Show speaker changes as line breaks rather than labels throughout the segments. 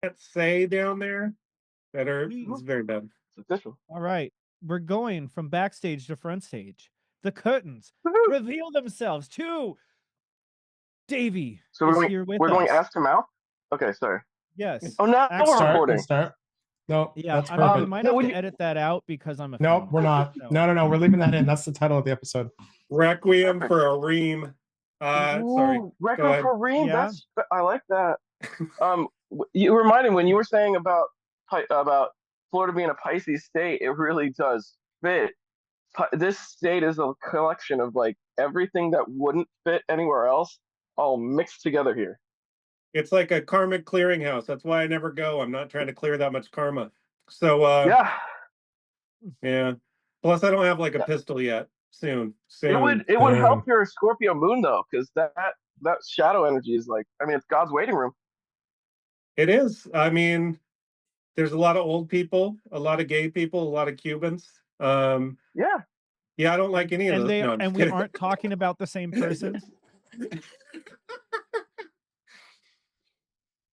can't say down there that are
We-
it's very bad.
It's official.
All right, we're going from backstage to front stage. The curtains
Woohoo.
reveal themselves to Davy.
So
is here with
we're going
us.
ass to mouth. Okay, sorry.
Yes.
Oh, now we're
Start.
recording.
Start. No,
Yeah,
that's
we
perfect.
might
No,
have
would
to
you-
edit that out because I'm a
Nope, we're not. No, we're leaving that in. That's the title of the episode.
Requiem
Perfect.
for a Ream. Sorry.
Ooh,
Go
Requiem
ahead.
for Reem.
Yeah.
I like that. You reminded when you were saying about Florida being a Pisces state, it really does fit. This state is a collection of like everything that wouldn't fit anywhere else, all mixed together here.
It's like a karmic clearinghouse. That's why I never go. I'm not trying to clear that much karma. So
Yeah,
Plus I don't have like a
yeah.
pistol yet. Soon.
It would help your Scorpio moon though, because that shadow energy is like, I mean, it's God's waiting room.
It is. I mean, there's a lot of old people, a lot of gay people, a lot of Cubans.
Yeah.
Yeah, I don't like any of those. No, I'm just
we
kidding.
aren't talking about the same person.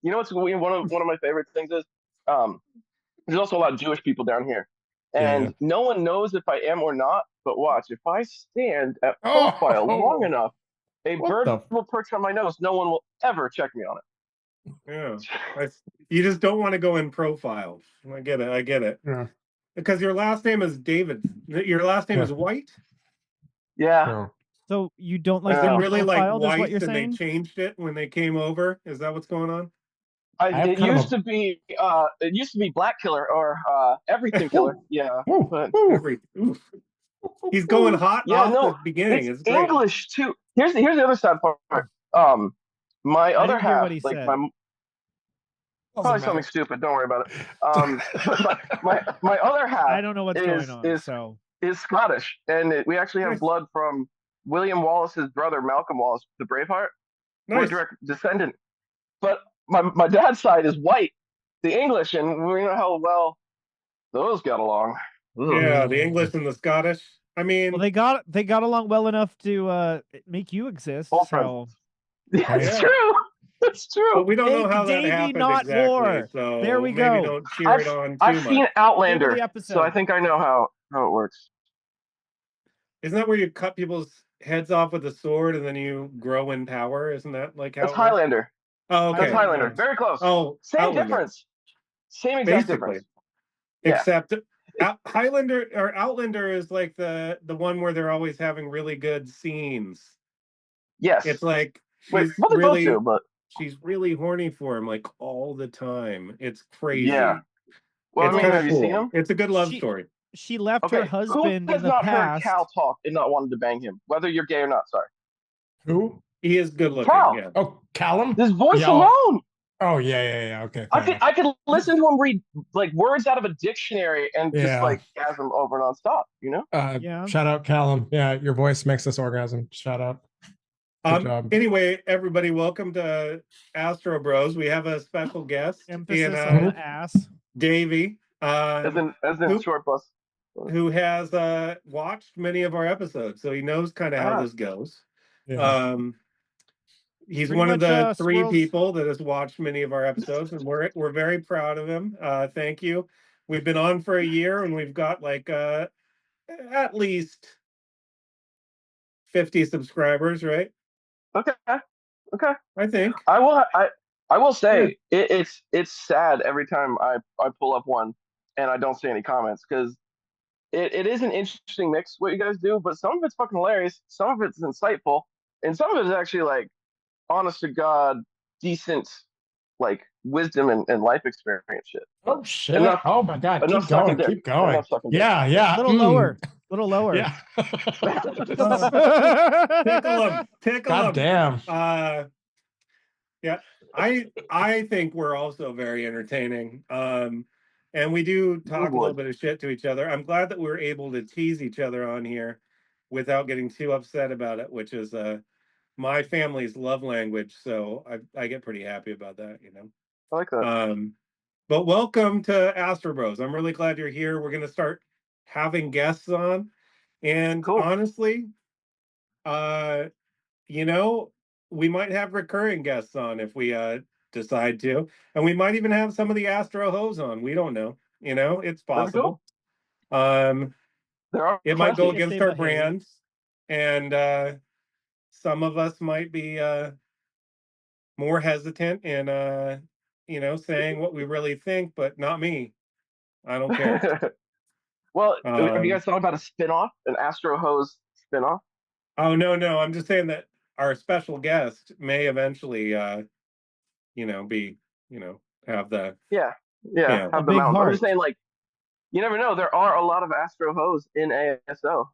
You know what's one of my favorite things is there's also a lot of Jewish people down here, and no one knows if I am or not. But watch, if I stand at profile long enough, a bird will perch on my nose. No one will ever check me on it.
Yeah, you just don't want to go in profile. I get it.
Yeah.
Because your last name is David. Your last name is White.
Yeah.
So you don't like
Is it
being
really like
profiled, is what
White
you're
and
saying?
they changed it when they came over? Is that what's going on?
It used to be Black Killer or Everything Killer. Yeah. But
he's going hot off the beginning.
It's English too. Here's the other sad part. My other half,
what he
like
said.
probably something stupid. Don't worry about it. My other half.
I don't know what's going on.
Is Scottish, and we actually have blood from William Wallace's brother, Malcolm Wallace, the Braveheart. We're a direct descendant. But my dad's side is white, the English, and we know how well those got along.
Yeah, the English and the Scottish. I mean,
well, they got along well enough to make you exist. So
it's true. It's true.
But we don't know how that happened
not
exactly.
War.
So
there we
maybe
go.
Don't cheer it on too
I've
much.
seen Outlander, so I think I know how it works.
Isn't that where you cut people's heads off with a sword and then you grow in power? Isn't that like how?
It's Highlander.
Oh, okay.
That's Highlander. Very close.
Oh,
same
Outlander.
Difference. Same exact difference.
Except Highlander or Outlander is like the one where they're always having really good scenes.
Yes.
It's like she's really horny for him like all the time. It's crazy.
Yeah. Well,
it's
have you seen him?
It's a good love story.
She left her husband in the past.
Who has not heard Cal talk and not wanted to bang him, whether you're gay or not? Sorry.
Who?
He is good looking.
Cal.
Yeah.
Oh, Callum.
His voice alone.
Oh yeah. Okay.
I could listen to him read like words out of a dictionary and just like gasm over nonstop. You know.
Shout out Callum. Yeah, your voice makes us orgasm. Shout out. Good job.
Anyway, everybody, welcome to Astrobros. We have a special guest.
Emphasis on the ass.
Davy.
As in short bus.
Who has watched many of our episodes, so he knows kind of how this goes.
Yeah.
He's one of the three people that has watched many of our episodes, and we're very proud of him. Thank you. We've been on for a year, and we've got like at least 50 subscribers, right?
Okay.
I think
I will say it's sad every time I pull up one and I don't see any comments because it is an interesting mix what you guys do, but some of it's fucking hilarious, some of it's insightful, and some of it is actually like honest to God, decent like wisdom and life experience shit.
Oh shit! Oh my God! Keep going. Yeah.
A little lower.
Yeah.
Tickle
God
him.
Damn.
Yeah. I think we're also very entertaining. And we do talk a little bit of shit to each other. I'm glad that we're able to tease each other on here without getting too upset about it, which is my family's love language. So I get pretty happy about that, you know.
I like that.
But welcome to Astrobros. I'm really glad you're here. We're gonna start having guests on. And honestly, you know, we might have recurring guests on if we decide to. And we might even have some of the Astro hoes on. We don't know. You know, it's
Very cool.
possible.
There are
It might go
plenty.
If
against
they
our
behave.
brands, and some of us might be more hesitant in saying what we really think, but not me. I don't care.
Well, have you
Um,
guys thought about a spin-off, an Astro Hose spin-off?
oh no, I'm just saying that our special guest may eventually be, have the
Yeah,
yeah.
have
A
the
big
mount. I'm just
heart.
saying, like, you never know. There are a lot of Astro Hose in ASO.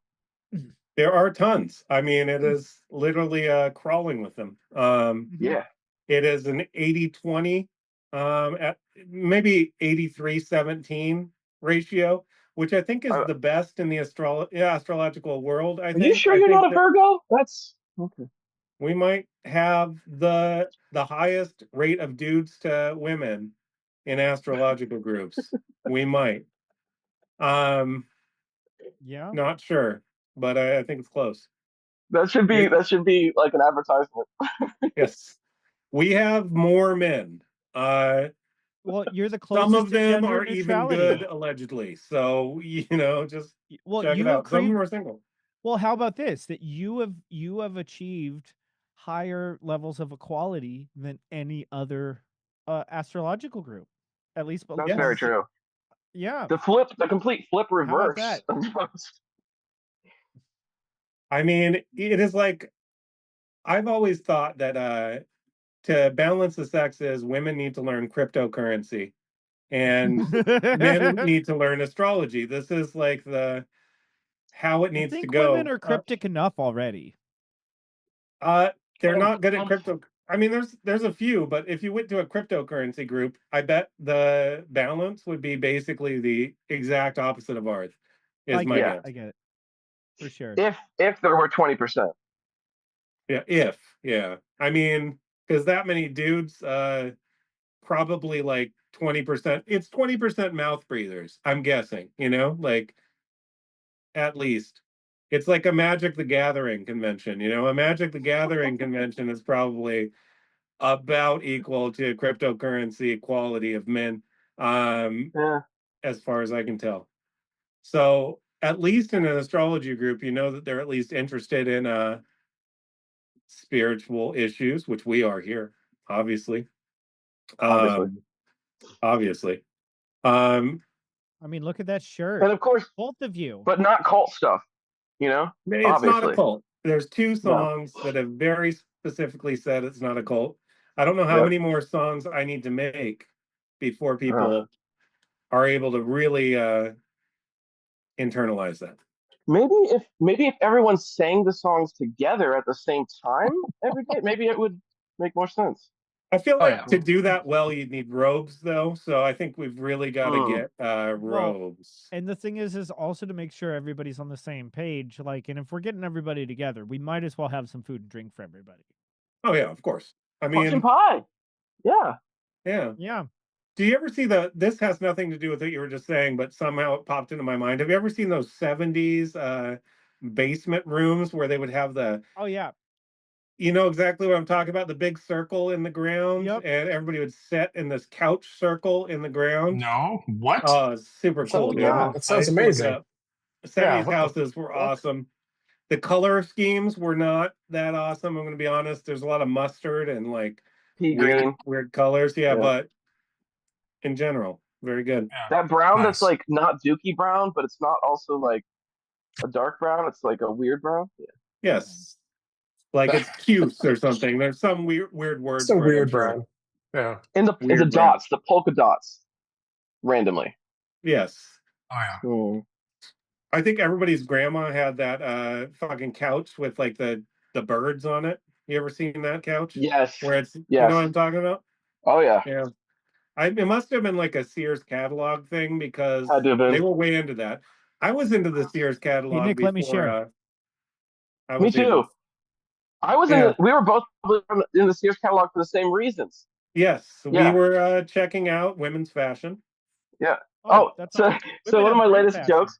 There are tons. I mean, it is literally crawling with them.
Yeah.
It is an 80-20, at maybe 83-17 ratio, which I think is
Are
the best in the astrological world. I
you
think.
sure
I
you're
think
not a
that
Virgo? That's okay.
we might have the highest rate of dudes to women in astrological groups. We might. Um,
Yeah.
Not sure, but I think it's close.
That should be like an advertisement.
Yes, we have more men.
Well, you're the
Some
closest
of
to
them
gender
are even good,
neutrality.
allegedly. So just
Well,
check it
you have
out. Some of
creamed.
them are single.
Well, how about this? That you have achieved higher levels of equality than any other astrological group, at least.
That's very
Yes.
true.
Yeah.
The complete flip
How about
reverse.
that?
I mean, it is like I've always thought that to balance the sexes, women need to learn cryptocurrency and men need to learn astrology. This is like how it
I
needs to
think women
go.
are cryptic enough already.
They're not good at crypto. I mean, there's a few, but if you went to a cryptocurrency group, I bet the balance would be basically the exact opposite of ours. Is my guess.
I get it for sure.
If there were 20%.
Yeah. I mean, because that many dudes, probably like 20%. It's 20% mouth breathers. I'm guessing. Like at least. It's like a Magic the Gathering convention. A Magic the Gathering convention is probably about equal to cryptocurrency equality of men,
Yeah.
as far as I can tell. So at least in an astrology group, that they're at least interested in spiritual issues, which we are here, obviously.
Obviously.
Obviously. Um,
I mean, look at that shirt.
And of course,
Both of you.
but not cult stuff,
it's
obviously.
not a cult. There's 2
No.
songs that have very specifically said it's not a cult. I don't know how
Yep.
many more songs I need to make before people are able to really internalize that.
Maybe if everyone sang the songs together at the same time every day, maybe it would make more sense.
I feel like to do that well, you'd need robes, though. So I think we've really got to get robes.
And the thing is also to make sure everybody's on the same page. Like, and if we're getting everybody together, we might as well have some food and drink for everybody.
Oh yeah, of course. I
Punch and
mean,
pie. Yeah.
Yeah.
Do you ever see this has nothing to do with what you were just saying, but somehow it popped into my mind. Have you ever seen those 70s basement rooms where they would have
Oh yeah.
You know exactly what I'm talking about, the big circle in the ground,
Yep.
and everybody would sit in this couch circle in the ground.
No, what?
Oh, super cool.
Oh, yeah.
That sounds amazing.
70s houses were awesome. The color schemes were not that awesome. I'm going to be honest. There's a lot of mustard and like
Pea green.
weird colors. Yeah,
Yeah.
but in general, very good.
Yeah.
That brown
Nice.
that's like not dookie brown, but it's not also like a dark brown. It's like a weird brown. Yeah.
Yes. Like it's cute or something. There's some weird words
Some
for it, I'm
weird
sure.
brown. Yeah.
And the
Weird
dots, the polka dots, randomly.
Yes.
Oh yeah.
Mm.
I think everybody's grandma had that fucking couch with like the birds on it. You ever seen that couch?
Yes.
Where it's
Yes.
you know what I'm talking about?
Oh yeah.
Yeah. It must have been like a Sears catalog thing because
Had to have been.
they were way into that. I was into the Sears catalog
Nick,
before
let me share.
I
Me
was
too.
able.
I was we were both in the Sears catalog for the same reasons.
Yes,
Yeah.
we were checking out women's fashion.
Yeah.
That's
so one of my latest
fashion.
jokes.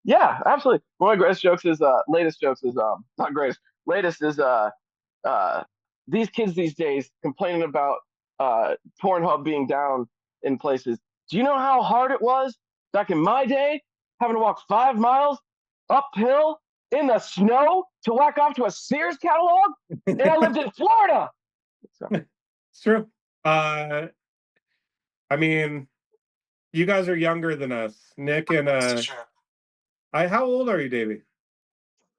Yeah, absolutely. One of my greatest jokes is latest jokes is not greatest. Latest is these kids these days complaining about Pornhub being down in places. Do you know how hard it was back in my day, having to walk 5 miles uphill in the snow to whack off to a Sears catalog? And I lived in Florida. So,
It's true. I mean, you guys are younger than us, Nick and how old are you, Davey?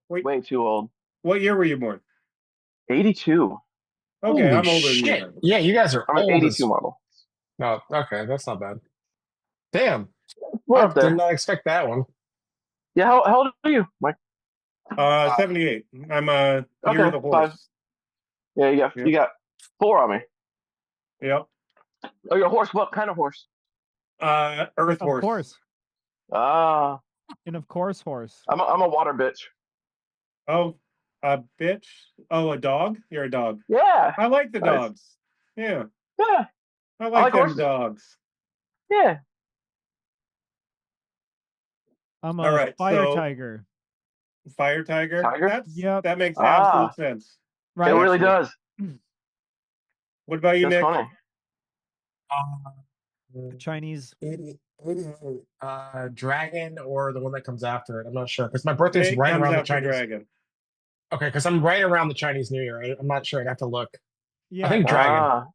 Wait,
way too old.
what year were you born?
82.
Okay,
Holy
I'm older than you.
shit.
then.
Yeah, you guys are
I'm an
old
82
as.
model.
No, okay, that's not bad. Damn,
We're
I
up there.
did not expect that one.
Yeah, how old are you, Mike?
78. I'm a year
Okay,
of the horse.
Yeah, you got 4 on me.
Yep.
Oh, you're a horse. What kind of horse?
Earth
Of
horse.
course.
Ah,
And of course, horse.
I'm a water bitch.
Oh, a bitch. Oh, a dog. You're a dog.
Yeah,
I like the
Nice.
dogs. Yeah,
yeah,
I like
like
them
horses.
dogs.
yeah.
I'm
All
a
right,
fire
so-
tiger.
Fire tiger.
Tiger?
Yep.
That makes
Ah.
absolute sense.
Right.
It really
Actually.
does.
What about you,
That's
Nick?
funny.
Chinese.
88, dragon or the one that comes after it. I'm not sure because my birthday's
Snake
right
comes
around the
after
Chinese.
dragon.
Okay, because I'm right around the Chinese New Year. I'm not sure. I'd have to look.
Yeah.
I think dragon.
Ah,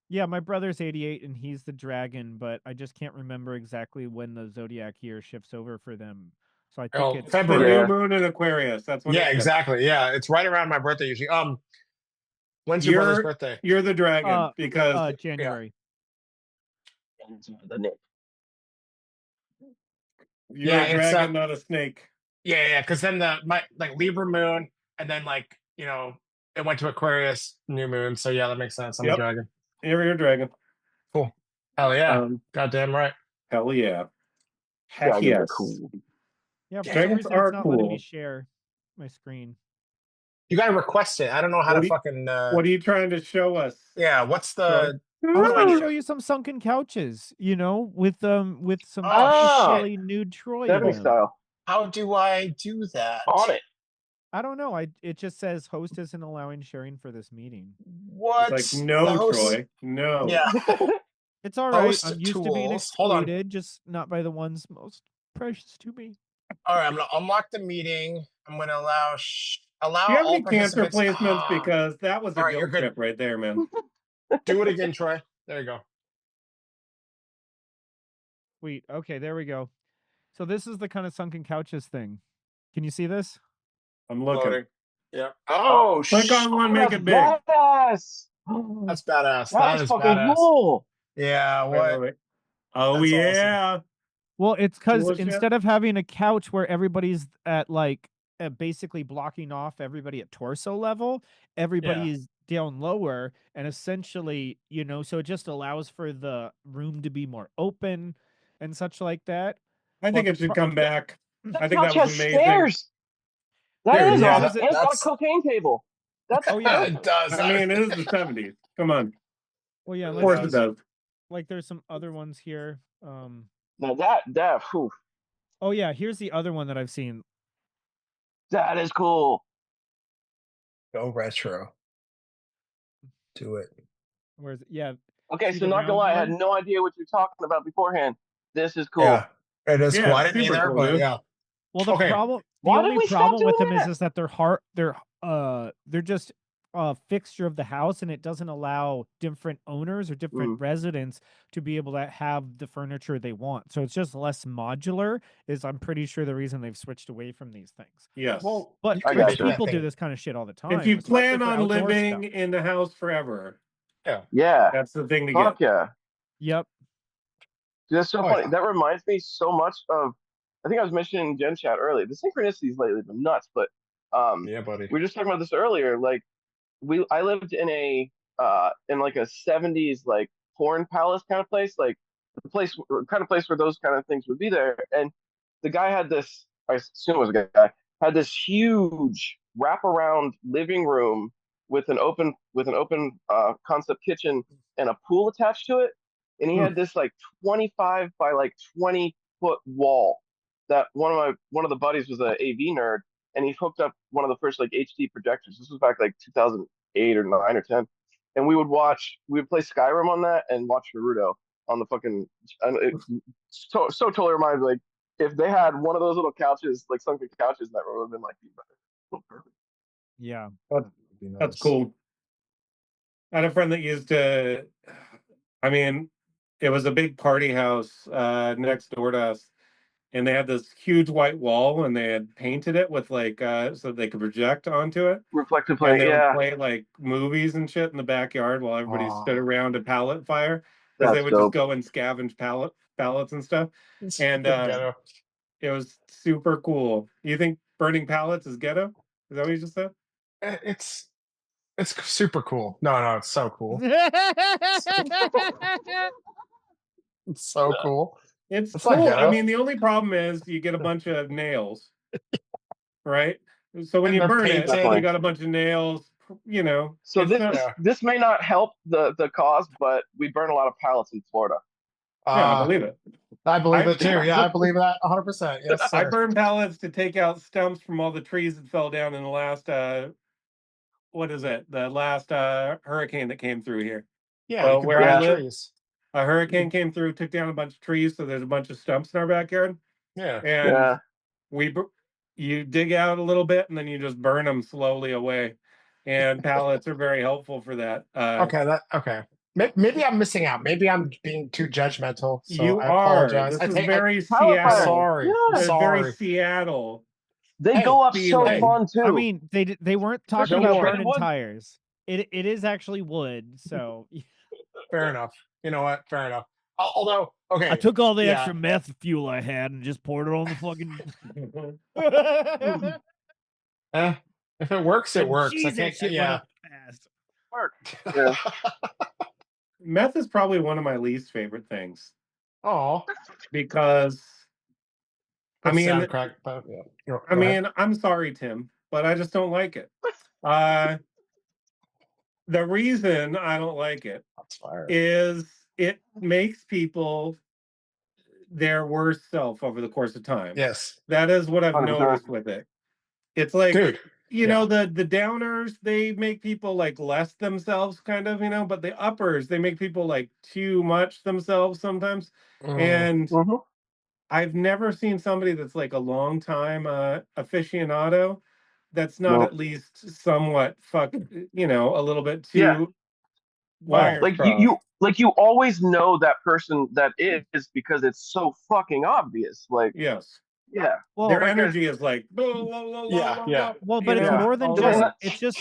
Yeah, my brother's 88 and he's the dragon, but I just can't remember exactly when the zodiac year shifts over for them. So I think it's
The
February.
Yeah.
new moon in Aquarius. That's when
Yeah,
it is.
exactly. Yeah, it's right around my birthday usually. When's your brother's birthday?
You're the dragon because
January.
you're
Yeah,
a
it's,
dragon, not a snake.
Yeah, because then my Libra moon, and then it went to Aquarius new moon. So yeah, that makes sense. I'm a
Yep.
dragon.
You're a dragon.
Cool. Hell yeah. Goddamn right.
Hell yeah. Heck
dragons
yes.
are cool.
Yeah, for some
Dragons
reason
are
it's not letting me
cool.
share my screen.
You gotta request it. I don't know how
What
to
do you-
fucking.
What are you trying to show us?
Yeah, what's the?
I was
How do I
going to
do
show
it?
you some sunken couches, with some
Oh, shit.
silly nude Troy in
70
them.
style.
How do I do that?
On it.
I don't know. It just says host isn't allowing sharing for this meeting.
What?
It's like,
The
no,
host-
Troy. No.
Yeah.
It's all right.
Host
I'm used to being
tools. Hold on.
excluded, just not by the ones most precious to me.
All right, I'm gonna unlock the meeting. I'm gonna allow
Do you have
all
any cancer
participants.
placements? Because that was a
All right, you're
guilt
good.
trip right there, man.
Do it again, Troy. There you go.
Sweet. Okay, there we go. So this is the kind of sunken couches thing. Can you see this?
I'm looking.
Loading. Yeah. Oh,
Click on one, make
That's
it big.
badass.
That's badass.
That is fucking
badass.
cool.
Yeah. What?
Wait. Oh,
That's
yeah.
Well, it's because
Cool as shit.
instead of having a couch where everybody's at basically blocking off everybody at torso level, everybody is down lower, and essentially, so it just allows for the room to be more open and such like that.
I think it should come back. I think
couch
that was
has
amazing.
stairs. That
Dude,
is
yeah,
awesome. And it's got a cocaine table. That's
Oh, yeah.
It does.
I mean, it is the 70s. Come on.
Well, yeah,
Of course it does.
like there's some other ones here.
now that whew,
Oh yeah, here's the other one that I've seen.
that is cool.
Go retro. Do it.
Where's yeah?
Okay,
See
so
the
not gonna
round
lie, I had
one?
no idea what you're talking about beforehand. This is cool.
Yeah. It is
Yeah,
cool. I didn't
super
either,
cool,
but
dude.
yeah.
Well, the
Okay.
problem, the
Why did
only
we stop
problem with
doing
them
that?
is that they're just a fixture of the house, and it doesn't allow different owners or different residents to be able to have the furniture they want. So it's just less modular. I'm pretty sure the reason they've switched away from these things.
Yes.
Well,
But
you can
got
rich
you.
people do
thing.
this kind of shit all the time.
if you
especially
plan
for
on
outdoor
living
stuff.
in the house forever,
Yeah.
that's the thing to
Fuck
get.
yeah.
Yep.
That's so
Oh,
funny.
yeah.
That reminds me so much of I think I was mentioning in Gen Chat earlier. The synchronicities lately have been nuts, but
Yeah, buddy.
we were just talking about this earlier. Like I lived in like a 70s like porn palace kind of place, like the place kind of place where those kind of things would be there. And the guy had this, I assume it was a guy, had this huge wraparound living room with an open concept kitchen and a pool attached to it. And he had this like 25 by like 20-foot wall that one of the buddies was a AV nerd, and he hooked up one of the first like HD projectors. This was back like 2008 or 9 or 10, and we would play Skyrim on that and watch Naruto on the fucking. And it so totally reminds me, like if they had one of those little couches, like sunken couches, in that room would have been like perfect.
Yeah.
That's cool. I had a friend that used to, I mean, it was a big party house next door to us, and they had this huge white wall, and they had painted it with like so they could project onto it,
Reflective
and
play,
they would
yeah,
play like movies and shit in the backyard while everybody stood around a pallet fire, because they
that's
would just
dope.
go and scavenge pallets and stuff, and
Ghetto.
it was super cool. You think burning pallets is ghetto? Is that what you just said?
It's super cool. No, it's so cool. It's so cool.
It's
It's not
cool. I
ghetto.
mean, the only problem is you get a bunch of nails, right? So when
And
you
they're
burn it,
Definitely.
you got a bunch of nails. You know,
So
it's
this
not.
Yeah.
this may not help the cause, but we burn a lot of pallets in Florida.
Yeah, I believe it.
I believe
I-
it too. Yeah, I believe that 100%. Yes,
I
sir.
burned pallets to take out stumps from all the trees that fell down in the last what is it? The last hurricane that came through here.
Yeah,
So
you can
where
burn
I
the
live,
trees.
a hurricane came through, took down a bunch of trees, so there's a bunch of stumps in our backyard.
Yeah.
And
Yeah.
you dig out a little bit and then you just burn them slowly away. And pallets are very helpful for that.
Okay. Maybe I'm missing out. Maybe I'm being too judgmental. So
You
I
are.
apologize.
This is very
Pallet fire.
Seattle.
Sorry.
Yeah.
It's very
Sorry.
Seattle.
They
Hey,
go up so
feeling.
fun too.
I mean, they weren't talking
Especially
about
shredded
burning
wood.
tires. It is actually wood, so
Fair enough. You know what? Fair enough. Although, okay.
I took all the
yeah.
extra meth fuel I had and just poured it on the fucking.
If it works, it works.
Jeez,
I
that
can't.
shit went
Yeah.
up fast.
Work. Yeah.
Meth is probably one of my least favorite things
Oh.
because I mean,
sound crack, but yeah. Go
I
ahead.
mean, I'm sorry, Tim, but I just don't like it. The reason I don't like it
That's fire.
is it makes people their worst self over the course of time.
Yes.
That is what I've
100%.
noticed with it. It's like,
Dude.
you know, the downers, they make people like less themselves, kind of, you know, but the uppers, they make people like too much themselves sometimes. And
Mhm.
I've never seen somebody that's like a long time aficionado that's not
Nope.
at least somewhat you know, a little bit too
Yeah.
wire
Like
crossed.
you always know that person that is because it's so fucking obvious. Like,
Yes.
yeah.
Well,
Their
Like,
energy is like blah, blah, blah,
Yeah,
blah,
yeah.
blah,
well,
you
but it's
know,
more than
all
just.
that.
It's just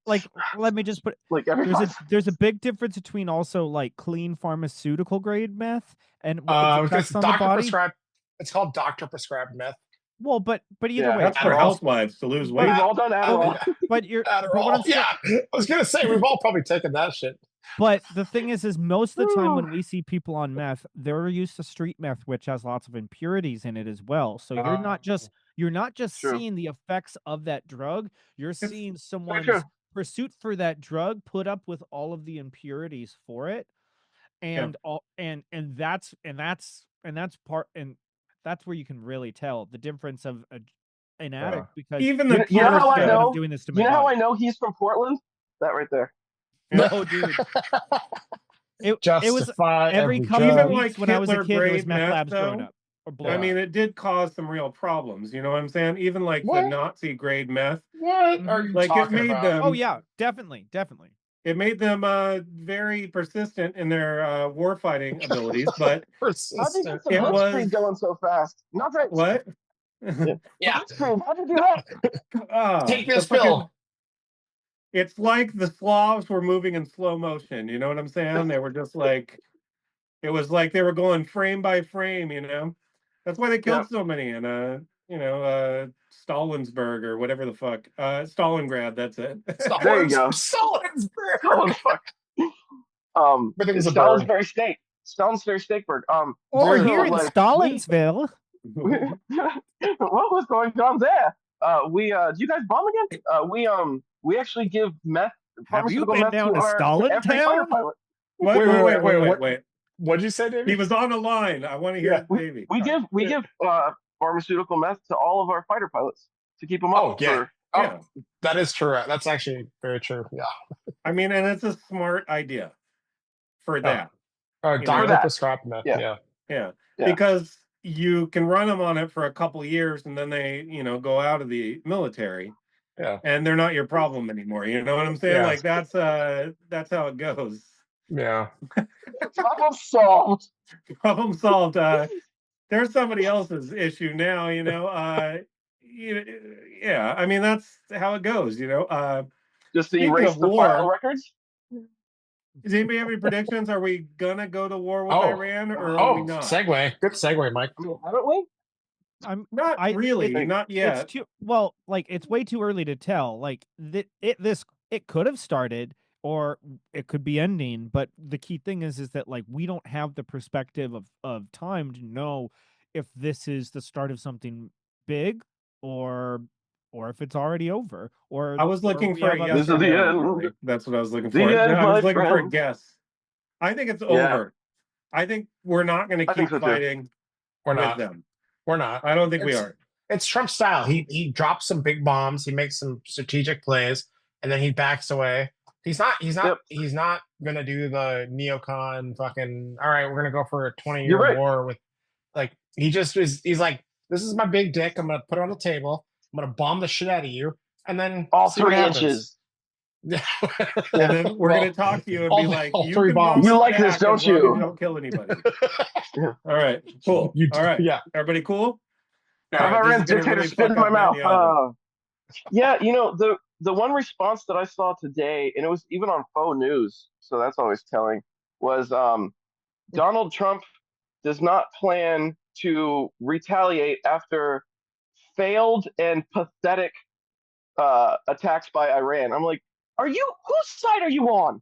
like, let me just put.
like everybody.
There's a big difference between also like clean pharmaceutical grade meth and what its
Because
effects on the body.
prescribed. It's called doctor prescribed meth.
Well, but either
Yeah.
way,
That's for
Adderall.
housewives to lose weight.
We've all done Adderall.
but you're
Adderall.
but what I'm saying,
yeah, I was gonna say we've all probably taken that shit.
but the thing is most of the time when we see people on meth, they're used to street meth, which has lots of impurities in it as well. So you're not just
True.
seeing the effects of that drug, you're seeing someone's
true.
pursuit for that drug put up with all of the impurities for it. And all and that's part and that's where you can really tell the difference of an addict, because
Even the
You know how I
pure
know?
stuff.
doing this to my
You know how
body.
I know he's from Portland? That right there.
No, dude. It was
Justify
every couple
Even
of
like
weeks when I was a
Hitler
kid, there was
grade
meth
meth,
labs growing
though.
up. Or
I
blowing
mean,
up.
it did cause some real problems. You know what I'm saying? Even like the
What?
Nazi grade meth,
What are you
like it
talking
made
about?
them.
Oh yeah, definitely.
It made them very persistent in their war fighting abilities. But
How'd you get the
It was-
blitzkrieg going so fast? Nothing.
what?
Yeah.
Blitzkrieg, how'd you do that?
Take
the
this
fucking-
pill.
It's like the Slavs were moving in slow motion. You know what I'm saying? They were just like, it was like they were going frame by frame. You know, that's why they killed so many in Stalinsburg or whatever the fuck, Stalingrad. That's it.
There you go.
Salisbury.
Oh, fuck.
I think it's a bird.
Salisbury Steak. Salisbury Steakburg.
Or
so,
here in
like,
Stalinsville.
what was going on there? Do you guys bomb again? We actually give meth.
Have you
pharmaceutical
been
meth
down to
every fighter
Stalintown?
pilot.
Wait.
What'd you say, David?
He was on the line. I want to hear Davey.
We give pharmaceutical meth to all of our fighter pilots to keep them up.
Oh, yeah. Oh,
Yeah.
that is true. That's actually very true. Yeah.
I mean, and it's a smart idea for that. You
Dr.
know?
Prescribed.
Yeah.
Yeah.
Yeah.
Because you can run them on it for a couple years and then they, go out of the military
Yeah.
and they're not your problem anymore. You know what I'm saying?
Yeah.
Like that's how it goes.
Yeah.
Problem solved.
Problem solved. There's somebody else's issue now, yeah, I mean that's how it goes,
Just to
Speaking
erase
of
the file
war,
records.
does anybody have any predictions? Are we gonna go to war with
Oh.
Iran or are we not?
Segue. Good segue, Mike.
I mean, haven't we?
Not really, not yet.
It's too well, like it's way too early to tell. Like it could have started or it could be ending, but the key thing is that like we don't have the perspective of time to know if this is the start of something big or if it's already over. Or
I was looking for a yes
This
or
is the
no.
end.
Really. That's what I was looking
The
for.
end,
I was
my
looking for a
friend.
guess. I think it's
Yeah.
over. I think we're not going to
I think
keep
so, too.
fighting
We're
with
not.
them.
We're not.
I don't think we are.
It's Trump style. He drops some big bombs. He makes some strategic plays, and then he backs away. He's not gonna do the neocon fucking. All right, we're gonna go for a 20-year
You're right.
war with. Like he just is. He's like, this is my big dick. I'm gonna put it on the table. I'm gonna bomb the shit out of you, and then
All
see what
3
happens.
inches.
And then we're going to talk to you and be like,
all
you
3
can bomb
bombs.
You
us
like this,
back
don't
as long as
you?
you don't kill anybody.
Yeah.
All right, cool. All right,
Yeah.
everybody cool?
How
All right,
about
this
Iran's
is gonna
dictator
really
spit
fuck
in my
up
mouth?
Mandy Island.
Yeah, the one response that I saw today, and it was even on faux news, so that's always telling, was Donald Trump does not plan to retaliate after failed and pathetic attacks by Iran. I'm like, whose side are you on?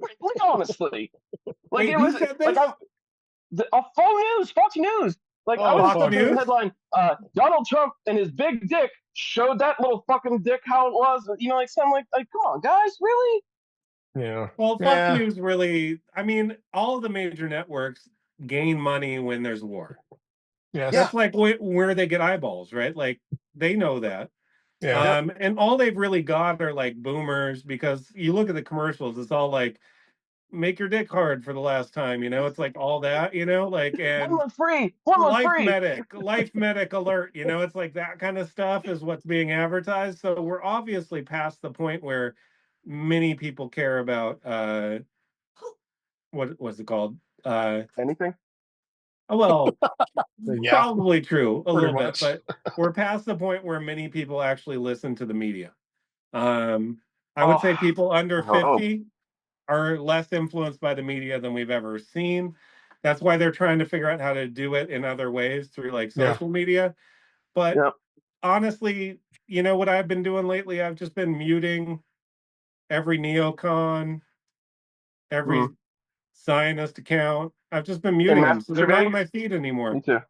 Like honestly, like
Wait,
it
who
was
said
like
this?
Fox News. Like I
Oh,
was
Fox
just looking at the
News?
headline. Donald Trump and his big dick showed that little fucking dick how it was. Like something like come on, guys, really?
Yeah.
Well, Fox
Yeah.
News really, I mean, all of the major networks gain money when there's war.
Yes.
That's like where they get eyeballs, right? Like they know that.
Yeah.
And all they've really got are like boomers because you look at the commercials, it's all like, make your dick hard for the last time, it's like all that, like, and
1 month free, 1 month free.
life medic alert, it's like that kind of stuff is what's being advertised. So we're obviously past the point where many people care about what was it called?
Anything?
Well,
Yeah.
probably true a
Pretty
little
much.
bit, but we're past the point where many people actually listen to the media. I would say people under 50 are less influenced by the media than we've ever seen. That's why they're trying to figure out how to do it in other ways through like social media. But honestly, what I've been doing lately? I've just been muting every neocon, every Zionist account. I've just been muting them, so they're not on my feed anymore.
Me too.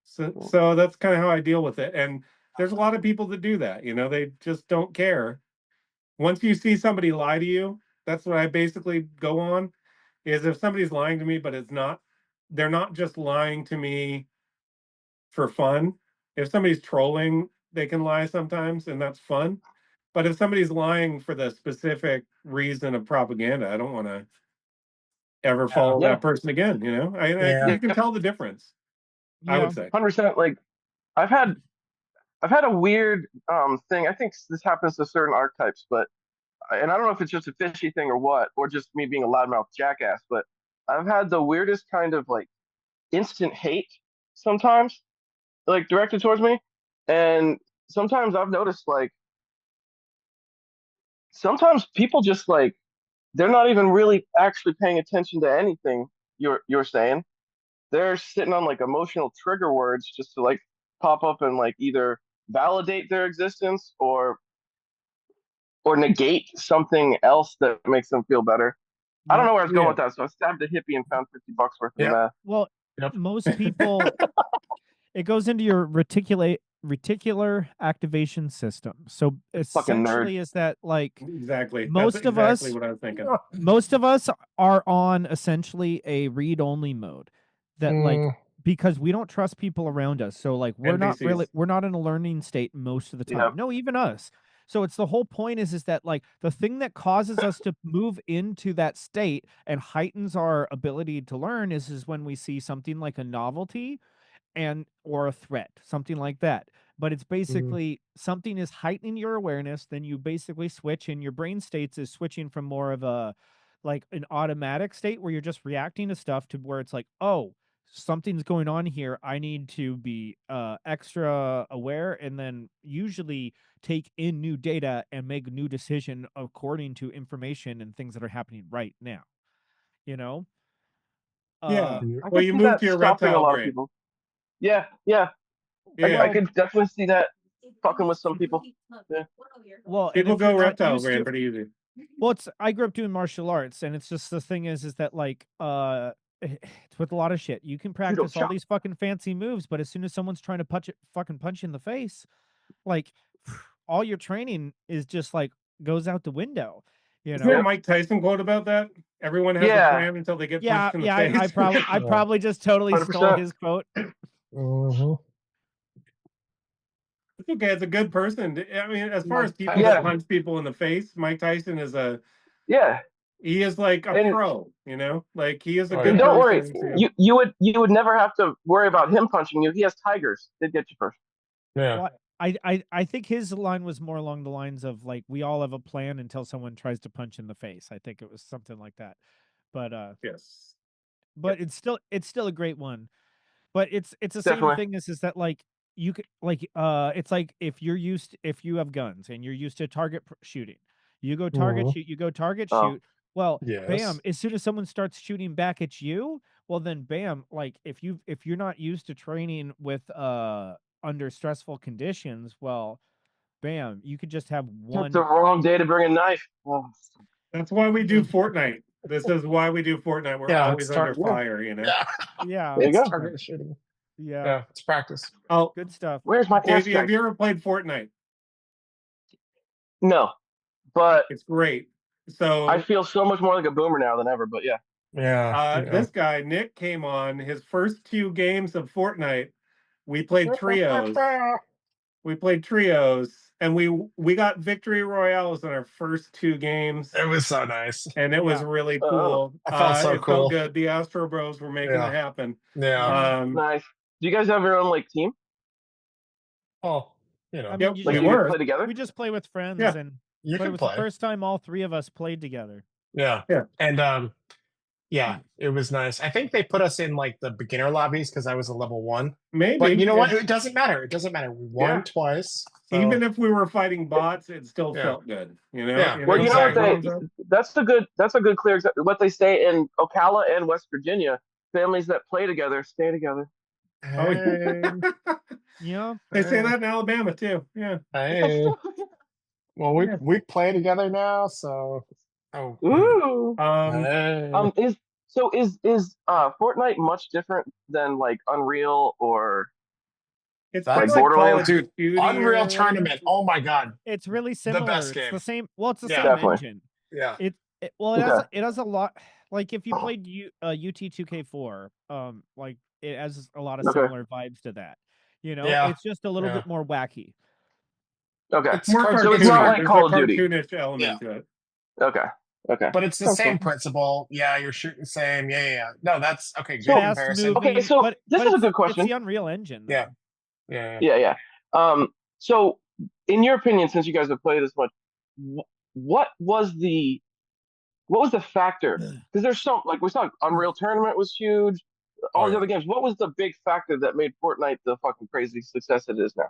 So that's kind of how I deal with it. And there's a lot of people that do that. They just don't care. Once you see somebody lie to you, that's what I basically go on. Is if somebody's lying to me, but they're not just lying to me for fun. If somebody's trolling, they can lie sometimes, and that's fun. But if somebody's lying for the specific reason of propaganda, I don't want to ever follow that person again. You can tell the difference. I would say
100%. Like I've had a weird thing. I think this happens to certain archetypes, and I don't know if it's just a fishy thing or what, or just me being a loudmouth jackass, but I've had the weirdest kind of like instant hate sometimes, like directed towards me. And sometimes I've noticed like sometimes people just like they're not even really actually paying attention to anything you're saying. They're sitting on like emotional trigger words just to like pop up and like either validate their existence or negate something else that makes them feel better. I don't know where I was going with that, so I stabbed a hippie and found $50 worth of meth.
Well, most people, it goes into your reticular activation system. So essentially, is that like
exactly
most of us?
What I was thinking.
Most of us are on essentially a read-only mode. That like because we don't trust people around us. So like we're not in a learning state most of the time. No, even us. So it's the whole point is that like the thing that causes us to move into that state and heightens our ability to learn is when we see something like a novelty and or a threat, something like that. But it's basically something is heightening your awareness, then you basically switch, and your brain states is switching from more of a like an automatic state where you're just reacting to stuff to where it's like, oh, something's going on here. I need to be extra aware, and then usually take in new data and make a new decision according to information and things that are happening right now. You know?
Yeah.
I
Well,
can
you
see
moved
that
to your
stopping a
reptile
lot of
brain.
people. Yeah, yeah.
Yeah.
I could definitely see that fucking with some people. Yeah.
Well, and
People
if you're
go
not
reptile
used
brain
to,
pretty easy.
well, I grew up doing martial arts, and it's just the thing is that like it's with a lot of shit. You can practice all these fucking fancy moves, but as soon as someone's trying to fucking punch you in the face, like all your training is just like goes out the window. You
Isn't there a
know?
Mike Tyson quote about that? Everyone has a
Yeah.
plan until they get
Yeah,
punched in the
yeah.
face.
I probably just totally stole
100%.
his quote.
It's okay. It's a good person. I mean, as far as people
Yeah.
that punch people in the face, Mike Tyson is
Yeah.
he is like a
And-
pro, you know? Like he is a
And
good
don't worry,
person. too.
you would never have to worry about him punching you. He has tigers. They'd get you first.
Yeah.
Well, I think his line was more along the lines of like, we all have a plan until someone tries to punch in the face. I think it was something like that. But
Yes.
but it's still a great one. But it's the
Definitely.
same thing is that like you could like it's like if you have guns and you're used to target shooting, you go target shoot, you go target
Oh.
shoot. Well,
Yes.
bam, as soon as someone starts shooting back at you, well then bam, like if you're not used to training with under stressful conditions, well, bam, you could just have one.
It's the wrong day to bring a knife. Oh.
That's why we do Fortnite. This is why we do Fortnite. We're always under fire, you know?
Yeah.
There you go.
Target shooting.
Yeah.
Yeah, it's practice.
Oh,
Good stuff.
Where's my
Davey,
ass
have you ever played Fortnite?
No, but
It's great. So
I feel so much more like a boomer now than ever. But yeah.
Yeah.
This guy, Nick, came on his first 2 games of Fortnite. We played trios. And we got victory royales in our first 2 games.
It was so nice.
And it was really cool.
I felt so
it
cool.
felt good. The Astrobros were making it happen.
Yeah.
Nice. Do you guys have your own like team?
Oh, you know.
I mean,
Like you play together?
we just play with friends,
Yeah.
and
You
but it
can
was
play.
the first time all 3 of us played together.
Yeah.
Yeah.
And yeah, it was nice. I think they put us in like the beginner lobbies because I was a level 1.
Maybe.
But you know what? It doesn't matter. It doesn't matter. We won twice. So.
Even if we were fighting bots, it still felt good. You know?
Yeah.
Well, you know
exactly.
what that's a good clear example. What they say in Ocala and West Virginia, families that play together stay together.
Hey.
Yeah.
They say that in Alabama too. Yeah.
Hey. Well, we play together now, so. Oh.
Ooh.
Hey.
Is Fortnite much different than like Unreal or
it's
like
Borderlands?
Dude, Unreal Tournament. Oh my god.
It's really similar.
best
it's
game.
the same. Well, it's the same
Definitely.
engine.
Yeah.
It has a lot. Like if you played UT2K4, like it has a lot of similar vibes to that. You know, it's just a little bit more wacky.
Okay.
It's more
so it's not like
There's
Call
a
of Duty.
cartoonish element to it.
Okay.
But it's the same principle. Yeah, you're shooting the same. Yeah. No, that's okay. Good
Fast
comparison.
moving,
Okay, so this is a good question.
It's the Unreal Engine. Though.
Yeah.
So in your opinion, since you guys have played this much, what was the factor? Because there's some like we saw Unreal Tournament was huge. All the other games. What was the big factor that made Fortnite the fucking crazy success it is now?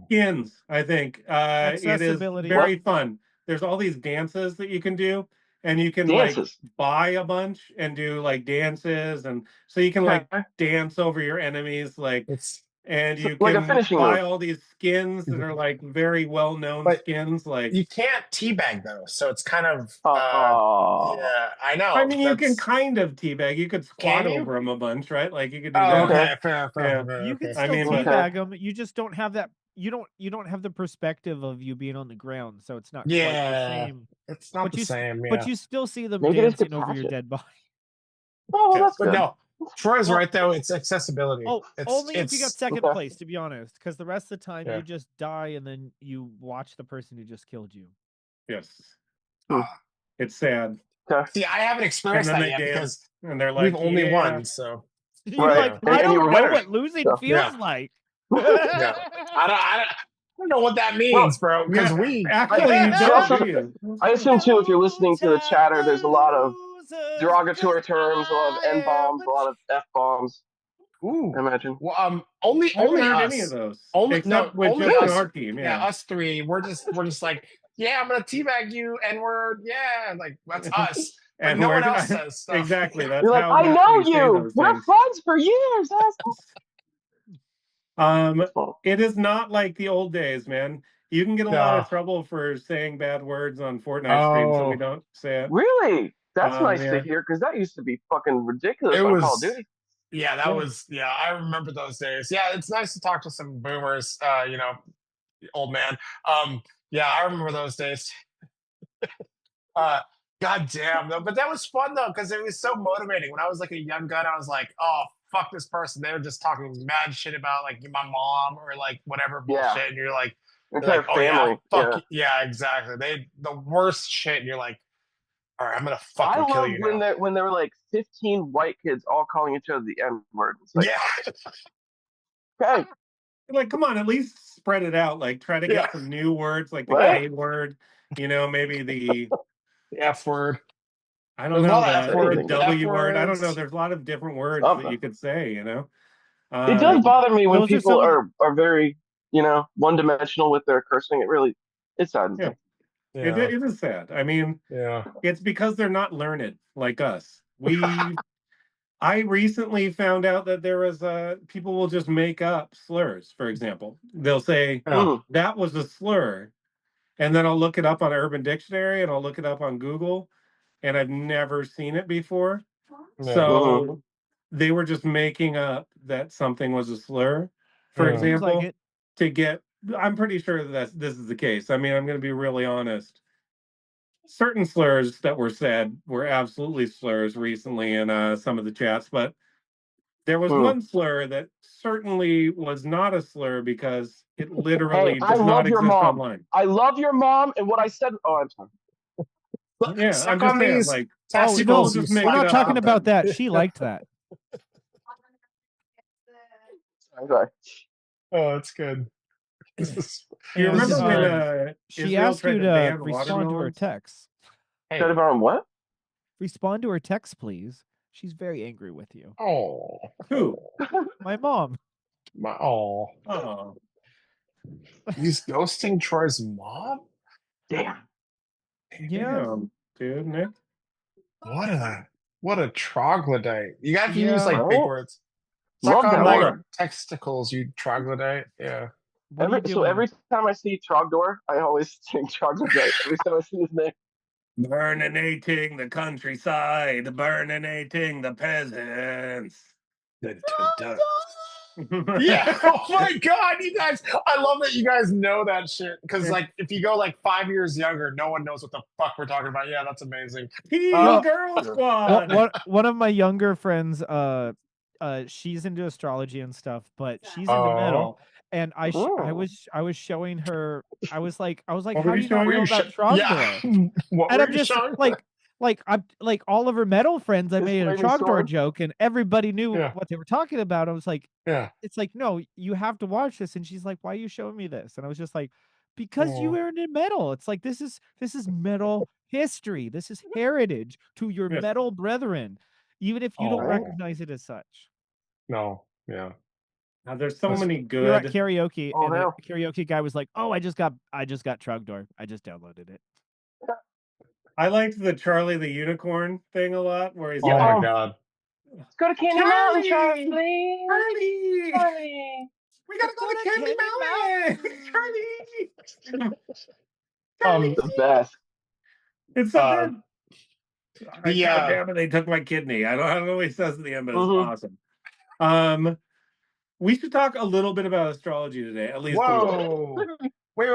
Skins, I think. It is very fun. There's all these dances that you can do, and you can like buy a bunch and do like dances, and so you can like dance over your enemies, like and you
like
can
a finishing
buy
move.
all these skins that are like very well known skins. Like
you can't teabag though, so it's kind of
yeah,
I know.
I mean, you can kind of teabag. You could squat over them a bunch, right? Like you could do that.
Okay, fair.
You can still teabag them. You just don't have that. You don't have the perspective of you being on the ground, so it's not quite the same.
It's not the same.
But you still see them
Maybe
dancing over your dead body.
Oh, well, that's good.
No, Troy's right though. It's accessibility.
Oh, only if you got
it's
second place, to be honest, because the rest of the time
Yeah.
you just die and then you watch the person who just killed you.
Yes.
Ah.
It's sad.
Okay.
See, I haven't
And
experienced
then
that
they
yet
dance,
because
and they're like,
we've only
yeah.
won. So
You're
Right.
like,
And
I
you
don't
were
know
winners.
what losing
So-
feels
Yeah.
like.
yeah, I don't know what that means, bro. Because
Yeah,
we
actually you
You
don't,
also-
do you?
I assume too, if you're listening to the chatter, there's a lot of derogatory terms, a lot of N bombs, a lot of F bombs.
Ooh.
I imagine.
Well, only
I haven't heard
us.
any of those.
Only
Except
no,
with
only
just
us.
our team.
Yeah,
Yeah.
us three. We're just like, yeah, I'm gonna teabag you, and we're like that's us. But
And
no
we're
one else says stuff.
exactly. That's
You're like,
how
I
much
know
we say
you.
those
We're
things.
friends for years, asshole.
It is not like the old days, man. You can get a lot of trouble for saying bad words on Fortnite streams, so we don't say it.
Really? That's nice to
Yeah.
hear, because that used to be fucking ridiculous
It
on
was
Call of Duty.
Yeah, that was I remember those days. Yeah, it's nice to talk to some boomers, old man. Yeah, I remember those days. God damn though. But that was fun though, because it was so motivating. When I was like a young gun, I was like, oh fuck this person. They were just talking mad shit about like my mom or like whatever bullshit. And you're like,
Entire
oh
family.
yeah, fuck yeah, exactly. The worst shit, and you're like, all right, I'm gonna fucking kill you now.
When there were like 15 white kids all calling each other the N word. Like, okay.
Like, come on, at least spread it out. Like, try to get some new words, like the K word. Maybe the
F word.
I don't know, the W
F
word. I don't
words.
know. There's a lot of different words that you could say.
It does bother me when people are very one-dimensional with their cursing. It's sad.
Yeah. It is sad. I mean, it's because they're not learned like us. I recently found out that there was people will just make up slurs. For example, they'll say that was a slur, and then I'll look it up on Urban Dictionary and I'll look it up on Google, and I've never seen it before. So they were just making up that something was a slur, for example, to get. I'm pretty sure that this is the case. I mean, I'm going to be really honest. Certain slurs that were said were absolutely slurs recently in some of the chats, but there was one slur that certainly was not a slur because it literally does not exist online.
I love your mom, and what I said. Oh, I'm sorry.
Yeah, I'm just saying, like,
no, we're not talking about that. She liked that.
Okay.
Oh, that's good.
You remember when
she asked you to respond to her text?
Hey. What?
Respond to her text, please. She's very angry with you.
Oh,
who?
My mom.
Oh,
he's ghosting Troy's mom.
Damn.
Yeah,
dude, Nick.
What a troglodyte. You got to use like big words.
Love that word.
Testicles, you troglodyte. Yeah.
Every time I see Trogdor, I always think troglodyte. Every time I see his name.
Burninating the countryside, burninating the peasants.
Yeah. Oh my God, you guys! I love that you guys know that shit. Because like, if you go like 5 years younger, no one knows what the fuck we're talking about. Yeah, that's amazing.
Girl Squad.
One of my younger friends, she's into astrology and stuff, but she's into metal. And I was showing her. I was like, how do you not know about Trogdor?
Yeah.
And I'm just I'm like all of her metal friends. I made a Trogdor joke, and everybody knew what they were talking about. I was like, it's like, no, you have to watch this. And she's like, why are you showing me this? And I was just like, because you were into metal. It's like this is metal history. This is heritage to your metal brethren, even if you don't recognize it as such.
No, yeah.
Now there's so many good.
You're at karaoke, and the karaoke guy was like, "Oh, I just got Trogdor. I just downloaded it."
I liked the Charlie the Unicorn thing a lot, where he's
my God.
Let's go to Candy Mountain, Charlie.
We gotta go to Candy Mountain, Charlie.
The best.
It's so good. God damn it, they took my kidney. I don't know what he says at the end, but it's awesome. We should talk a little bit about astrology today, at least.
Whoa. Wait.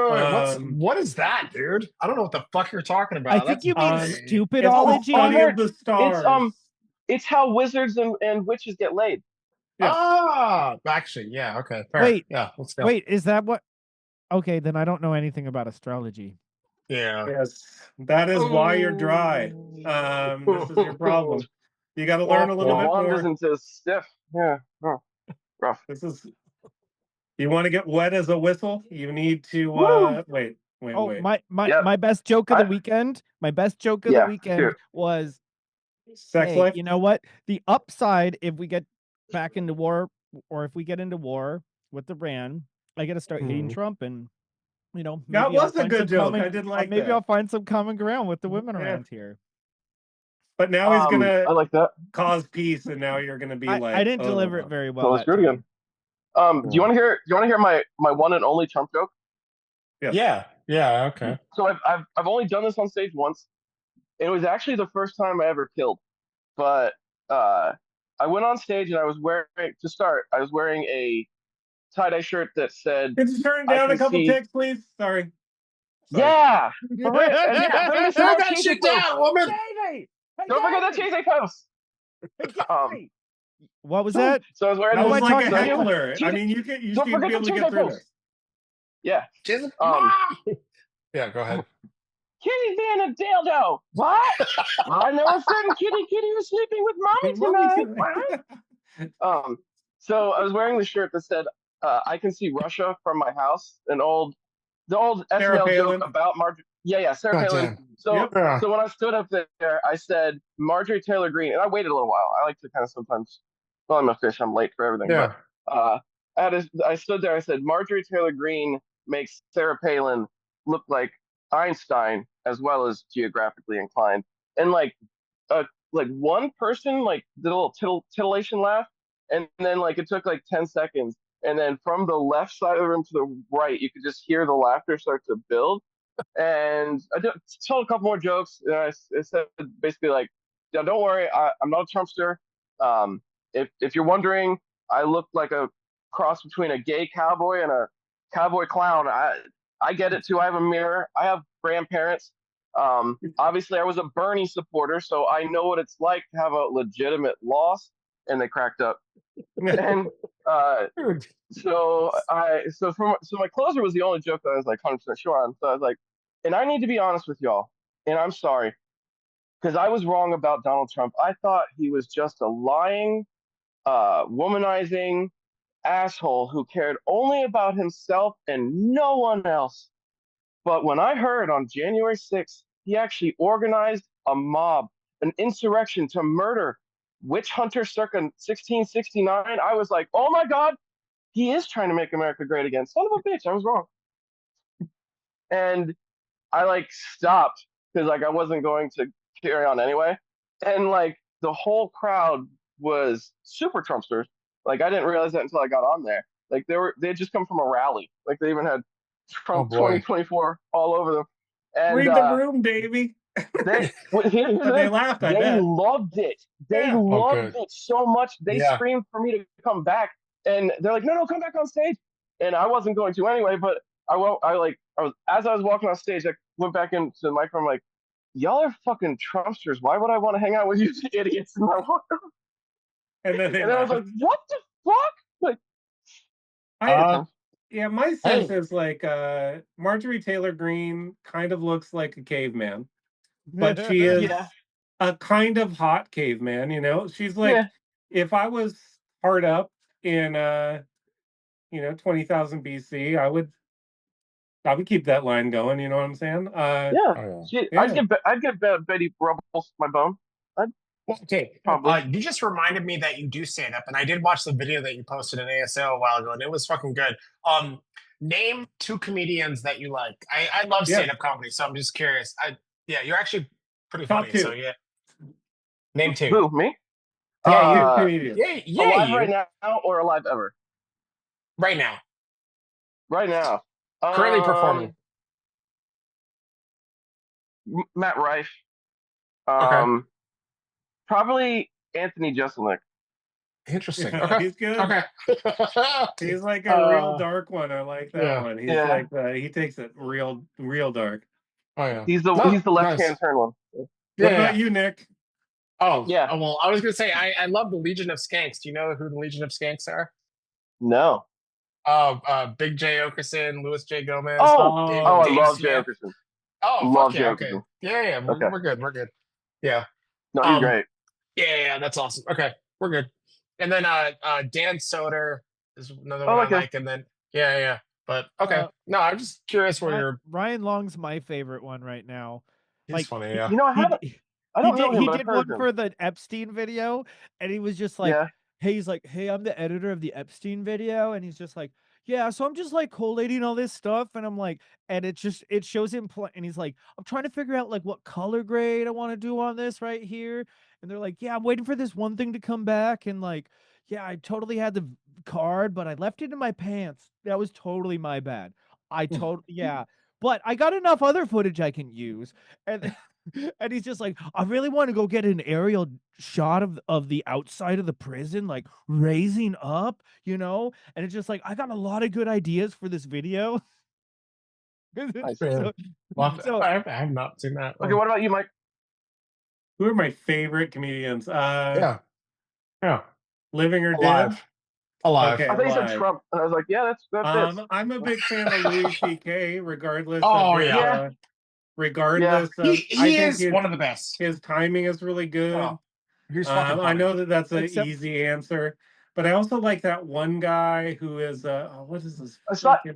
What is that, dude? I don't know what the fuck you're talking about.
I think you mean stupidology.
Study of the stars.
It's how wizards and witches get laid.
Yeah.
Ah, actually, yeah, okay, fair.
Wait,
yeah, let's go.
Wait, is that what? Okay, then I don't know anything about astrology.
Yeah.
Yes, that is why you're dry. This is your problem. You got to learn a little
Your
bit
wand
more.
isn't as stiff. Yeah, rough.
This is. You want to get wet as a whistle? You need to wait.
Oh, my
Yep.
my best joke of the weekend. My best joke of the weekend was
sex life.
You know what? The upside, if we get back into war, or if we get into war with Iran, I got to start hating Trump, and maybe
that was a good joke. I did like
maybe
that.
I'll find some common ground with the women around here.
But now he's gonna
I like that.
cause peace, and now you're gonna be
I didn't deliver it very well.
So let's do it again. Do you want to hear my one and only Trump joke?
Yes.
Yeah, okay.
So I've only done this on stage once. It was actually the first time I ever killed. But I went on stage and I was wearing a tie-dye shirt that said,
"Could you turn down a couple ticks, please?" Sorry.
Yeah.
Throw that shit down, woman.
Don't forget that cheesy post.
What was that?
So I was wearing.
That was like a heckler. I mean, you should be able to get through this.
Yeah.
Yeah, go ahead.
Kitty's being a dildo. What? I know a certain kitty was sleeping with mommy tonight. So I was wearing the shirt that said, "I can see Russia from my house." The old SNL joke about Marjorie. Yeah, Sarah Palin. So when I stood up there, I said Marjorie Taylor Greene, and I waited a little while. I like to kind of sometimes. Well, I'm a fish. I'm late for everything.
Yeah.
But I stood there. I said Marjorie Taylor Greene makes Sarah Palin look like Einstein as well as geographically inclined, and like one person like did a little titillation laugh, and then like it took like 10 seconds, and then from the left side of the room to the right you could just hear the laughter start to build. And I told a couple more jokes, and I said basically like, yeah, don't worry, I'm not a Trumpster. If you're wondering, I look like a cross between a gay cowboy and a cowboy clown. I get it too. I have a mirror. I have grandparents. Obviously, I was a Bernie supporter, so I know what it's like to have a legitimate loss. And they cracked up. And so my closer was the only joke that I was like 100% sure on. So I was like, and I need to be honest with y'all, and I'm sorry, because I was wrong about Donald Trump. I thought he was just a lying, womanizing asshole who cared only about himself and no one else. But when I heard on January 6th, he actually organized a mob, an insurrection to murder witch hunters circa 1669, I was like, oh my God, he is trying to make America great again. Son of a bitch, I was wrong. And I like stopped because like I wasn't going to carry on anyway. And like the whole crowd was super Trumpsters. Like I didn't realize that until I got on there. Like they had just come from a rally. Like they even had Trump 2024 all over them. And
read the room, Davey.
They
laughed.
They loved it. They loved it so much. They screamed for me to come back, and they're like, "No, come back on stage." And I wasn't going to anyway. But as I was walking on stage, I went back into the microphone, like, "Y'all are fucking Trumpsters. Why would I want to hang out with you idiots?" And I was like, "What the fuck?" Like,
yeah, my sense is like Marjorie Taylor Greene kind of looks like a caveman, but she is a kind of hot caveman. You know, she's like, if I was hard up in 20,000 BC, I would keep that line going. You know what I'm saying?
I'd get Betty Rubbles my bone.
You just reminded me that you do stand up, and I did watch the video that you posted in ASL a while ago, and it was fucking good. Name two comedians that you like. I love stand up comedy, so I'm just curious. You're actually pretty funny. So yeah, name two.
Who, me?
Yeah, you.
Alive right now or alive ever?
Right now.
Right now.
Currently performing.
Matt Rife.
Okay.
Probably Anthony Jeselnik.
Interesting.
Yeah,
okay.
He's good.
Okay.
He's like a real dark one. I like that one. He's like he takes it real dark.
Oh yeah.
He's the left hand turn one.
What about you, Nick?
Oh,
Yeah.
well, I was gonna say I love the Legion of Skanks. Do you know who the Legion of Skanks are?
No.
Big J Okerson, Louis J Gomez,
I
Dave
love Jay
Smith.
Okerson.
Oh, fuck
Love Jay
yeah, okay.
Okerson.
Yeah,
Okay.
we're good. We're good. Yeah.
No, he's
Um,
great.
yeah, that's awesome. Okay, we're good. And then Dan Soder is another one I
Okay.
like. And then yeah. But okay. No, I'm just curious where you're.
Ryan Long's my favorite one right now.
He's
Like,
funny, yeah.
You know, I don't know him,
he
but I've
did
heard
one
him.
for the Epstein video, and he was just like,
Yeah.
hey, he's like, hey, I'm the editor of the Epstein video, and he's just like, yeah, so I'm just like collating all this stuff, and I'm like, and it shows him and he's like, I'm trying to figure out like what color grade I want to do on this right here, and they're like, yeah, I'm waiting for this one thing to come back, and like, yeah, I totally had the card, but I left it in my pants. That was totally my bad. I totally yeah. But I got enough other footage I can use. And and he's just like, I really want to go get an aerial shot of the outside of the prison, like raising up, you know? And it's just like, I got a lot of good ideas for this video. so,
I have not seen that.
Okay, what about you, Mike?
Who are my favorite comedians?
Yeah.
Living or
Alive.
dead?
Alive.
Okay,
I thought you said
alive.
Trump, and I was like, yeah, that fits.
I'm a big fan of Louis C.K. regardless
Oh,
of his,
yeah.
regardless of
He
I think
is one of the best.
his timing is really good.
Oh, he's fucking
I
funny.
know that that's an
Except-
easy answer, but I also like that one guy who is what is his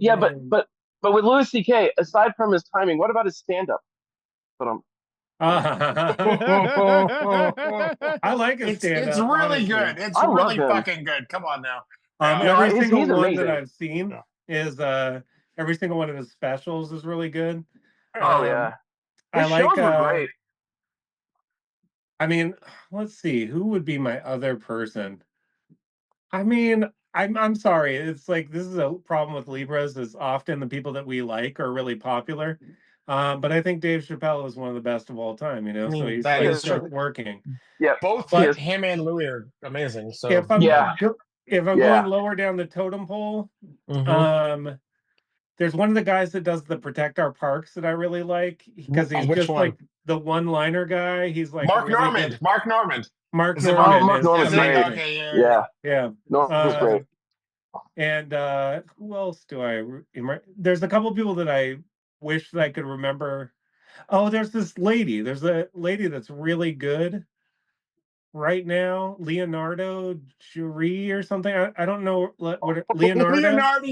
Yeah,
name?
but with Louis C.K., aside from his timing, what about his stand-up? But
I like his stand-up.
It's really
honestly.
good. It's
I love
really
him.
fucking good. Come on now.
Every single
he's
one
amazing.
that I've seen is every single one of his specials is really good.
Oh yeah, his
I like
shows were great.
I mean, let's see, who would be my other person? I mean, I'm sorry. It's like this is a problem with Libras is often the people that we like are really popular. But I think Dave Chappelle is one of the best of all time, you know.
I mean,
So he's
that is
still
true.
working.
Yeah,
Both
but
him and Louis are amazing. So
if I'm going lower down the totem pole, there's one of the guys that does the Protect Our Parks that I really like because he's just like the one-liner guy. He's like
Mark
really
Normand.
good.
Mark Normand.
Mark
Is it
Normand
Mark
is
Normand's
amazing.
great.
Okay,
yeah. Normand's great.
And who else do I remember? There's a couple people that I wish that I could remember. Oh, there's this lady. There's a lady that's really good right now, Leonardo Jury or something. I don't know what Leonardo.
Leonardo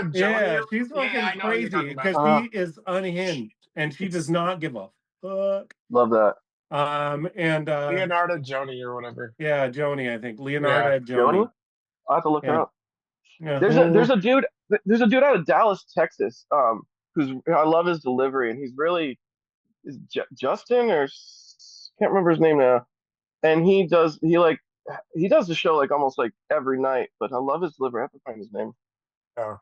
Joni.
Yeah, she's fucking
I know what you're
crazy
talking
because
about.
she is unhinged and she does not give a fuck.
Love that.
And
Leonardo Joni or whatever.
Yeah, Joni, I think Leonardo
Joni. I'll have to look her up.
Yeah.
There's a dude out of Dallas, Texas, who's I love his delivery, and he's really Justin or can't remember his name now. And he does the show like almost like every night, but I love his delivery. I have to find his name.
Oh.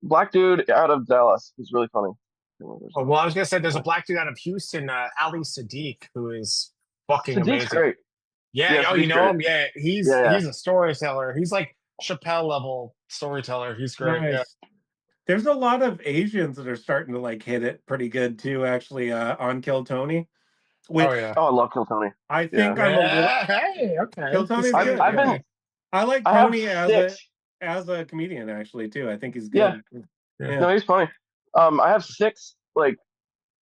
Black dude out of Dallas. He's really funny.
Oh, well, I was gonna say there's a black dude out of Houston, Ali Sadiq, who is fucking
Sadiq's
amazing.
great.
Yeah, you know him? Yeah, he's a storyteller. He's like Chappelle level storyteller. He's great.
Nice.
Yeah.
There's a lot of Asians that are starting to like hit it pretty good too, actually, on Kill Tony. Which,
I love Kill Tony.
I think I'm a little.
Hey, okay.
Kill Tony's good. I like Tony as a comedian actually too. I think he's good.
Yeah. No, he's funny. I have six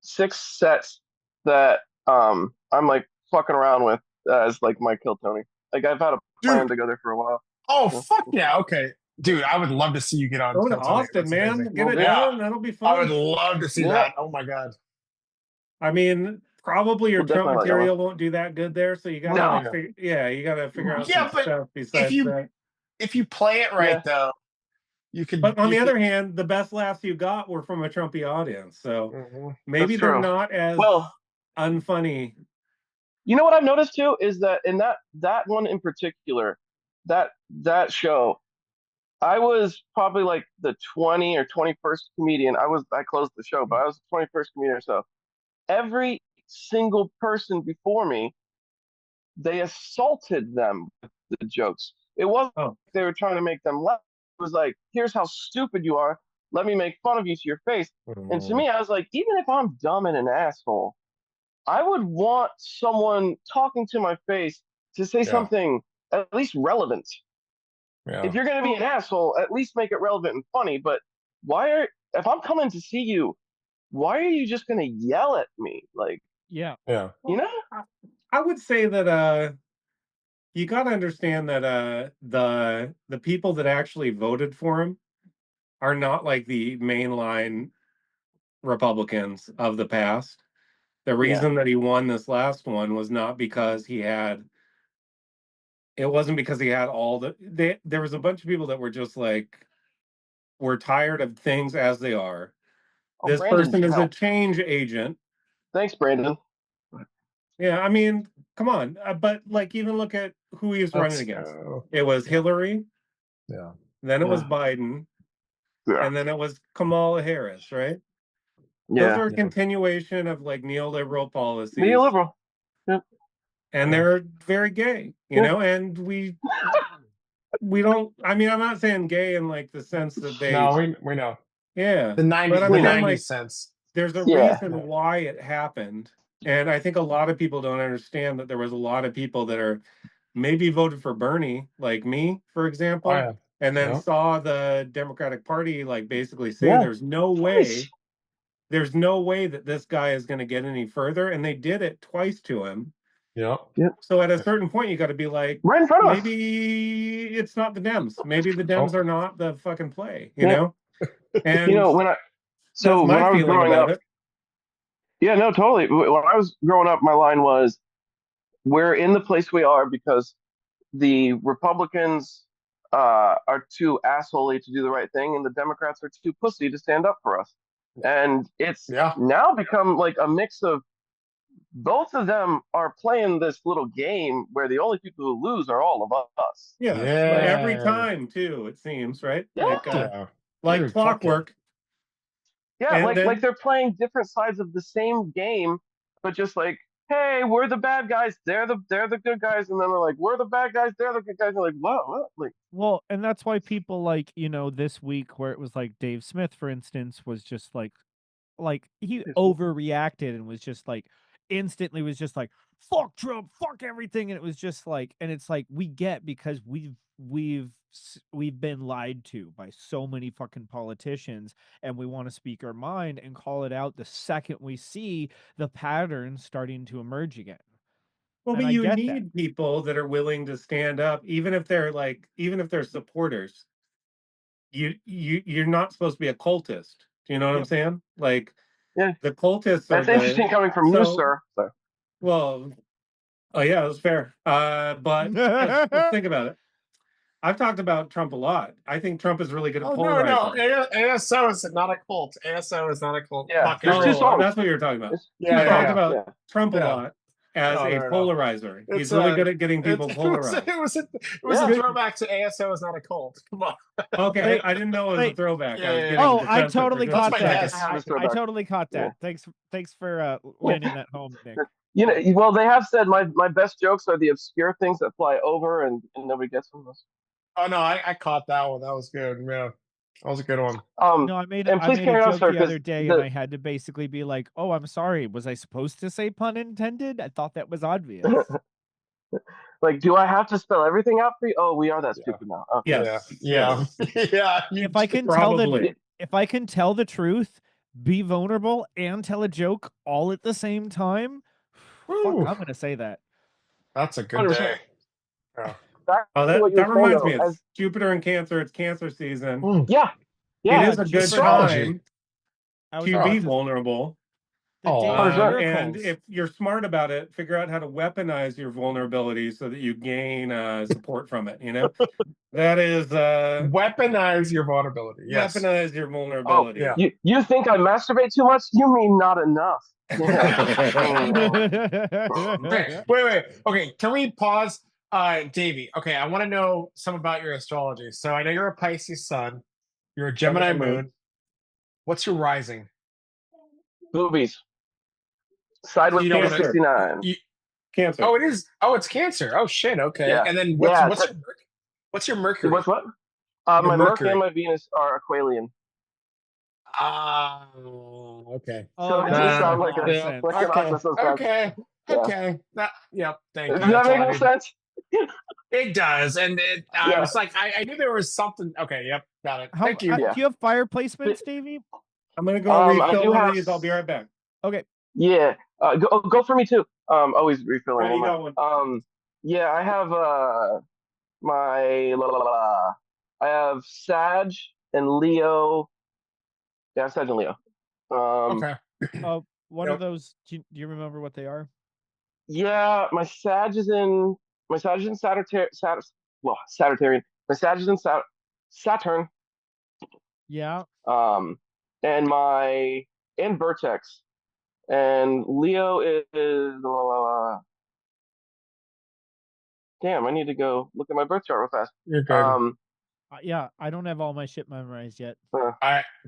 sets that I'm like fucking around with as like my Kill Tony. Like I've had a plan together for a while.
Oh fuck yeah! Okay, dude, I would love to see you get on.
Go to Austin, man. Get it done. That'll be fun.
I would love to see that. Oh my god.
I mean, probably your Trump material won't do that good there, so you gotta you gotta figure out some stuff besides that.
If you play it right though, you could.
But on the other hand, the best laughs you got were from a Trumpy audience, so maybe they're not as unfunny.
You know what I've noticed too is that in that one in particular, that show, I was probably like the 20 or 21st comedian. I closed the show, but I was the 21st comedian or so. Every single person before me, they assaulted them with the jokes. It wasn't like they were trying to make them laugh. It was like, here's how stupid you are. Let me make fun of you to your face. And to me, I was like, even if I'm dumb and an asshole, I would want someone talking to my face to say something at least relevant.
Yeah.
If you're going to be an asshole, at least make it relevant and funny. But if I'm coming to see you, why are you just going to yell at me? Like,
yeah.
you know?
I would say that you got to understand that the people that actually voted for him are not like the mainline Republicans of the past. The reason that he won this last one was not because he had. It wasn't because he had all the. There was a bunch of people that were just like, we're tired of things as they are.
Oh,
This
Brandon,
person is a
help.
change agent.
Thanks, Brandon.
Yeah, I mean, come on. But like, even look at who he was running against. It was Hillary.
Yeah.
Then it was Biden.
Yeah.
And then it was Kamala Harris, right?
Yeah.
Those are a continuation of like neoliberal policies.
Neoliberal. Yep.
And they're very gay, you know, and we don't, I mean, I'm not saying gay in like the sense that they.
No, we know.
Yeah.
The 90s,
but I
the
mean,
90s
like,
sense.
There's a reason why it happened. And I think a lot of people don't understand that there was a lot of people that are maybe voted for Bernie, like me, for example, and then saw the Democratic Party like basically say there's no way that this guy is going to get any further. And they did it twice to him.
Yep.
So at a certain point, you got to be like,
right in front of
maybe it's not the Dems. Maybe the Dems are not the fucking play, you
Yeah.
know? And
You know, when I was growing up, yeah, no, totally. When I was growing up, my line was, we're in the place we are because the Republicans are too assholey to do the right thing, and the Democrats are too pussy to stand up for us. And it's now become like a mix of both of them are playing this little game where the only people who lose are all of us.
Yeah. Every time too, it seems, right?
Yeah.
Like clockwork.
Yeah,
And
like they're playing different sides of the same game, but just like, hey, we're the bad guys, they're the good guys, and then they're like, we're the bad guys, they're the good guys. They're like, what? Like,
well, and that's why people like, you know, this week where it was like Dave Smith, for instance, was just like he overreacted and was just like instantly was just like, fuck Trump, fuck everything. And it was just like, and it's like, we get, because we've been lied to by so many fucking politicians, and we want to speak our mind and call it out the second we see the patterns starting to emerge again.
Well, but you need people that are willing to stand up, even if they're supporters. You're not supposed to be a cultist. Do you know what I'm saying? Like, the cultists are.
That's interesting coming from you, sir.
Well, oh yeah, that's fair. But let's think about it. I've talked about Trump a lot. I think Trump is really good at polarizing.
No, ASO is not a cult. ASO is not a cult.
Yeah,
that's what you're talking about. I talked about Trump a lot as a polarizer. He's really good at getting people polarized.
It was a throwback to ASO is not a cult. Come on.
Okay, I didn't know it was a throwback.
I totally caught that. I totally caught that. Thanks for landing that home, Nick.
You know, well, they have said my best jokes are the obscure things that fly over and nobody gets from us.
Oh no, I caught that one. That was good. Yeah, that was a good one.
No, I made a joke the other day, and I had to basically be like, "Oh, I'm sorry. Was I supposed to say pun intended? I thought that was obvious."
Like, do I have to spell everything out for you? Oh, we are that stupid now. Okay.
Yeah.
If I can tell the truth, be vulnerable, and tell a joke all at the same time, fuck, I'm gonna say that.
That's a good day.
Yeah.
That reminds me. It's Jupiter and Cancer. It's Cancer season.
Yeah.
It is a good time to be vulnerable. And if you're smart about it, figure out how to weaponize your vulnerability so that you gain support from it. You know, that is
weaponize your vulnerability. Yes,
weaponize your vulnerability.
Oh, yeah. You think I masturbate too much? You mean not enough?
Wait. Okay, can we pause? Davey, okay, I want to know some about your astrology. So I know you're a Pisces sun, you're a Gemini moon. What's your rising?
Boobies. Sideways 69.
Cancer.
Oh, it is. Oh, it's Cancer. Oh shit. Okay.
Yeah.
And then what's your Mercury?
What? My Mercury and my Venus are Aquarian.
Okay.
So
Oh,
it
that
just
makes a
sounds like
lot of
a
sense.
like an
Okay.
opera sometimes.
Okay.
Yeah.
Okay. Yep. Thank
Does
you.
that
That's all
make
I
more
need.
sense?
It does, and I
Yeah.
was like, I knew there was something. Okay. Yep. Got it.
How
Thank you.
Yeah.
do you have fire placements, Davey?
I'm gonna go
I
refill
do
one
have.
of these. I'll be right back.
Okay.
Yeah. Go for me too. Always refilling.
Ready,
Never mind.
going.
Yeah, I have my I have Sag and Leo. Yeah, Sag and Leo.
Okay.
One of
Yep.
those. Do you remember what they are?
Yeah, my Sag is in Sagittarian. My Sag is in Saturn.
Yeah.
And my and Vertex. And Leo is damn, I need to go look at my birth chart real fast.
You're good.
Yeah, I don't have all my shit memorized yet.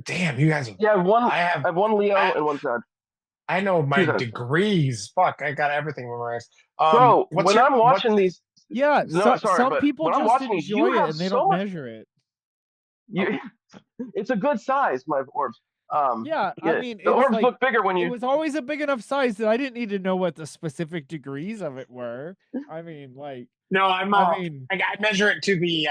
Damn, you guys.
Yeah,
I have.
I have one Leo
I,
and one Sag.
I know my
2 Sags.
degrees. Fuck, I got everything memorized.
Bro,
What's
when
your
I'm
what?
watching these,
Yeah,
no, sorry,
some
but
people
when I'm
just
watching these, you
enjoy it
have
and they
so
don't
much.
measure it.
You, it's a good size, my orbs.
Yeah, I mean,
the
it's
orbs
like,
look bigger when
it
you.
was always a big enough size that I didn't need to know what the specific degrees of it were. I mean, like,
No,
I mean,
I measure it to the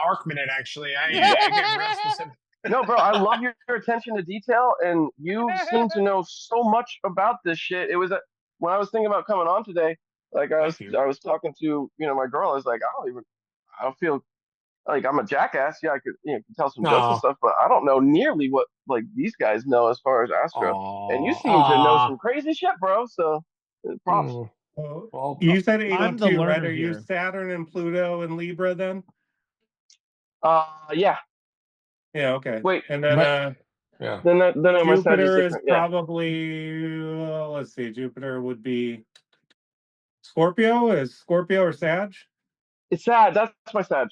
arc minute. Actually, I get real specific.
No, bro, I love your attention to detail, and you seem to know so much about this shit. It was when I was thinking about coming on today, like
Thank you.
I was talking to my girl. I was like, I don't feel like I'm a jackass. Yeah, I could can tell some jokes and
Aw.
stuff, but I don't know nearly what like these guys know as far as astro. And you seem to know
Aw.
some crazy shit, bro. So props.
Well, you said
I'm the
82, right?
learner
Are you
here.
Saturn and Pluto and Libra then?
Yeah.
Yeah, okay.
Wait.
And then
Yeah.
Then my Sag is
Jupiter is
different. Yeah.
probably let's see, Jupiter would be Scorpio. Is Scorpio or Sag?
It's sad. That's my Sag.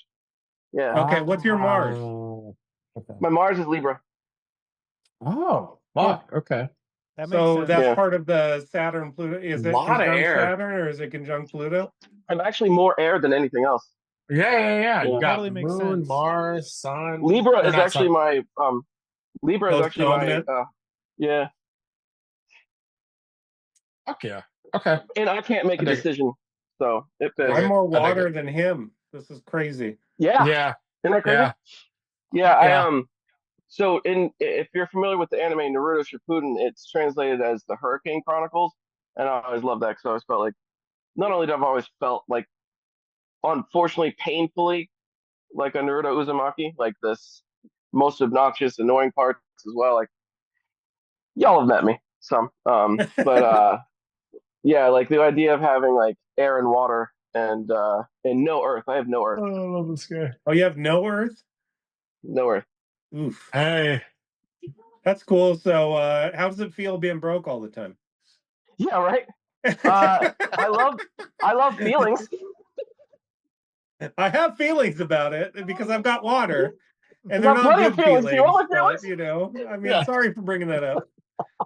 Yeah.
Okay, what's your Mars?
Okay.
My Mars is Libra.
Oh, fuck. Okay.
That makes
So
sense.
that's
Yeah.
part of the Saturn Pluto. Is it
Lot of
conjunct
air.
Saturn or is it conjunct Pluto?
I'm actually more air than anything else.
Yeah. You got
Totally makes
Moon,
sense.
Mars, Sun.
Libra
Or
is
not
actually
Sun.
my Libra is
Most
actually my
dominant.
yeah.
Fuck yeah. Okay.
And I can't make a
dig it.
decision. So it fits.
I'm more
I dig
water
it.
than him. This is crazy.
Yeah.
Yeah.
Isn't that crazy?
Yeah.
Yeah,
Yeah.
so if you're familiar with the anime Naruto Shippuden, it's translated as the Hurricane Chronicles, and I always love that because I always felt like not only have I always felt like unfortunately painfully like a Naruto Uzumaki, like this most obnoxious, annoying parts as well. Like y'all have met me some, but yeah, like the idea of having like air and water and no earth. I have no earth,
Oh, I love this guy.
Oh, you have no Earth?
no earth.
Oof.
Hey.
That's cool. So how does it feel being broke all the time?
Yeah, right. I love feelings.
I have feelings about it because I've got water, and
I
they're
got
not
plenty of
good
feelings. Do you
feelings.
want my
But
feelings?
I mean,
Yeah.
sorry for bringing that up.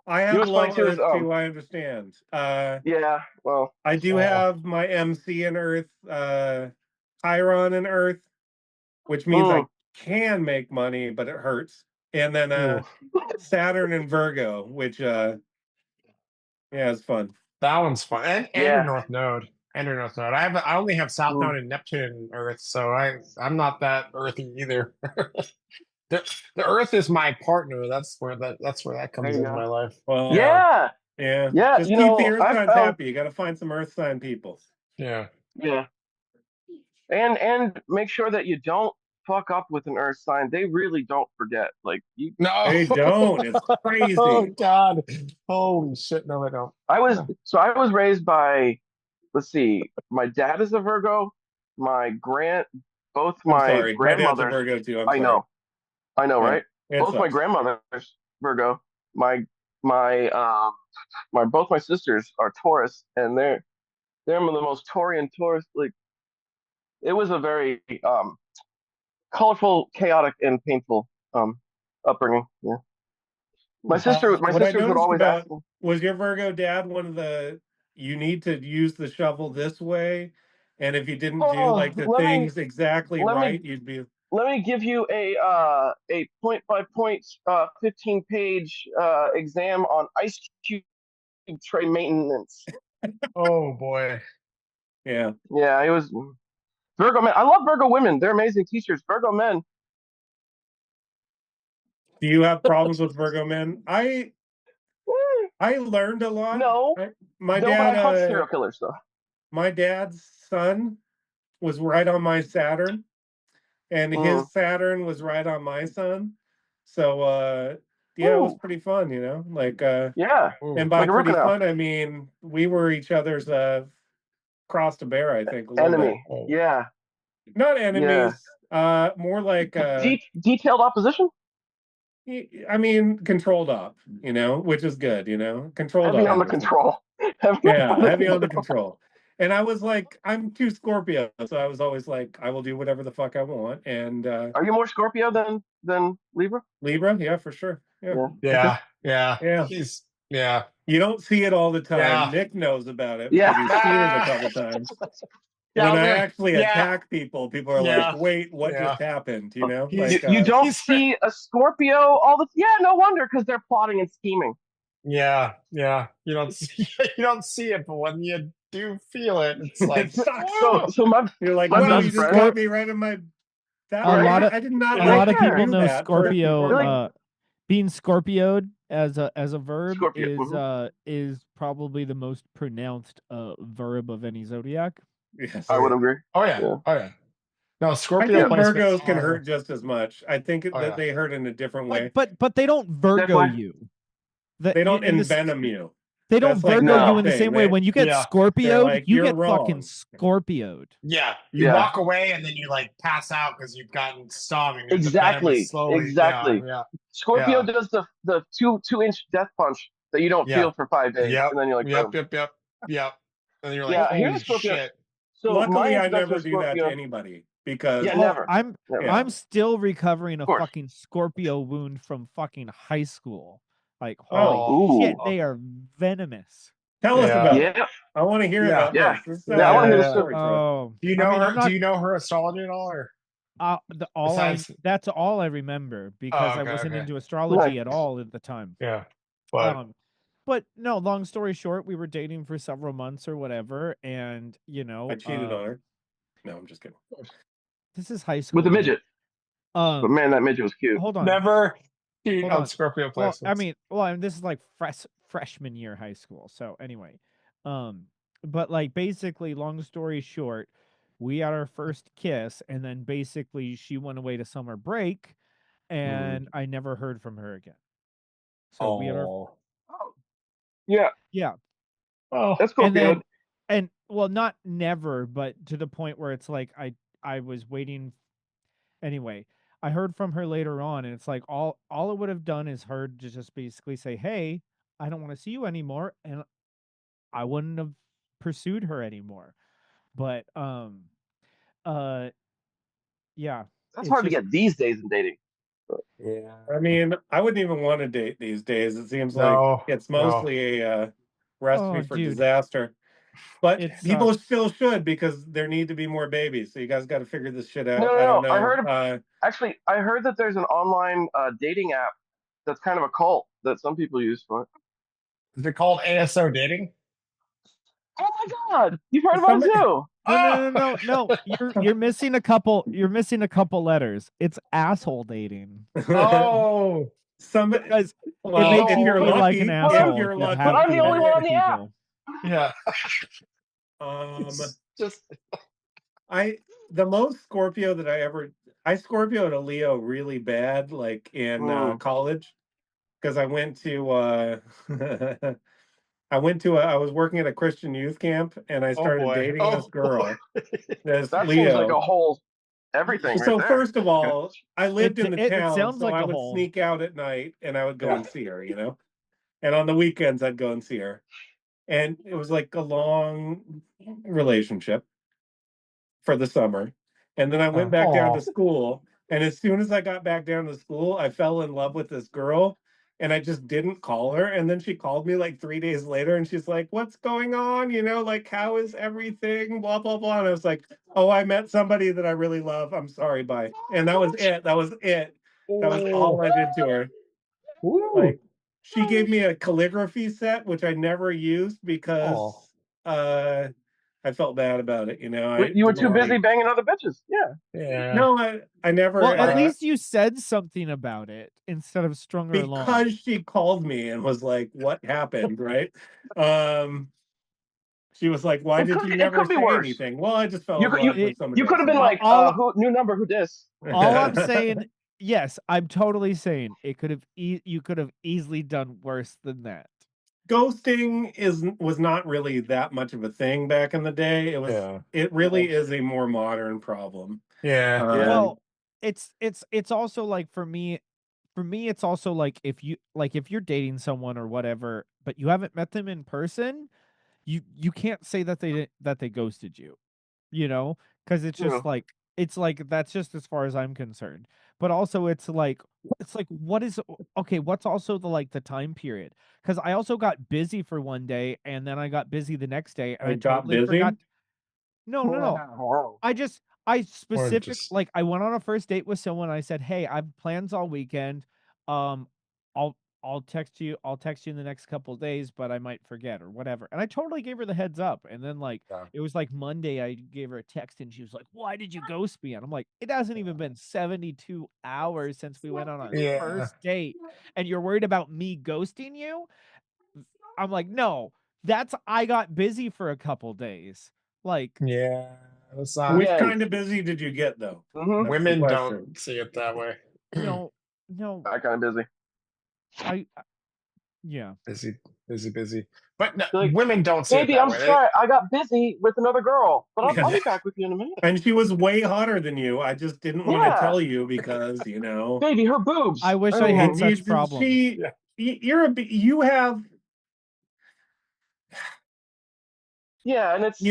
I
You know
have
what's
low
funny too is
Earth too. I understand.
yeah, well,
I do have my MC in Earth, Chiron in Earth, which means I can make money, but it hurts. And then Saturn and Virgo, which yeah, it's fun.
That one's fun. And
yeah.
your North Node. And your North Node. I only have South Node and Neptune and Earth, so I'm not that earthy either. the Earth is my partner. That's where that comes in my life.
Well,
yeah.
Just keep the Earth signs happy. You got to find some Earth sign people.
Yeah.
And make sure that you don't fuck up with an Earth sign. They really don't forget. Like
No,
they don't. It's crazy.
Oh God! Holy shit! No, they don't.
I was raised by. Let's see. My dad is a Virgo. Both my
sorry. My dad's a
grandmothers.
Virgo too.
I know,
yeah.
right? Both my grandmothers Virgo. My both my sisters are Taurus, and they're the most Taurian Taurus. Like it was a very colorful, chaotic, and painful upbringing. Yeah. My sisters would always ask me.
Was your Virgo dad one of the you need to use the shovel this way, and if you didn't do like the things exactly right, you'd be.
let me give you a point by point 15-page exam on ice cube tray maintenance.
Oh boy.
Yeah.
Yeah, it was Virgo men. I love Virgo women. They're amazing teachers. Virgo men.
Do you have problems with Virgo men? I learned a lot.
No,
My
no, but I fuck
dad,
serial killers though.
my dad's son was right on my Saturn, and his Saturn was right on my sun. So yeah, it was pretty fun, you know. Like
yeah,
and by
like a root
pretty
canal.
fun I mean we were each other's cross to bear, I think, a little
Enemy.
Oh.
Yeah.
Not enemies, more like
detailed opposition.
I mean controlled op, you know, which is good, you know. Controlled
Heavy on the
opposition.
control.
Heavy on the control. And I was like, I'm too Scorpio, so I was always like, I will do whatever the fuck I want. And
are you more Scorpio than Libra?
Libra, yeah, for sure.
Yeah.
Yeah.
Yeah.
You don't see it all the time.
Yeah.
Nick knows about it
Yeah.
because he's seen it a couple times.
Yeah,
when I actually attack people are like, wait, what just happened? You know? Like
you don't see a Scorpio all the no wonder, because they're plotting and scheming.
Yeah. You don't see it, but when you do feel it, it's like
it sucks.
So
you're like,
my
wow,
best
you just
friend,
got me right in my I did not
a lot of people know Scorpio being Scorpioed as a verb is probably the most pronounced verb of any zodiac.
Yes.
I would agree.
Oh yeah. No, Scorpio
I think
placements
Virgos can hurt just as much. I think that they hurt in a different way.
But they don't Virgo you.
They don't envenom you.
They don't Virgo you in the same way. When you get Scorpioed,
like,
you get
wrong.
fucking Scorpioed.
Yeah, you walk away and then you like pass out because you've gotten stung. And
Exactly.
Yeah.
Scorpio does the 2-inch death punch that you don't feel for 5 days, and then you're like,
yep. And you're like,
here's Scorpio.
Shit.
So
luckily, I never do that to anybody because
never.
I'm still recovering a fucking Scorpio wound from fucking high school. Like, holy shit, they are venomous.
Tell us about it. I want to hear about this.
I want to hear the story.
Oh,
do you know her? Do you know her astrology at all, or?
That's all I remember, because I wasn't into astrology at all at the time.
Yeah,
but no. Long story short, we were dating for several months or whatever, and
I cheated on her. No, I'm just kidding.
This is high school
with a midget. But man, that midget was cute.
Hold on.
Never cheated on Scorpio placements.
This is like freshman year high school. So anyway, but like basically, long story short, we had our first kiss, and then basically she went away to summer break, and I never heard from her again. So we had our
yeah.
Oh,
that's cool.
And well, not never, but to the point where it's like I was waiting. Anyway, I heard from her later on, and it's like all it would have done is her to just basically say, "Hey, I don't want to see you anymore," and I wouldn't have pursued her anymore. But yeah,
that's hard to get these days in dating.
Yeah,
I mean, I wouldn't even want to date these days. It seems like it's mostly a recipe for disaster. But people still should, because there need to be more babies. So you guys got to figure this shit out.
No.
I don't know.
I heard I heard that there's an online dating app that's kind of a cult that some people use for it.
Is it called ASO dating?
Oh my god, you've heard about it too.
No. You're missing a couple. You're missing a couple letters. It's asshole dating.
Oh, somebody.
Because it makes you feel like an asshole.
You're lucky.
But I'm the only one on the app.
Yeah.
The most Scorpio that I Scorpioed a Leo really bad, like in college, because I went to I was working at a Christian youth camp, and I started dating this girl. This
that
Leo.
seems like a whole everything.
So
right
first of all, I lived in the town, so I would
whole.
sneak out at night, and I would go and see her, you know. And on the weekends, I'd go and see her, and it was like a long relationship for the summer. And then I went back down to school, and as soon as I got back down to school, I fell in love with this girl, and I just didn't call her. And then she called me like 3 days later, and she's like, "What's going on? You know, like, how is everything? Blah blah blah." And I was like, "Oh, I met somebody that I really love. I'm sorry, bye." And that was it. That was it. That was all I did to her. Like, she gave me a calligraphy set, which I never used because I felt bad about it. You know, I
You were
didn't
too
want
busy
to.
banging other bitches. Yeah.
No, I never.
Well, at least you said something about it instead of strung her along.
Because she called me and was like, "What happened?" Right? She was like, "Why did you never say anything?" Well, I just fell in love with somebody
You
else.
could have been like, "Who new number? Who dis?"
All I'm saying, yes, I'm totally saying it could have. You could have easily done worse than that.
Ghosting was not really that much of a thing back in the day. It really is a more modern problem.
Well, it's also like for me, it's also like if you're dating someone or whatever, but you haven't met them in person, you can't say that they ghosted you, you know, because it's just like that's just as far as I'm concerned. But also it's like what is okay? What's also the time period? Because I also got busy for one day and then I got busy the next day and I totally forgot. No. I like I went on a first date with someone. I said, "Hey, I have plans all weekend. Um, I'll text you. I'll text you in the next couple of days, but I might forget or whatever." And I totally gave her the heads up. And then it was like Monday, I gave her a text and she was like, "Why did you ghost me?" And I'm like, "It hasn't even been 72 hours since we went on our first date, and you're worried about me ghosting you?" I'm like, "No, I got busy for a couple days." Like,
which kind of busy did you get though?
Women don't see it that way.
No.
I kind of busy.
Yeah.
Busy. But no, women don't see
Baby,
it that
I'm
way.
sorry, I got busy with another girl, but I'll be back with you in a minute.
And she was way hotter than you. I just didn't want to tell you because, you know.
Baby, her boobs.
I wish I had such problems.
You have.
Yeah, and it's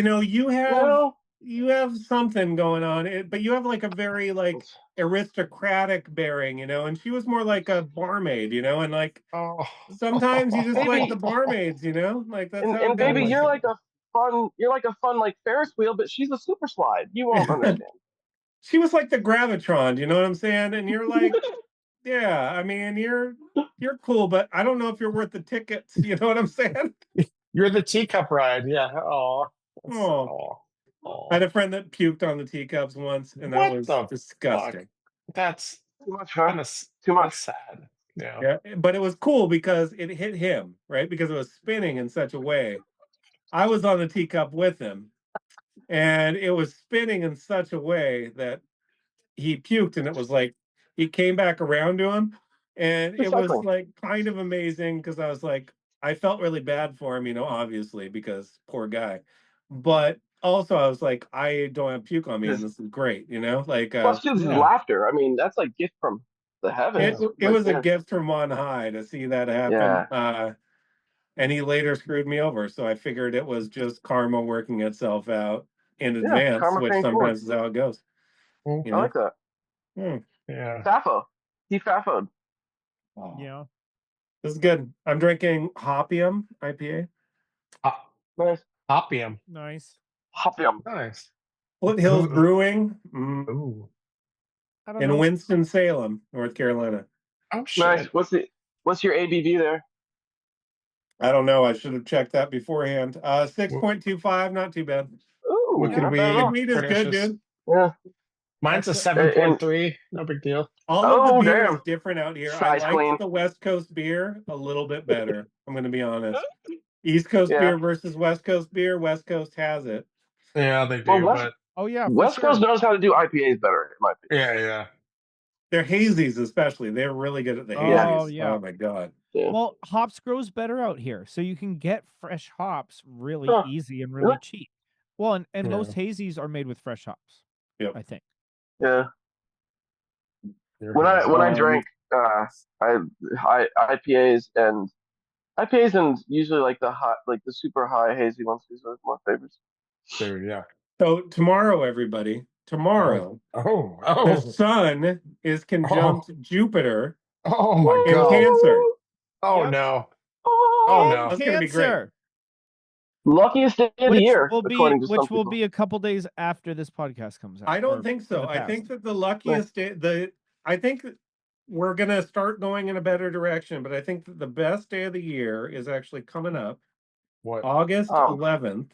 you have something going on, but you have like a very aristocratic bearing, and she was more like a barmaid, and like sometimes you just like the barmaids, like that's how it
and baby,
goes.
you're like a fun like Ferris wheel, but she's a super slide. You won't understand.
She was like the gravitron, you know what I'm saying? And you're like, yeah, I mean, you're cool, but I don't know if you're worth the tickets. You know what I'm saying?
You're the teacup ride. Yeah.
I had a friend that puked on the teacups once, and that was disgusting.
That's
too much, huh?
Too much. That's sad.
Yeah, but it was cool because it hit him, right? Because it was spinning in such a way. I was on the teacup with him, and it was spinning in such a way that he puked, and it was like he came back around to him, and it was like kind of amazing because I was like, I felt really bad for him, obviously because poor guy, but also I was like, I don't have puke on me, and this is great, like
plus his laughter. I mean, that's like gift from the heavens.
It was a gift from on high to see that happen.
Yeah.
And he later screwed me over, so I figured it was just karma working itself out in advance, which sometimes is how it goes.
I like that.
Yeah.
Sappho. He faffoed.
Oh.
Yeah.
This is good. I'm drinking Hopium IPA.
Nice.
Hopium.
Nice.
Hopium.
Nice.
Foothills Brewing.
Ooh.
In Winston-Salem, North Carolina.
Oh shit.
Nice. What's your ABV there?
I don't know. I should have checked that beforehand. 6.25, not too bad.
Ooh,
Wicked
weed is good, dude.
Yeah.
Mine's a 7.3. No big deal.
All of the beer is different out here. I like the West Coast beer a little bit better. I'm going to be honest. East Coast beer versus West Coast beer. West Coast has it.
Yeah, they do. But
West Coast knows how to do IPAs better, in my opinion.
Yeah.
They're hazies, especially. They're really good at the hazies. Oh, yeah. Oh my god.
Yeah.
Well, hops grows better out here, so you can get fresh hops really easy and really cheap. Well, and most hazies are made with fresh hops.
Yep.
I think.
Yeah. When I drank IPAs and usually like the super high hazy ones, these are my favorites.
Dude, yeah.
So tomorrow, everybody, the sun is conjunct Jupiter
in
Cancer.
Oh
Yep.
no. Oh
And
no.
That's gonna be great.
Cancer,
Luckiest day of the year, according to some
which will
people.
be a couple days after this podcast comes out.
I don't
or
think
in
so.
the
I
past.
think that the luckiest day, I think we're gonna start going in a better direction, but I think that the best day of the year is actually coming up,
What?
August 11th.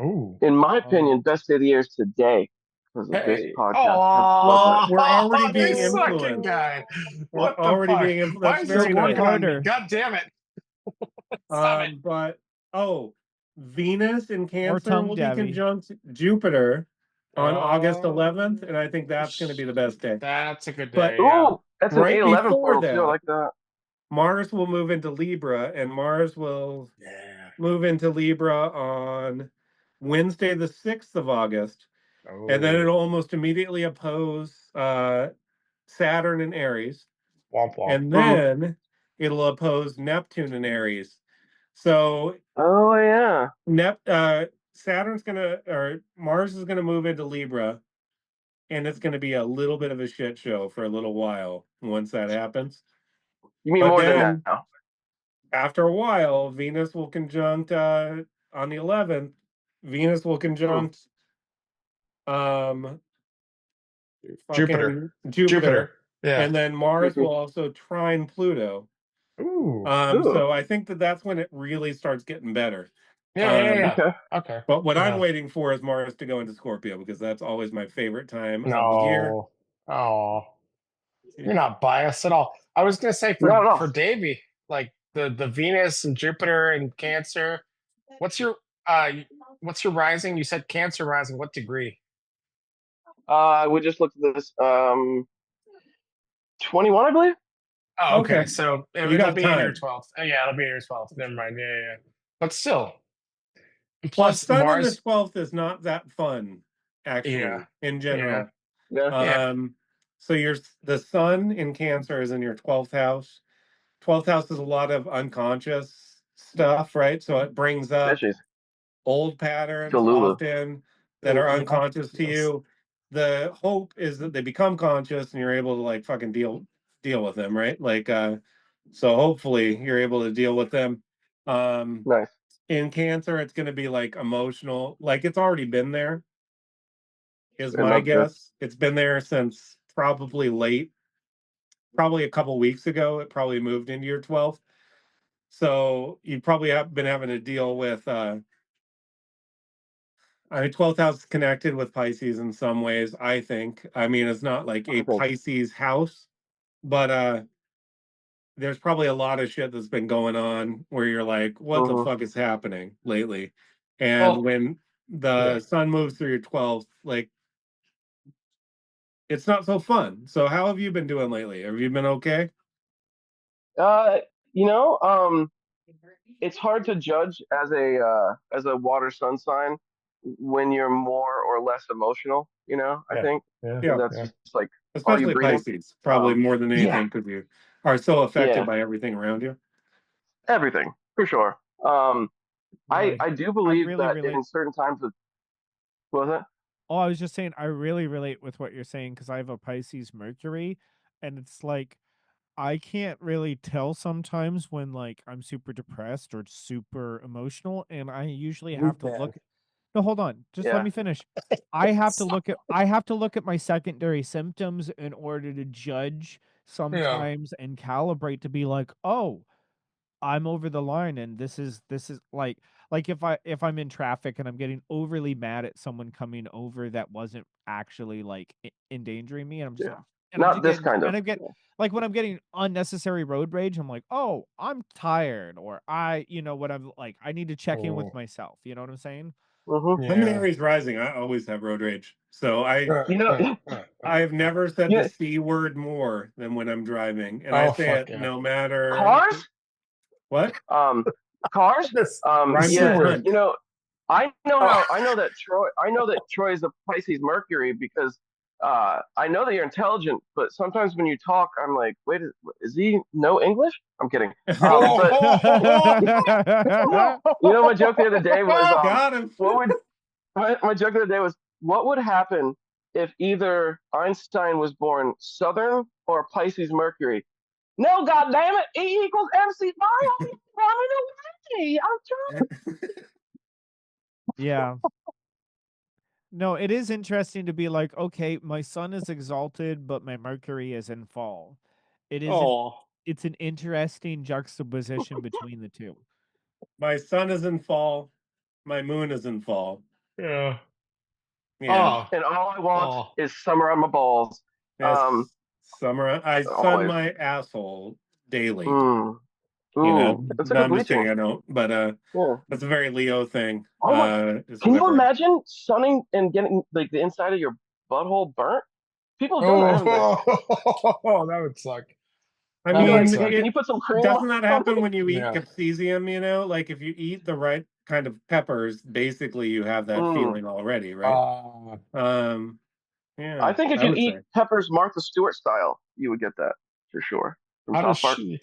Ooh.
In my opinion, best day of the year is today because of this
Hey.
podcast.
Well,
Oh,
we're already being
this fucking
influenced.
guy.
We're
What the
already
fuck?
being influenced.
Why
That's
is this
very
Still work
good.
working on me?
harder.
God damn it. Stop it.
But Venus in
More
Cancer
tongue,
will be
Davi.
conjunct Jupiter on August
Oh.
11th, and I think that's going to be the best day.
That's a good
But
day. Yeah.
Ooh, that's an
right
8/11
before
portal too. I
that,
like that.
Mars will move into Libra, and Mars will move into Libra on Wednesday, the 6th of August. And then
Oh.
it'll almost immediately oppose Saturn in Aries.
Womp womp.
And then it'll oppose Neptune in Aries. So
Oh yeah.
Saturn's or Mars is gonna move into Libra, and it's gonna be a little bit of a shit show for a little while once that happens.
You mean
But
more than
then
now?
after a while, Venus will conjunct on the 11th. Venus will conjunct
Jupiter.
Jupiter.
Yeah.
And then Mars will also trine Pluto.
Ooh.
So I think that that's when it really starts getting better.
Yeah.
Okay.
Okay.
But what I'm
Yeah.
waiting for is Mars to go into Scorpio because that's always my favorite time of the year.
No. Oh. You're not biased at all. I was gonna say
No.
for Davey, like the Venus and Jupiter and Cancer. What's your rising? You said Cancer rising. What degree?
We just looked at this. 21, I believe.
Oh, okay.
Okay.
So
You
it'll
got
be in your
time.
12th. Oh, yeah, it'll be in your 12th. Never mind. Yeah. But still.
Well,
Plus
Sun in the
Mars.
12th is not that fun, actually,
Yeah.
in
Yeah.
general.
Yeah.
So the Sun in Cancer is in your 12th house. 12th house is a lot of unconscious stuff, right? So it brings up
Fishies.
old patterns
Delulu.
often that are unconscious to you. The hope is that they become conscious and you're able to like fucking deal with them, right? Like so hopefully you're able to deal with them.
Nice.
In Cancer, it's gonna be like emotional, like it's already been there, is
And
my
that's good.
guess. It's been there since probably a couple weeks ago. It probably moved into your 12th. So you probably have been having to deal with 12th house is connected with Pisces in some ways, I think. I mean, it's not like a
I think.
Pisces house, but there's probably a lot of shit that's been going on where you're like, what the fuck is happening lately? And when the sun moves through your 12th, like it's not so fun. So how have you been doing lately? Have you been okay?
You know, it's hard to judge as a water sun sign when you're more or less emotional. You know, I think
Yeah.
that's just like, are you
Especially
breathing?
Pisces, probably more than anything, because you are so affected
Yeah,
by everything around you.
everything for sure. I do believe
really
that
relate.
in certain times of what was it?
Oh, I was just saying, I really relate with what you're saying because I have a Pisces Mercury, and it's like I can't really tell sometimes when like I'm super depressed or super emotional, and I usually have to look. No, hold on. Just let me finish. I have to look at my secondary symptoms in order to judge sometimes and calibrate to be like, oh, I'm over the line, and this is like if I'm in traffic and I'm getting overly mad at someone coming over that wasn't actually like endangering me, and I'm just
Not this kind of.
and I get like when I'm getting unnecessary road rage, I'm like, oh, I'm tired, or what I'm like, I need to check in with myself. You know what I'm saying?
Mm-hmm.
I'm an Aries rising. I always have road rage. So I've never said the C word more than when I'm driving. And I say it no matter
Cars?
what?
Cars?
Rhymes with hunt.
You know, I know that Troy is a Pisces Mercury because I know that you're intelligent, but sometimes when you talk, I'm like, wait, is he no English? I'm kidding. But you know, my joke the other day was
Got him.
my joke the other day was what would happen if either Einstein was born Southern or Pisces Mercury? No, goddamn it, E equals MC. Why are you running away? I'm trying.
Yeah. No, it is interesting to be like, okay, my sun is exalted, but my Mercury is in fall.
Oh,
It's an interesting juxtaposition between the two.
My sun is in fall. My moon is in fall.
yeah.
Yeah.
Oh,
And all I want
oh.
is summer on my balls.
Yes. Summer. I sun
Always.
my asshole daily.
Mm.
You know.
Ooh, that's a
No,
good
I'm just kidding.
bleaching.
I don't. But
Yeah.
that's a very Leo thing.
Oh my!
Is
Can you
whatever.
imagine sunning and getting like the inside of your butthole burnt? People have done that, haven't they?
Oh, that would suck.
I
You'd be like,
mean,
hey, can
it
you put some cream
doesn't that
on
happen
me?
when you eat
Yeah.
capsicum, you know? Like if you eat the right kind of peppers, basically you have that
Mm.
feeling already, right? Yeah,
I think if
I
you
would
eat
say.
peppers Martha Stewart style, you would get that for sure from
How does
South Park.
she?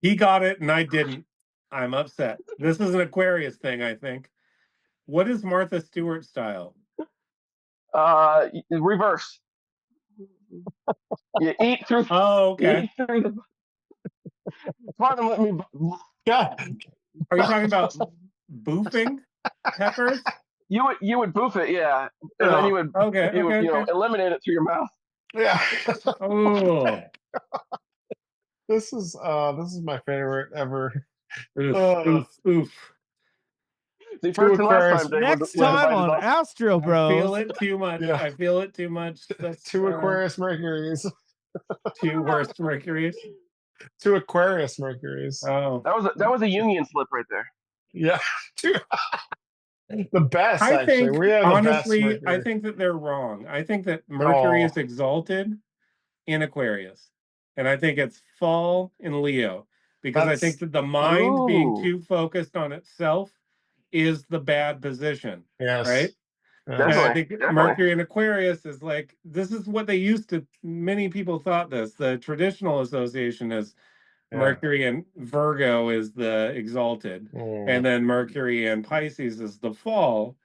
He got it and I didn't. I'm upset. This is an Aquarius thing, I think. What is Martha Stewart style?
Reverse. You eat through.
Oh,
You
okay.
eat through the. Pardon, let me.
God.
Are you talking about boofing peppers?
You would boof it, yeah, and then
Oh, okay,
you would
okay, okay.
eliminate it through your mouth.
Yeah.
Oh,
This is my favorite ever.
oof, oof, oof.
The
Two
first and last time
Aquarius.
Dave
Next
was
Yeah,
time
invited
on
on.
Astro
I feel
Bros.
it too much.
Yeah.
I feel it too much. That's
Two Aquarius Mercuries.
two worst Mercuries.
Two Aquarius Mercuries.
Oh,
That was a union slip right there.
Yeah. Two. The best,
I
actually.
think
We are the best
honestly, I
Mercury.
think that they're wrong. I think that Mercury
Oh,
is exalted in Aquarius, and I think it's fall in Leo because I think
that's
that the mind being
Ooh,
too focused on itself is the bad position, right?
yes.
And I
Yes.
definitely,
think
definitely.
Mercury in Aquarius is like this is what they used to. Many people thought this. The traditional association is
Yeah.
Mercury and Virgo is the exalted, and
Mm,
then Mercury and Pisces is the fall.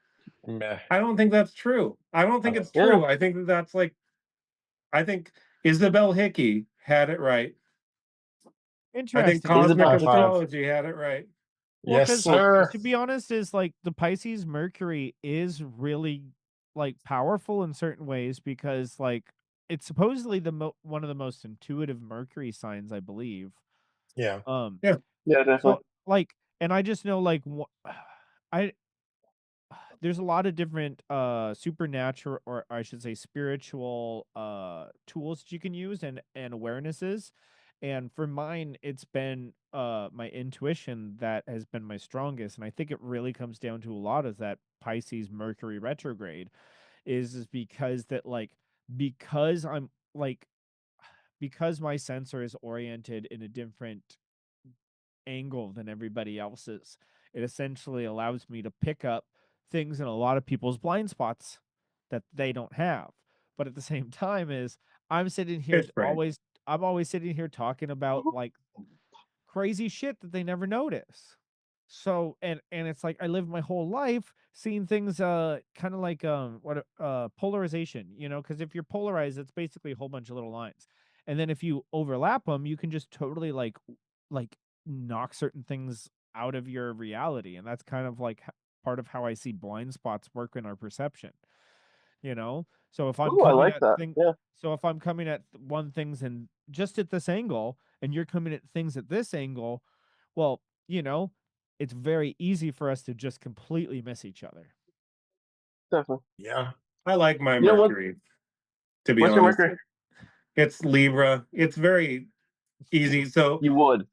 meh.
I don't think that's true. I don't think it's
Yeah,
true. I think that that's like, I think Isabel Hickey had it right. I think
Interesting.
cosmic
Isabel
High
Hickey.
five.
astrology had it right.
Well,
Yes,
because like
sir.
to be honest, is like the Pisces Mercury is really like powerful in certain ways because like it's supposedly one of the most intuitive Mercury signs, I believe.
Yeah.
Um,
Yeah.
Yeah, definitely.
so like, and I just know like I there's a lot of different supernatural, or I should say spiritual tools that you can use and awarenesses, and for mine it's been my intuition that has been my strongest, and I think it really comes down to a lot of that Pisces Mercury retrograde is because that like because I'm like because my sensor is oriented in a different angle than everybody else's. It essentially allows me to pick up things in a lot of people's blind spots that they don't have. But at the same time is I'm sitting here
Fish brain.
I'm always sitting here talking about like crazy shit that they never notice. So and it's like I lived my whole life seeing things kind of like what polarization, you know, because if you're polarized, it's basically a whole bunch of little lines. And then if you overlap them, you can just totally like knock certain things out of your reality. And that's kind of like part of how I see blind spots work in our perception, you know? So if I'm
Ooh, I
coming
like
at
that.
thing
Yeah,
so if I'm coming at one things and just at this angle and you're coming at things at this angle, well, you know, it's very easy for us to just completely miss each other.
definitely.
Yeah.
I like my
You know what?
Mercury, to be
What's your
honest.
Mercury?
It's Libra. It's very easy. So
You would.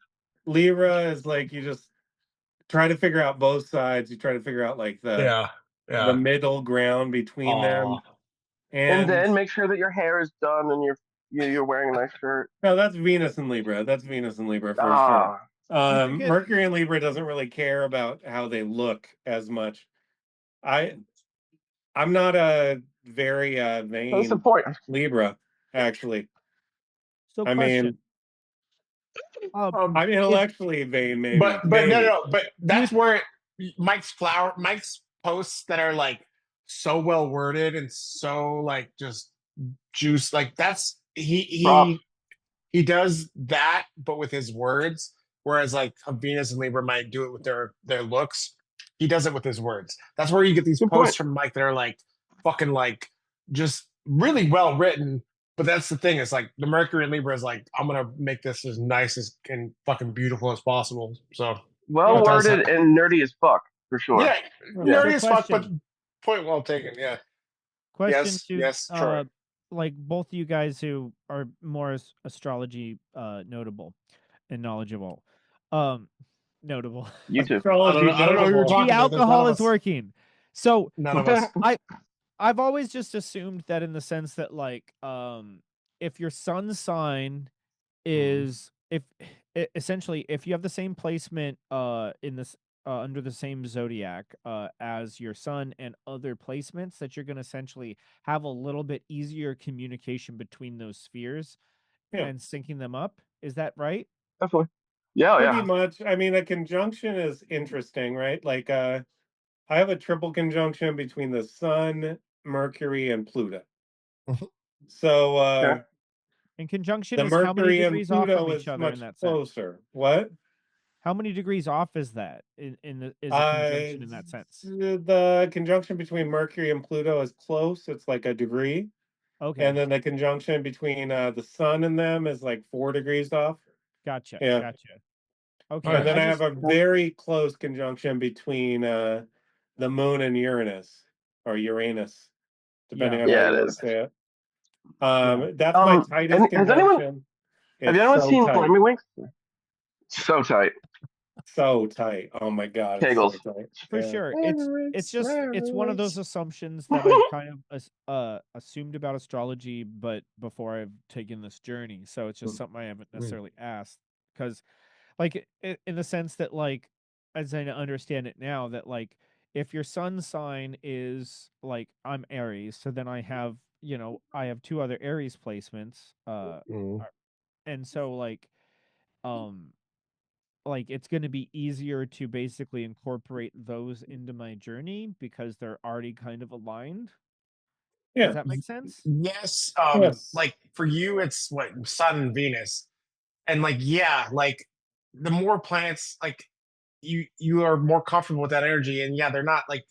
Libra is like you just try to figure out both sides. You try to figure out like
Yeah.
the
Yeah.
middle ground between
Oh.
them.
And
And
then make sure that your hair is done and you're wearing a nice shirt.
no, that's Venus and Libra. That's Venus and Libra for sure.
Ah,
You forget
Mercury and Libra doesn't really care about how they look as much. I I'm not a very
that's the
vain
point.
Libra, actually.
so
I
question.
mean,
Um.
I'm
It.
intellectually vain,
But
maybe,
no,
maybe.
no. But
Do you
that's where Mike's posts that are like so well worded and so like just juice, like that's he he does that, but with his words. Whereas like a Venus and Libra might do it with their looks. He does it with his words. That's where you get these
Good
posts
point.
from Mike that are like fucking like just really well written. But that's the thing. It's like the Mercury and Libra is like, I'm gonna make this as nice as and fucking beautiful as possible. So
Well
that does
worded and nerdy as fuck for sure.
yeah,
Yeah.
nerdy as fuck, but
question.
point well taken. Yeah.
Question to
Yes, Troy.
like both of you guys who are more astrology notable and knowledgeable. Notable.
You too.
Astrology
I don't know who you're
notable.
talking
The
about. There's none
alcohol
of
is
us.
working. So
None of us.
I've always just assumed that in the sense that like if your sun sign is essentially if you have the same placement in this under the same zodiac as your sun and other placements, that you're going to essentially have a little bit easier communication between those spheres
Yeah.
and syncing them up. Is that right?
Definitely. Yeah,
Pretty
yeah.
much. I mean, a conjunction is interesting, right? Like, I have a triple conjunction between the Sun, Mercury, and Pluto. So,
Okay.
In conjunction
the
is how many
Mercury and
degrees off from
Pluto
each
is
other in
much
that sense?
closer. What?
How many degrees off is that is a conjunction in that sense?
The conjunction between Mercury and Pluto is close. It's like a degree.
Okay.
And then the conjunction between the Sun and them is like 4 degrees off.
Gotcha.
Yeah.
Gotcha. Okay.
And then I have a very close conjunction between the Moon and Uranus, or Uranus, depending on how you
it
want to
is.
say it. That's my
Has
tightest
anyone
conjunction.
have
It's
anyone
so
seen
tight.
Lemmy Winks? So tight.
So tight. Oh my god, it's
Kegels.
so tight.
For
Yeah.
sure. It's one of those assumptions that I've kind of assumed about astrology, but before I've taken this journey. So it's just something I haven't necessarily asked. Because like in the sense that like as I understand it now, that like if your sun sign is like I'm Aries, so then I have, I have two other Aries placements. And so like it's going to be easier to basically incorporate those into my journey because they're already kind of aligned.
Yeah.
Does that make sense?
Yes.
Yes.
Like for you, it's what Sun and Venus, and like yeah, like the more planets, like you are more comfortable with that energy, and yeah, they're not like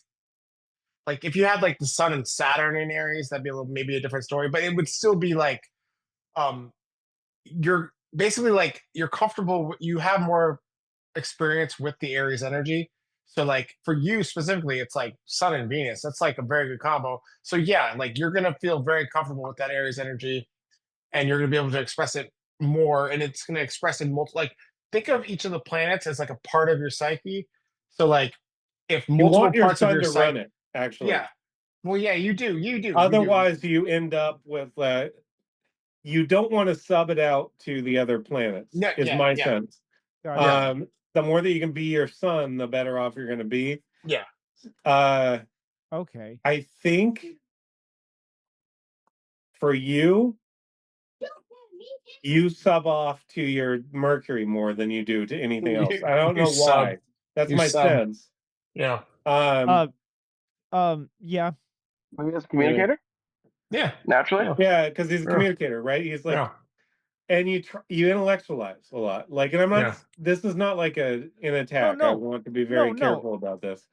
if you had like the Sun and Saturn in Aries, that'd be maybe a different story, but it would still be like um you're basically like you're comfortable. You have more experience with the Aries energy. So like for you specifically, it's like Sun and Venus. That's like a very good combo. So yeah, like you're gonna feel very comfortable with that Aries energy, and you're gonna be able to express it more, and it's gonna express in multiple. Like think of each of the planets as like a part of your psyche. So like if
You
multiple
want your
parts of
sun
your
to run
psyche,
it, actually.
yeah. Well, yeah, you do.
Otherwise, you end up with you don't want to sub it out to the other planets,
Yeah,
is my
yeah.
sense.
Gotcha.
The more that you can be your sun, the better off you're going to be.
Yeah.
Okay.
I think for you sub off to your Mercury more than you do to anything else. I don't
You
know
sub.
why. That's
You
my
sub.
sense.
Yeah.
Yeah.
Maybe as a communicator?
Yeah.
Naturally?
Yeah, because he's a communicator, right? He's like, and you intellectualize a lot. Like, and I'm not. This is not like an attack.
No.
I want to be very careful about this.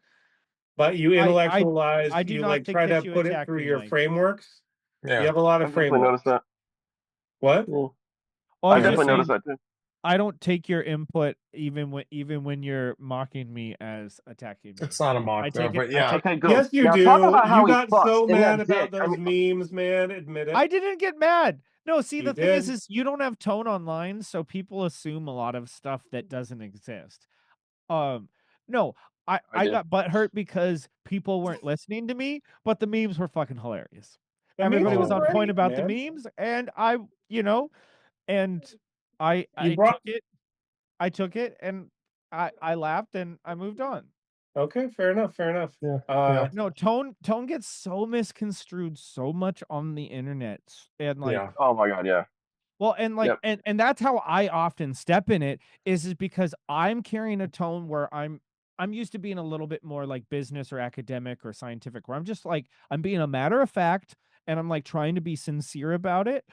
But you
I
intellectualize.
do
You
not
like
think
try
that
to
you
put it
attack
through
me,
your
Mike.
frameworks.
Yeah.
You have a lot of
I've definitely
frameworks.
noticed that.
What?
Yeah.
Well,
I definitely noticed that too.
I don't take your input even when you're mocking me as attacking me.
It's not a mock though, but yeah.
Okay, good.
Yes, you
now
do.
talk about how
You
he
got
fucks
so
in
mad
that
about
dick.
those memes, man. Admit it.
I didn't get mad. No, see,
You
the thing
did.
is you don't have tone online, so people assume a lot of stuff that doesn't exist. No, I got butthurt because people weren't listening to me, but the memes were fucking hilarious. Everybody was on point about the memes, and I took it and I laughed and I moved on.
Okay, fair enough.
Yeah.
No, tone gets so misconstrued so much on the internet, and like
oh my god, yeah.
well, and like and that's how I often step in it is because I'm carrying a tone where I'm used to being a little bit more like business or academic or scientific, where I'm just like I'm being a matter of fact and I'm like trying to be sincere about it.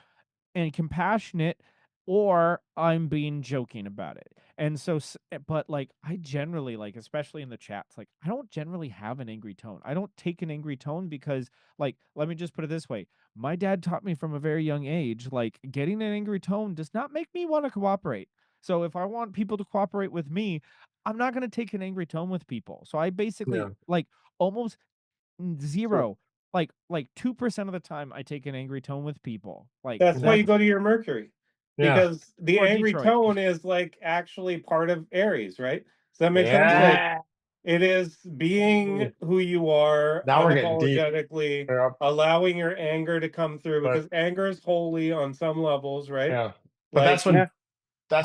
and compassionate, or I'm being joking about it. And so, but like, I generally, like, especially in the chats, like, I don't generally have an angry tone. I don't take an angry tone because, like, let me just put it this way. My dad taught me from a very young age, like, getting an angry tone does not make me want to cooperate. So if I want people to cooperate with me, I'm not going to take an angry tone with people. So I basically, like, almost zero, like 2% of the time I take an angry tone with people. Like,
that's why you go to your Mercury. Because the
or
angry
Detroit.
tone is like actually part of Aries, right? Does that make sense?
Yeah.
Like it is being who you are
Now we're getting deep.
unapologetically,
Yeah.
allowing your anger to come through, because anger is holy on some levels, right?
Yeah. But
Like,
that's when
How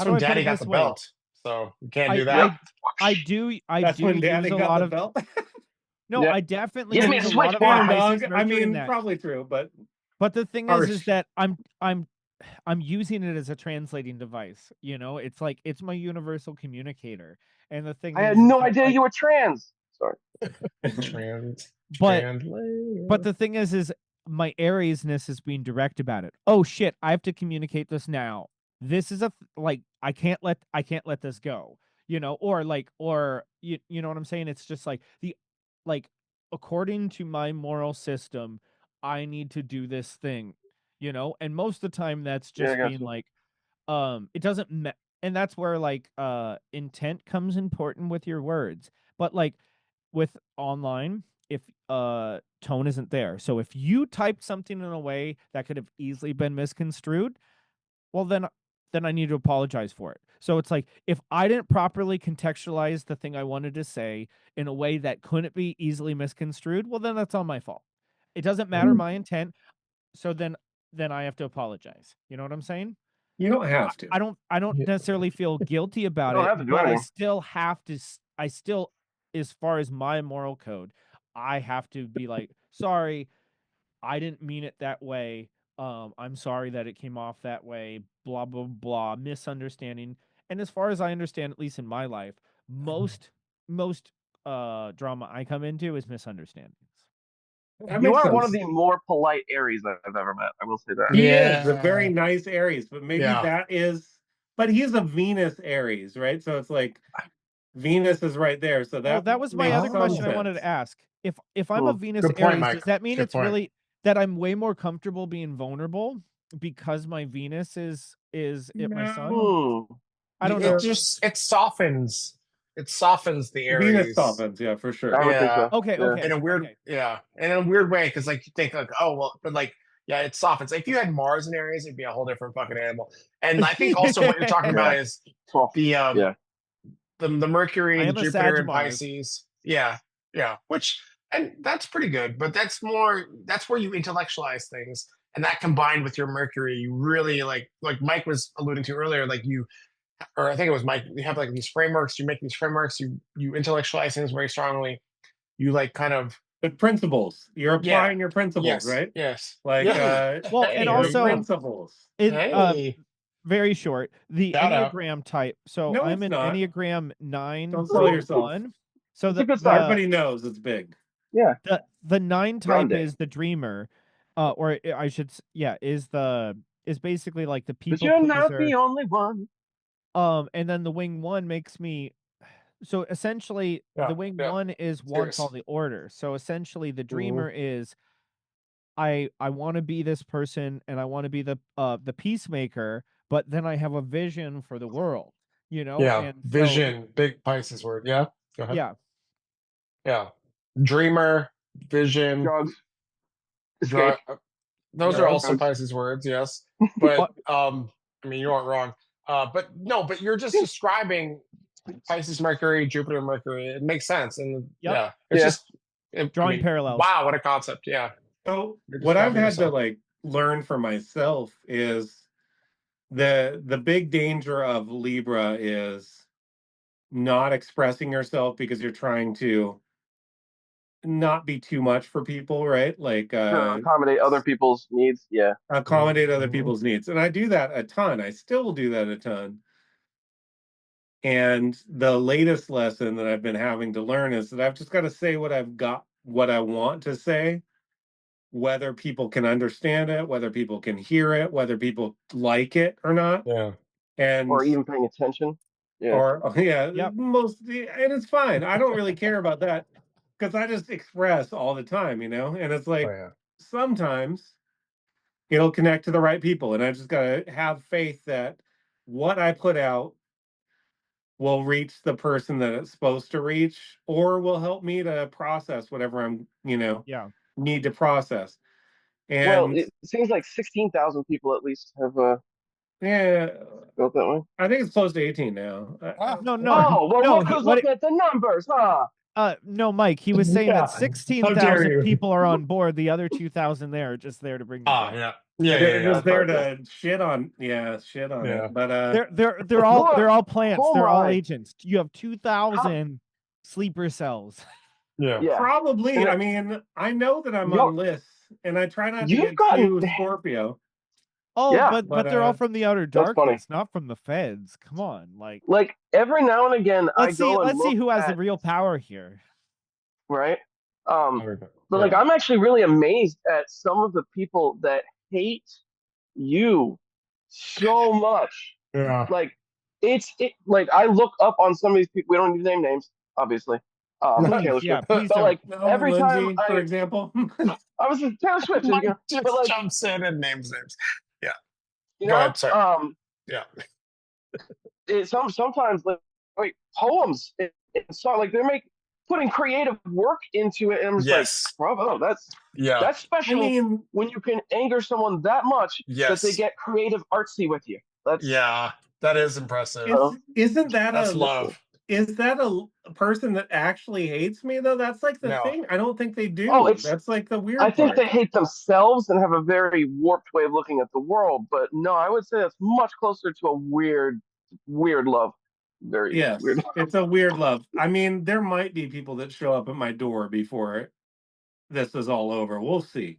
do I put
Daddy
it
got
this
the
way?
belt. So you can't do that.
I do
that's when
use
Daddy
a
got
lot
the
of
belt.
No,
Yeah.
I definitely
Give me
use
a
a lot
switch,
of
boy.
Damn,
Pisces
dog. I
Mercury in
mean,
that.
probably true, but
the thing
harsh.
is that I'm using it as a translating device. You know, it's like it's my universal communicator. And the thing
I had
is
no
that,
idea
like,
you were trans. Sorry.
but
Translator.
the thing is my Ariesness is being direct about it. Oh shit, I have to communicate this now. This is like, I can't let this go. You know, or you know what I'm saying? It's just like like, according to my moral system, I need to do this thing, you know? And most of the time that's
Yeah, I
just
got
being
you.
like, it doesn't and that's where, like, intent comes important with your words. But like with online, if tone isn't there. So if you typed something in a way that could have easily been misconstrued, well then I need to apologize for it. So it's like, if I didn't properly contextualize the thing I wanted to say in a way that couldn't be easily misconstrued, well then that's on my fault. It doesn't matter my intent. So then I have to apologize. You know what I'm saying?
You don't have to.
I don't necessarily feel guilty about
don't
it,
have to do
but
anything.
I still have to as far as my moral code, I have to be like, sorry, I didn't mean it that way. I'm sorry that it came off that way, blah blah blah, misunderstanding. And as far as I understand, at least in my life, most drama I come into is misunderstandings.
That
You
makes
are one of
sense.
the more polite Aries I've ever met. I will say that.
He is a very nice Aries, but maybe
Yeah.
that is, but he's a Venus Aries, right? So it's like Venus is right there. So
Well,
that
that was my
makes
other
some
question I wanted
sense.
to ask. If I'm a Venus
Good point,
Aries,
Mike.
does that mean
Good
it's
point.
really that I'm way more comfortable being vulnerable because my Venus is my sun? I don't know.
It softens the
Venus
Aries.
softens, yeah, for sure.
I would think so.
Okay,
Yeah.
okay.
In a weird, in a weird way, because like you think like, oh well, but like, yeah, it softens. If you had Mars in Aries, it'd be a whole different fucking animal. And I think also what you're talking about is
Well,
the
yeah.
the Mercury
I
and
am a
Jupiter
Sag
and
Mars.
Pisces. Yeah, which, and that's pretty good, but that's where you intellectualize things, and that combined with your Mercury, you really like Mike was alluding to earlier, like you, or I think it was Mike, you have like these frameworks, you make these frameworks, you intellectualize things very strongly, you like kind of
But principles, you're applying your principles, right?
yes,
Like
well, and
your
also
principles.
very short, the
Shout out.
Enneagram type. So
No,
I'm
it's
an
not.
Enneagram 9
Don't sell yourself.
1. So
It's a good sign.
Everybody knows it's big.
Yeah.
The 9 type
Grande.
is the dreamer, or I should is basically like the people
But you're
pleaser.
not the only one.
And then the wing 1 makes me, so essentially the wing 1 is wants all the order. So essentially the dreamer is, I want to be this person and I want to be the peacemaker, but then I have a vision for the world, you know?
Yeah,
And
vision, big Pisces word. Yeah, go ahead.
Yeah.
Yeah, dreamer, vision,
drugs, escape.
Those are also Pisces words, yes. But I mean, you aren't wrong. But no, but you're just describing Pisces, Mercury, Jupiter, Mercury. It makes sense, and it's just
drawing parallels.
Wow, what a concept! Yeah.
So what I've had to like learn for myself is the big danger of Libra is not expressing yourself because you're trying to not be too much for people, right? Like
accommodate other people's needs. Yeah.
Accommodate other people's needs. And I do that a ton. I still do that a ton. And the latest lesson that I've been having to learn is that I've just got to say what I want to say whether people can understand it, whether people can hear it, whether people like it or not.
Yeah.
And
or even paying attention. Yeah.
or yeah,
Yep.
and it's fine. I don't really care about that because I just express all the time, you know. And it's like sometimes it'll connect to the right people, and I just gotta have faith that what I put out will reach the person that it's supposed to reach, or will help me to process whatever I'm, need to process.
Well,
And
it seems like 16,000 people at least have
yeah,
felt that way.
I think it's close to 18 now.
No.
Oh, well,
no,
look who's looking at the numbers, huh?
No, Mike. He was saying
Yeah.
that 16,000 people are on board. The other 2,000 there are just there to bring you down.
They're just there
Okay.
to shit on it. But
they're all plants.
Oh
they're all
my.
agents. You have 2,000 sleeper cells.
Yeah.
Yeah.
probably.
And
I mean, I know that I'm
You're-
on lists, and I try not to
you've
get
gotten-
too Scorpio.
Oh,
Yeah.
but they're all from the outer
That's funny.
darkness, not from the feds. Come on, like
every now and again,
let's see who has
at,
the real power here.
right. But
Yeah.
I'm actually really amazed at some of the people that hate you so much.
Yeah.
Like I look up on some of these people. We don't need to name names, obviously.
Please,
Taylor
yeah,
Swift.
please
But
don't.
like
No,
every
Lindsay,
time
for example.
I was with Taylor Swift,
Mike
but
just
like,
jumps in and names names.
you
Go
know,
ahead, sorry. Yeah.
Sometimes like poems and song, like they're putting creative work into it, and I'm just like, bravo, that's special.
I mean,
when you can anger someone that much that they
Yes.
get creative artsy with you. That's
that is impressive.
Isn't that
That's love.
Is that a person that actually hates me though? That's like the thing. I don't think they do.
Oh,
that's like the weird
I think
part.
they hate themselves and have a very warped way of looking at the world. But no, I would say that's much closer to a weird love. Very
Yes,
weird.
it's a weird love. I mean, there might be people that show up at my door before this is all over. We'll see.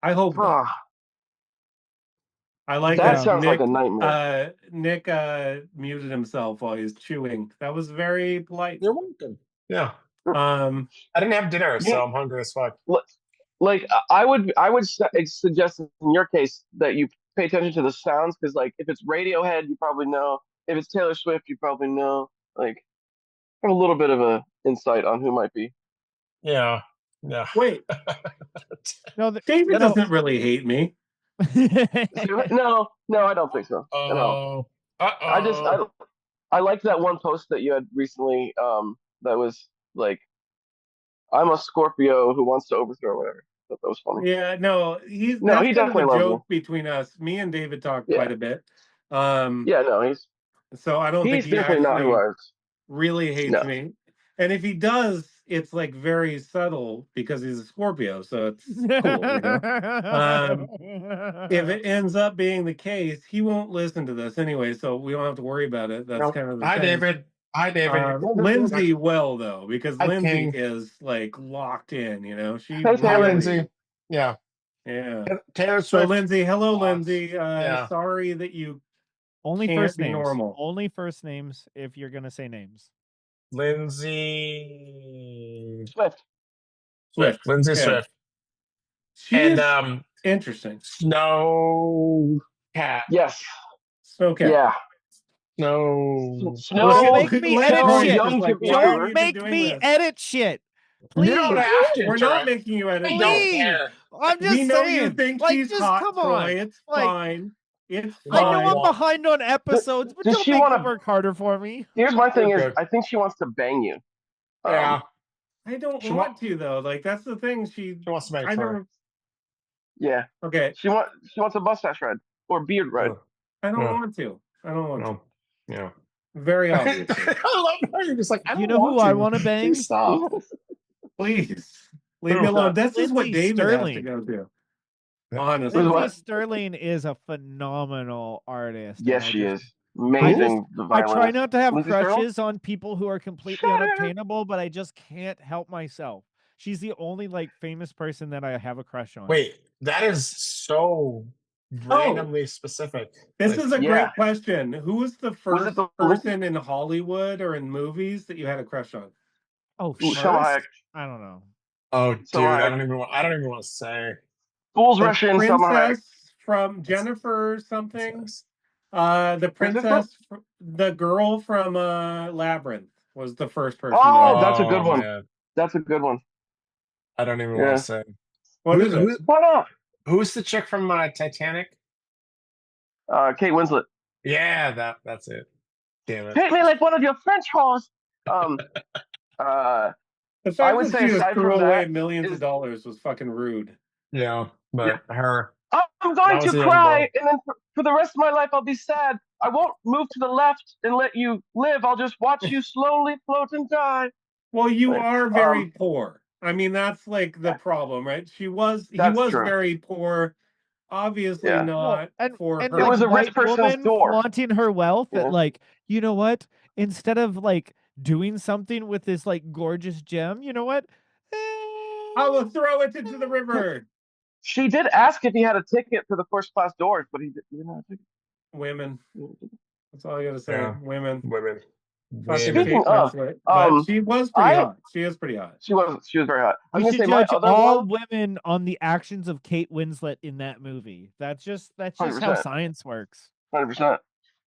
I hope not. I like
that
that
sounds
Nick,
like a nightmare.
Nick muted himself while he's chewing. That was very polite.
You're welcome. Yeah.
I
didn't have dinner, so I'm hungry as fuck.
Like I would suggest in your case that you pay attention to the sounds, because like if it's Radiohead, you probably know. If it's Taylor Swift, you probably know. Like have a little bit of a insight on who might be.
Yeah.
Wait.
No,
David doesn't really hate me.
No, I don't think so.
Oh.
I liked that one post that you had recently. That was like, I'm a Scorpio who wants to overthrow or whatever. I thought that was funny.
Yeah, no, he
definitely
kind of a
loves
joke between us. Me and David talk quite a bit.
He's
so I don't think he
definitely not who I was.
Really hates me. And if he does, it's like very subtle because he's a Scorpio, so it's cool, you know. If it ends up being the case, he won't listen to this anyway, so we don't have to worry about it. That's kind of the thing.
Hi, David.
Lindsay will though, because Lindsay
King.
is like locked in, you know. She
Taylor.
Lindsay. Yeah. Taylor Swift.
So Lindsay, hello Lindsay. Sorry that you
only
can't
first
be
names.
Normal.
Only first names if you're gonna say names.
Lindsay
Swift.
Lindsay Swift.
She's interesting.
Snow Cat.
Yes.
Snow Cat.
Yeah.
Don't make me edit shit. Don't make me edit shit. Please.
You don't have to.
We're not making you edit.
Please. I'm just saying.
We know you think she's hot,
come
Troy.
on.
It's fine. It's
I
fine.
know I'm behind on episodes, but don't make them work harder for me.
Here's my thing is, I think she wants to bang you.
I don't want to though. Like that's the thing. She
wants to bang her.
Yeah.
Okay.
She wants a mustache ride or beard ride.
I don't want to. I don't want to.
Yeah.
Very obvious.
I love how you're just like, I don't
you know who I want to bang?
Please stop.
Please leave me alone. This is what David
Sterling.
has to go to. Honestly,
Lindsay Sterling is a phenomenal artist.
Yes, she is. Amazing.
I try not to have crushes on people who are completely unobtainable, but I just can't help myself. She's the only like famous person that I have a crush on.
Wait, that is so randomly specific.
This is a great question. Who was the first person in Hollywood or in movies that you had a crush on?
Oh, first? I don't know.
Oh, dude, I don't even want to say.
Fools
The
rush in, Selma Hayek.
princess from Jennifer something.
Nice.
The princess, the girl from Labyrinth was the first person.
Oh, that's a good one.
Man.
That's a good one.
I don't even want to say.
What is it?
Why not?
Who's the chick from Titanic?
Kate Winslet.
Yeah, that's it. Damn it.
Treat me like one of your French whores.
The
I
fact
would
that
say
she was
aside
threw
from
away
that
millions
is-
of dollars was fucking rude.
Yeah, but her.
I'm going
That
to
was the
cry,
end
and then for the rest of my life, I'll be sad. I won't move to the left and let you live. I'll just watch you slowly float and die.
Well, you
Like,
are very poor. I mean, that's like the problem, right? He was
true.
very poor. Obviously
Yeah.
not
and
for
and
her.
It
like
was a rich
white
person's
woman
door.
flaunting her wealth
Yeah.
that like, you know what, instead of like doing something with this like gorgeous gem, you know what,
I will throw it into the river.
She did ask if he had a ticket for the first class doors, but he didn't have a ticket.
Women. That's all I gotta say.
Yeah.
Women.
Women.
Fucking
Speaking
Kate
of,
Winslet. But she was pretty hot. She is pretty hot.
She was very hot. I
we
was
should
gonna say my
judge
other
all
one.
women on the actions of Kate Winslet in that movie. That's just how
100%.
science works.
100%.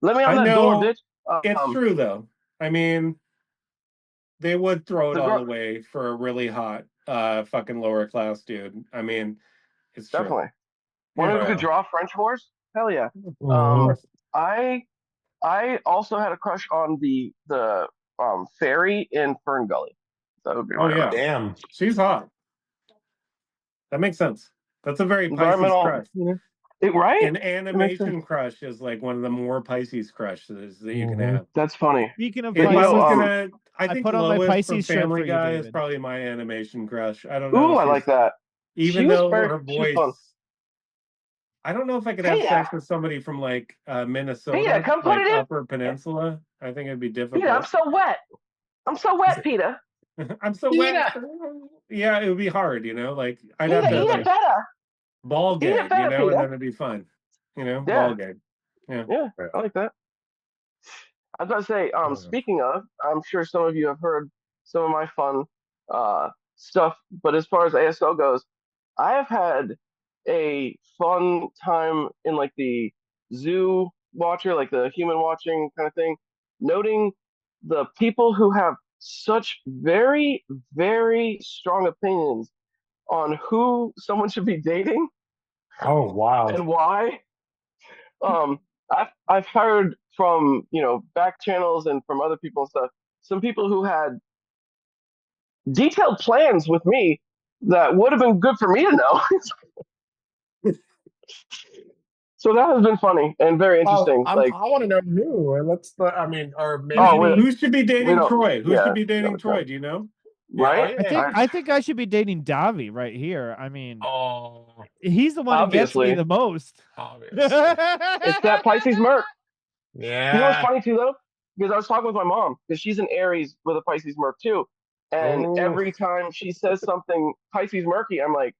Let me on
I
that door,
know
bitch.
it's true though. I mean, they would throw it
The
all
girl-
away for a really hot fucking lower class dude. I mean, it's true.
Definitely. One who
Yeah.
could draw French horse? Hell yeah.
Mhm.
I also had a crush on the fairy in Fern Gully. That would be
Oh
my
yeah.
Damn.
She's hot. That makes sense. That's a very Pisces
environmental.
crush.
Right?
An animation crush is like one of the more Pisces crushes that you can have.
That's funny.
Speaking of
If I
Pisces,
was gonna, I
I
think
put on my
Lois from
Pisces shirt
Family
for you,
Guy is
David.
probably my animation crush. I don't know.
Ooh, I like that.
Even
She was
though
very-
her
she was fun.
voice, I don't know if I could
Hey,
have sex with somebody from like Minnesota,
Peter, come put
like
it in.
Upper Peninsula. I think it'd be difficult.
Peter, I'm so wet. I'm so wet, Peter.
I'm so wet. Yeah, it would be hard, you know. Like I'd have to
Eat
like
it better.
ball
Eat it
gag,
better,
you know,
Peter.
and then it'd be fun. You know,
Yeah.
ball gag. Yeah.
Yeah, I like that. I was about to say, speaking of, I'm sure some of you have heard some of my fun stuff, but as far as ASL goes, I have had a fun time in like the zoo watcher, like the human watching kind of thing, noting the people who have such very, very strong opinions on who someone should be dating
Oh wow.
and why. I've heard from back channels and from other people and stuff, some people who had detailed plans with me that would have been good for me to know. So that has been funny and very interesting.
I want to know who. And let's. I mean, or maybe.
Who should be dating Troy? Who should be dating
no,
Troy? Do you know?
Right?
I think I should be dating Davi right here. I mean,
Oh,
he's the one who gets me the most.
Obviously.
It's that Pisces Merc.
Yeah.
You know what's funny too though? Because I was talking with my mom, because she's an Aries with a Pisces Merc too. And every time she says something Pisces Murky, I'm like,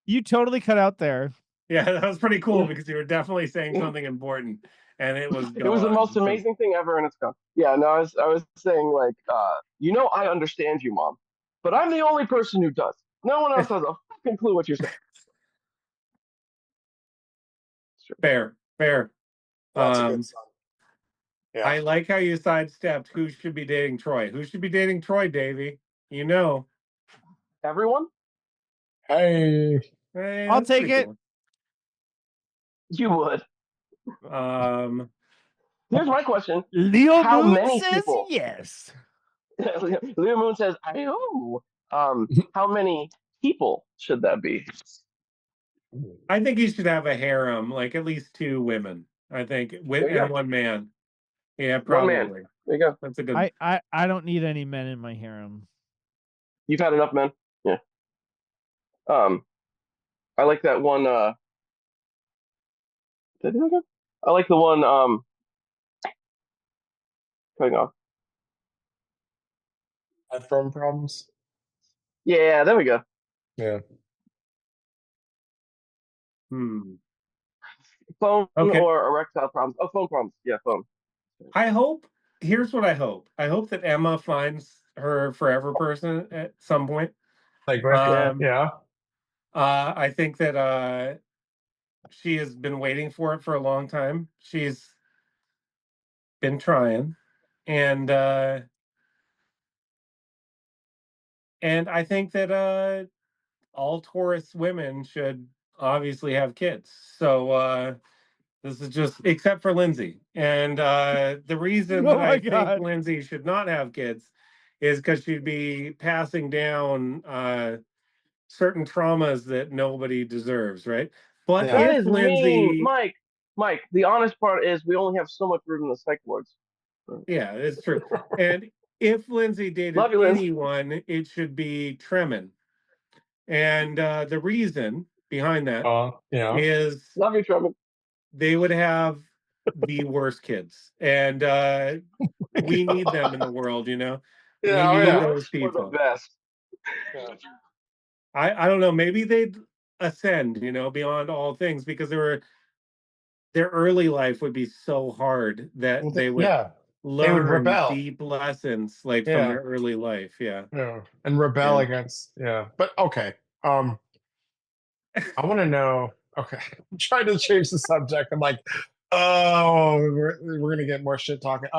you
totally cut out there.
Yeah, that was pretty cool because you were definitely saying something important, and it was gone.
It was the most amazing thing ever, and it's gone. Yeah, no, I was saying like, I understand you, Mom, but I'm the only person who does. No one else has a fucking clue what you're saying.
Fair.
That's a good son.
Yeah. I like how you sidestepped who should be dating Troy. Who should be dating Troy, Davey? You know.
Everyone?
Hey,
I'll take it.
Cool.
You would. Here's my question.
Leo
How
Moon
many
says
people?
yes.
Leo Moon says, "Ayo." How many people should that be?
I think he should have a harem, like at least 2 women. I think and 1 man. Yeah, probably.
1 man. There you go.
That's a good.
I don't need any men in my harem.
You've had enough men. Yeah. I like that one. Did I do that? I like the one. Cutting off.
Headphone problems.
Yeah, there we go.
Yeah.
Phone or erectile problems. Oh, phone problems. Yeah, phone.
Here's what I hope. I hope that Emma finds her forever person at some point.
Like,
Yeah.
yeah.
I think that she has been waiting for it for a long time. She's been trying, and I think that all Taurus women should obviously have kids. So this is just, except for Lindsay. And the reason
Oh
that I
my
think
God.
Lindsay should not have kids is because she'd be passing down certain traumas that nobody deserves, right? But
Yeah.
That
if
is mean,
Lindsay,
Mike. Mike, the honest part is we only have so much room in the psych wards.
yeah, it's true. And if Lindsay dated
Love you, Linz.
anyone, it should be Tremin. And the reason behind that
Yeah.
is
Love you, Trevor.
they would have the worst kids. And we need them in the world, you know? We
Yeah,
need
The
those
worst or the
people.
best.
yeah.
I don't know, maybe they'd ascend, you know, beyond all things, because their early life would be so hard that
Well,
they would
yeah. They would
learn
rebel.
deep lessons like from
Yeah.
their early life. Yeah.
Yeah. And rebel
Yeah.
against, yeah. But okay. I want to know. Okay. I'm trying to change the subject. I'm like, oh, we're gonna get more shit talking.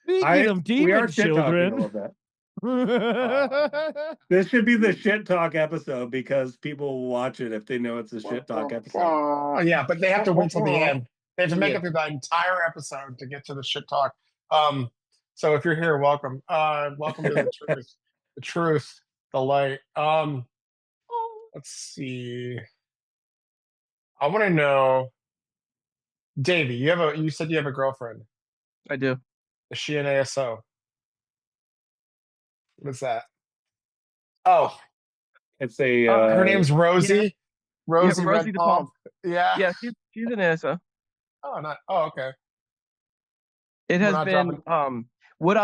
Speaking of
We are
demon
shit talking a little
children.
bit. This should be the shit talk episode because people will watch it if they know it's a shit talk episode.
Yeah, but they have to wait till the end. They have to make
Yeah.
it through the entire episode to get to the shit talk. So if you're here, welcome. Welcome to the truth. The truth, the light. Let's see. I want to know, Davey, you said you have a girlfriend.
I do.
Is she an ASO? What's that? Oh,
It's a
her name's Rosie. Rosie
Rosie
Red
the
Palm.
Palm.
Yeah.
Yeah, she's an ASO.
Oh, not. Oh, okay.
It
We're
has
not
been would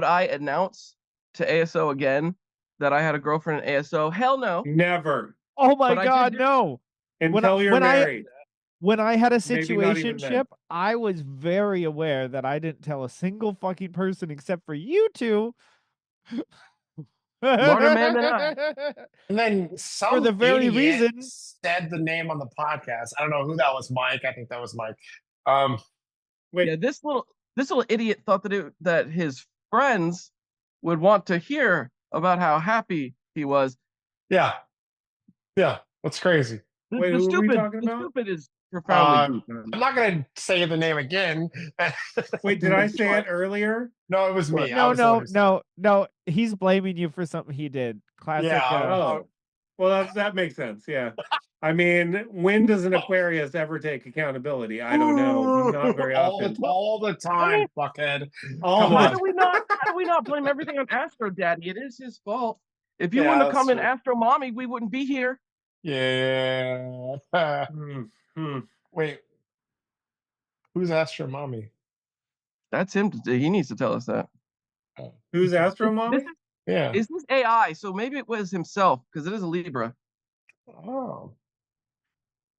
I announce to ASO again that I had a girlfriend in ASO? Hell no.
never
Oh my
But I did
God,
do-
no.
until you're married.
When I had a
Maybe not even then.
situationship, I was very aware that I didn't tell a single fucking person except for you two.
Smarter man than I.
And then some
For the very
idiot
reason.
said the name on the podcast. I don't know who that was. Mike. I think that was Mike.
Wait,
Yeah, this little idiot thought that his friends would want to hear about how happy he was.
Yeah. That's crazy.
wait,
The
who are we
stupid,
talking
the
about?
stupid is profoundly deep.
I'm not gonna say the name again.
Wait, did I say it earlier?
No, it was me. I
No,
was the one
no,
who said it.
no. He's blaming you for something he did. Classic.
Yeah,
Oh, well, that makes sense. Yeah. I mean, when does an Aquarius ever take accountability? I don't know. Not very often.
all the time, fuckhead.
All
Come
How
on.
do we not blame everything on Astro Daddy? It is his fault. If you
Yeah,
wouldn't have
that's
come in
true.
Astro Mommy, we wouldn't be here.
Yeah. Wait. Who's Astro Mommy?
That's him. He needs to tell us that.
Who's Astro Mommy?
Yeah.
Is this AI? So maybe it was himself because it is a Libra.
Oh.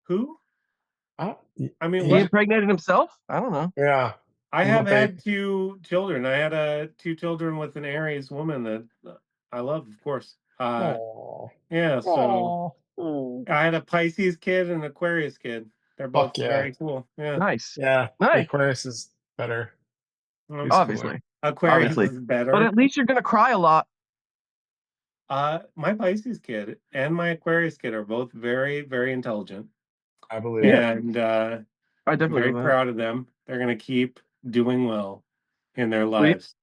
Who? I mean,
He
what?
impregnated himself? I don't know.
Yeah.
I have had 2 children. I had 2 children with an Aries woman that I love, of course. Yeah, so I had a Pisces kid and an Aquarius kid. They're both
Fuck yeah.
very cool. Yeah.
Nice.
Yeah.
Nice.
Aquarius is better. He's
Obviously.
Aquarius
Obviously.
is better.
But at least you're gonna cry a lot.
My Pisces kid and my Aquarius kid are both very, very intelligent.
I believe.
And
I
I'm
definitely
very
believe that.
proud of them. They're going to keep doing well in their lives.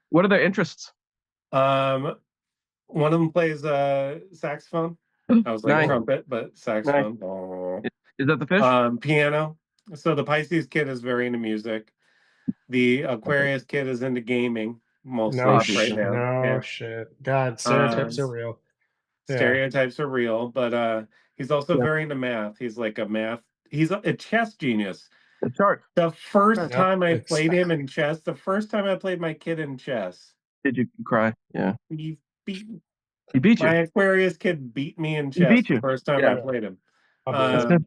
What are their interests?
One of them plays saxophone. I was like
Nice.
trumpet, but saxophone. Oh.
Is that the fish?
Piano. So the Pisces kid is very into music. The Aquarius kid is into gaming mostly right now.
No shit. God, stereotypes are real.
Stereotypes are real, but he's also very into math. He's like he's a chess genius.
The chart.
The first time I played him in chess, the first time I played my kid in chess.
Did you cry? Yeah.
He beat
you.
My Aquarius kid beat me in
He
chess
beat you.
the first time I played him.
That's good.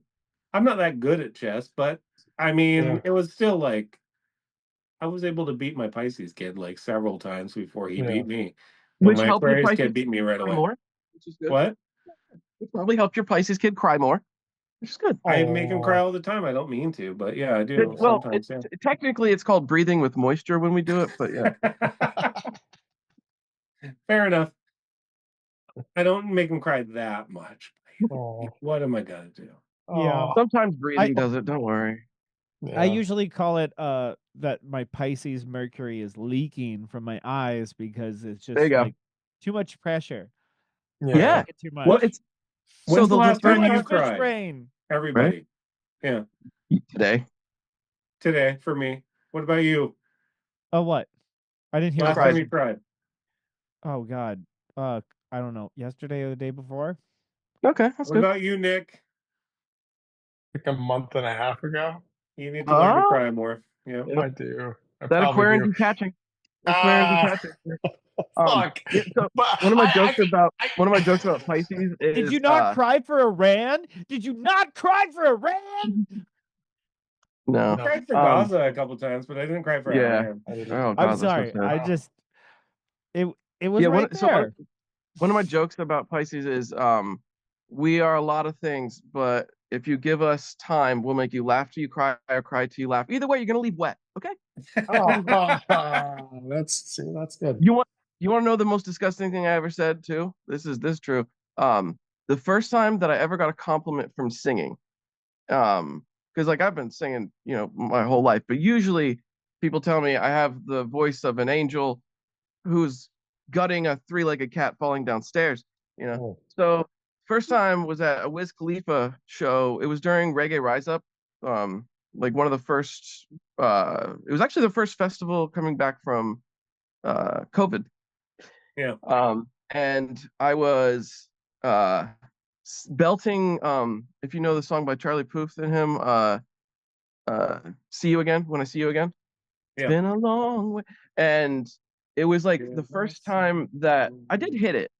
I'm not that good at chess, but I mean, it was still like I was able to beat my Pisces kid like several times before he beat me. But
Which
my
helped your
Aquarius
Pisces
kid beat me right away.
more? which is good.
What?
It probably helped your Pisces kid cry more, which is good.
I make him cry all the time. I don't mean to, but yeah, I do sometimes. Yeah.
Technically, it's called breathing with moisture when we do it, but yeah.
Fair enough. I don't make him cry that much.
Oh.
What am I gonna do?
Yeah.
Sometimes breathing does it. Don't worry.
Yeah.
I usually call it that my Pisces Mercury is leaking from my eyes because it's just like too much pressure.
Yeah.
Too much.
Well, it's
when's the last time you
fish
cried?
brain.
Everybody. Right? Yeah.
Today
for me. What about you?
Oh, what? I didn't hear.
Last time you cried.
Oh God. I don't know. Yesterday or the day before.
Okay, that's
what
good.
about you, Nick?
Like a month and a half ago.
You need to learn to cry more. Yeah,
I do.
That Aquarian detaching. Aquarian detaching.
Fuck.
Yeah, so one of my jokes about Pisces is.
Did you not cry for Iran? Did you not cry for Iran?
No.
I cried for Gaza a couple times, but I didn't cry for Iran.
Oh,
I'm sorry. I just it was right there.
So one of my jokes about Pisces is we are a lot of things, but if you give us time, we'll make you laugh till you cry or cry till you laugh. Either way, you're gonna leave wet. Okay.
That's good.
You want to know the most disgusting thing I ever said too? This is true. The first time that I ever got a compliment from singing, because like I've been singing, my whole life, but usually people tell me I have the voice of an angel who's gutting a three-legged cat falling downstairs. So first time was at a Wiz Khalifa show. It was during Reggae Rise Up, like one of the first. It was actually the first festival coming back from COVID.
Yeah.
And I was belting. If you know the song by Charlie Puth and him, "See You Again" when I see you again. It's been a long way, and it was like the first time that I did hit it,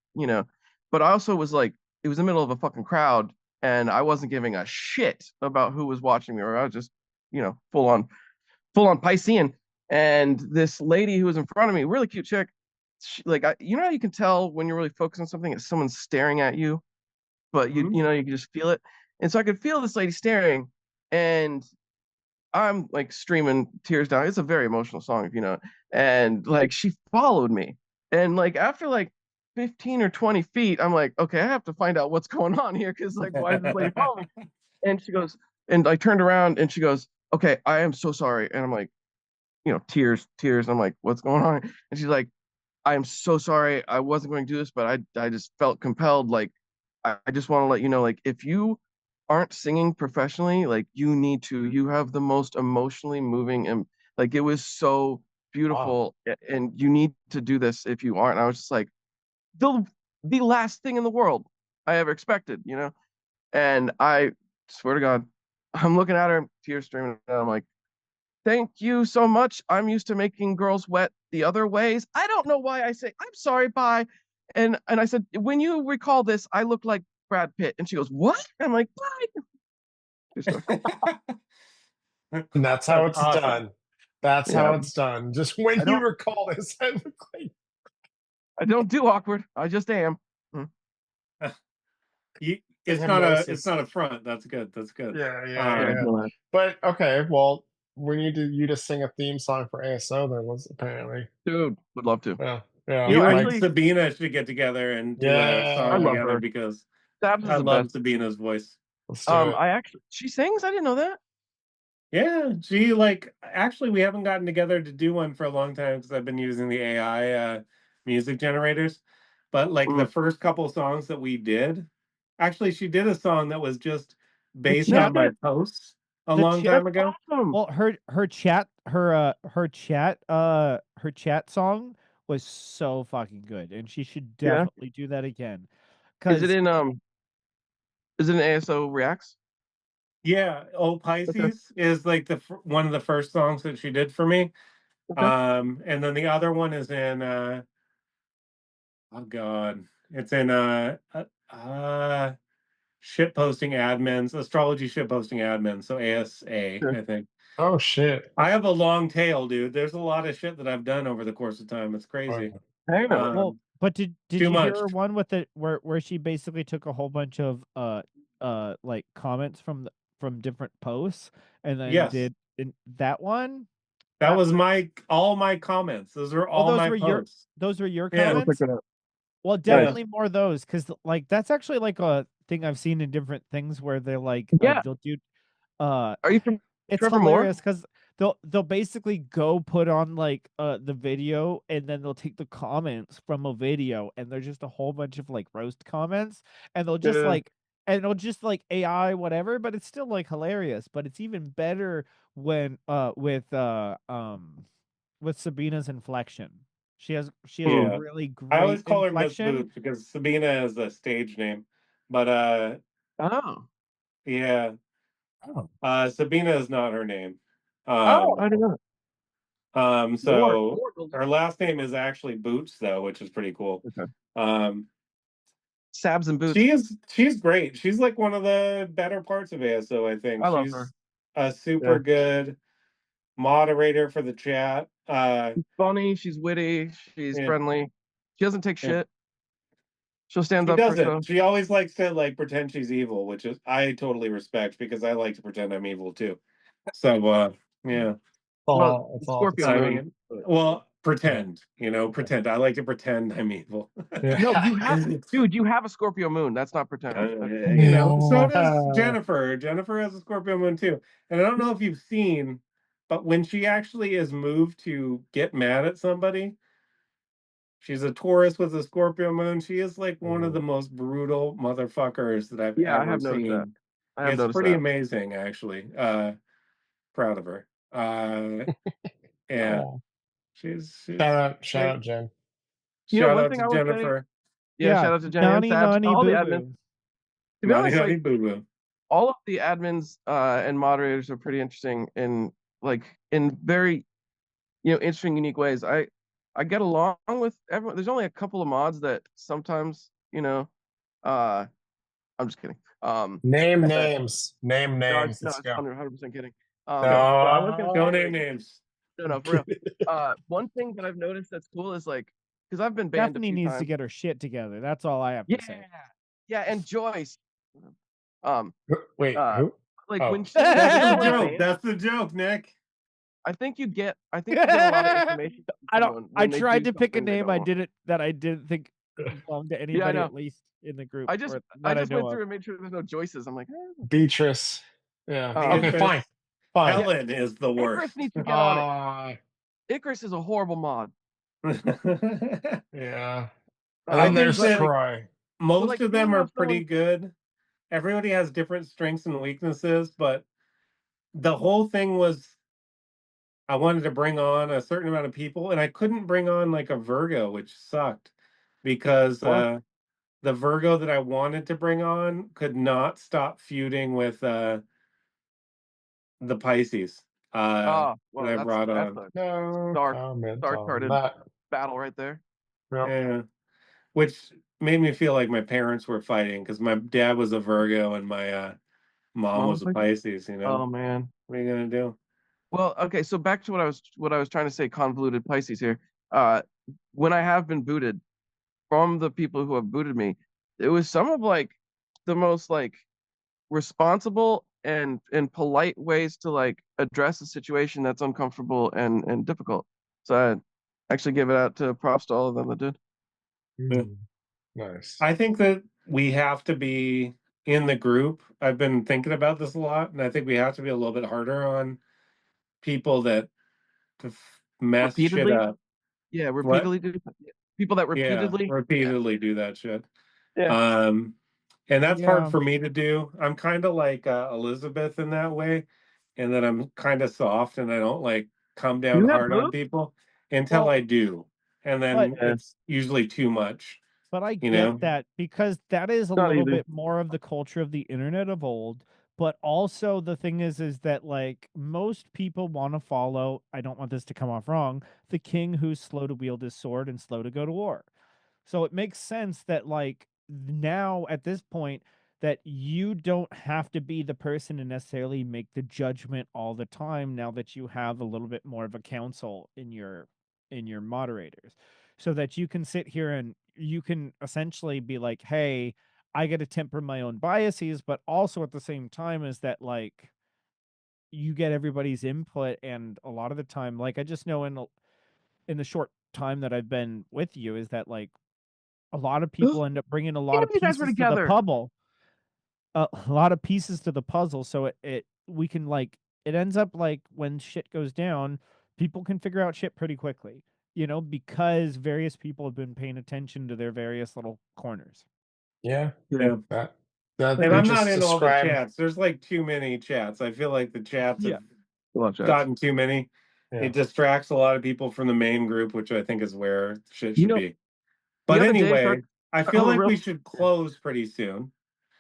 but I also was like, it was in the middle of a fucking crowd, and I wasn't giving a shit about who was watching me, or I was just, full on Piscean. And this lady who was in front of me, really cute chick, she, like, how you can tell when you're really focused on something, if someone's staring at you, but you can just feel it. And so I could feel this lady staring, and I'm like streaming tears down. It's a very emotional song, if you know. And like she followed me, and like after like 15 or 20 feet, I'm like, okay, I have to find out what's going on here, because like, why is this lady following me? And she goes, and I turned around, and she goes, okay, I am so sorry. And I'm like, tears. I'm like, what's going on? And she's like, I am so sorry. I wasn't going to do this, but I just felt compelled. Like, I just want to let you know, like, if you aren't singing professionally, like, you have the most emotionally moving, and like, it was so beautiful. Wow. And you need to do this if you aren't. And I was just like, the last thing in the world I ever expected, and I swear to God, I'm looking at her, tears streaming, and I'm like, thank you so much. I'm used to making girls wet the other ways. I don't know why I say, I'm sorry, bye. And I said, when you recall this, I look like Brad Pitt. And she goes, what? I'm like, bye.
And that's how it's done. That's how it's done. Just when you recall this, I look like.
I don't do awkward. I just am.
It's not a front. That's good. That's good.
Yeah. But okay, well, we need you to sing a theme song for ASO then, apparently.
Dude, would love to.
Yeah.
You and Sabina should get together and do a song together,
her.
because
Sab's
I love Sabina's voice.
She sings? I didn't know that.
Yeah, she actually, we haven't gotten together to do one for a long time because I've been using the AI music generators. But the first couple songs that we did, actually, she did a song that was just based on my posts a long time ago.
Well, her chat song was so fucking good, and she should definitely do that again.
Is it in ASO Reacts?
Yeah, Pisces is like one of the first songs that she did for me. And then the other one is in oh god, it's in shitposting admins, astrology shitposting admins, so ASA, I think.
Oh shit.
I have a long tail, dude. There's a lot of shit that I've done over the course of time. It's crazy.
Well, But did
Too
you
much.
hear her one with the where she basically took a whole bunch of like comments from different posts and then
Yes.
did that one?
That was all my comments. Those are all my posts.
Those were your
Yeah.
I'll
comments?
check that out.
Well, definitely more of those, because like that's actually like a thing I've seen in different things where they're like, they'll do
Are you from
it's
Trevor
hilarious
Moore?
because they'll basically go put on like the video and then they'll take the comments from a video and there's just a whole bunch of like roast comments and they'll just
Yeah.
it'll just like AI whatever, but it's still like hilarious. But it's even better when with Sabina's inflection. She has
Yeah.
really
I always
great
call her Miss
inflection.
Boots because Sabina is a stage name. But
Oh.
yeah. Sabina is not her name.
I didn't know that.
So her last name is actually Boots though, which is pretty cool.
Okay.
Sabs
and Boots.
She's great. She's like one of the better parts of ASO, I think.
I love
She's
her.
a super good moderator for the chat.
She's funny, she's witty, she's friendly. She doesn't take shit. She'll stand up for herself.
She always likes to like pretend she's evil, which is I totally respect because I like to pretend I'm evil too. So yeah.
Well, Scorpio moon.
Well, pretend, pretend. I like to pretend I'm evil.
No, you have, dude. You have a Scorpio moon. That's not pretend.
So does Jennifer. Jennifer has a Scorpio moon too, and I don't know if you've seen, but when she actually is moved to get mad at somebody, she's a Taurus with a Scorpio moon. She is like one of the most brutal motherfuckers that I've ever seen.
That. I have
it's pretty amazing, actually. Proud of her. Yeah. She's
shout out Jen.
Shout out to Jennifer.
Shout out to Jen and Sabs, all the admins. To be honest, like, all of the admins and moderators are pretty interesting in very interesting, unique ways. I get along with everyone. There's only a couple of mods that sometimes, I'm just kidding.
Name names. Name names.
No, it's 100% kidding.
Don't name names.
No, for real. One thing that I've noticed that's cool is like, because I've been banned
Daphne
a few
needs
times.
to get her shit together. That's all I have to say.
Yeah, and Joyce.
Wait, who?
Like when she
that's the joke, Nick.
I think you get a lot of information.
I tried to pick a name I didn't think belonged to anybody, at least in the group.
I just went through and made sure there's no Joyces. I'm like,
Beatrice. Yeah. Okay, fine.
Helen is the worst.
Icarus needs to get on it. Icarus is a horrible mod.
Yeah.
I think that most of them are pretty good. Everybody has different strengths and weaknesses, but the whole thing was I wanted to bring on a certain amount of people, and I couldn't bring on like a Virgo, which sucked because the Virgo that I wanted to bring on could not stop feuding with the Pisces. That I brought on.
Star-charted battle right there.
Yeah, which made me feel like my parents were fighting because my dad was a Virgo and my mom was a Pisces.
Oh man,
what are you gonna do?
Well, okay, so back to what I was trying to say, convoluted Pisces here. When I have been booted from the people who have booted me, it was some of like the most like responsible and polite ways to like address a situation that's uncomfortable and difficult. So I actually give it out to props to all of them that did.
Nice.
I think that we have to be in the group. I've been thinking about this a lot, and I think we have to be a little bit harder on people that mess shit up.
Yeah, repeatedly do people that repeatedly
do that shit.
Yeah.
And that's hard for me to do. I'm kind of like Elizabeth in that way, and that I'm kind of soft and I don't like come down hard on people until I do, and then it's usually too much.
But I get that because that is a little bit more of the culture of the internet of old. But also the thing is that like most people want to follow, I don't want this to come off wrong, the king who's slow to wield his sword and slow to go to war. So it makes sense that like now at this point that you don't have to be the person to necessarily make the judgment all the time now that you have a little bit more of a council in your moderators, so that you can sit here and you can essentially be like, hey, I get to temper my own biases, but also at the same time is that like you get everybody's input, and a lot of the time, like I just know in the short time that I've been with you, is that like a lot of people end up bringing a lot of
you guys were
pieces to the
together.
puzzle. A lot of pieces to the puzzle, so we can like it ends up like when shit goes down, people can figure out shit pretty quickly, because various people have been paying attention to their various little corners.
Yeah.
Yeah.
That
And
you
I'm
just
not in all the
described.
chats. There's like too many chats. I feel like the chats
Yeah.
have gotten too many.
Yeah.
It distracts a lot of people from the main group, which I think is where shit
You
should
know,
be. But
other day,
anyway, I feel
I'm a
like
real-
we should close pretty soon.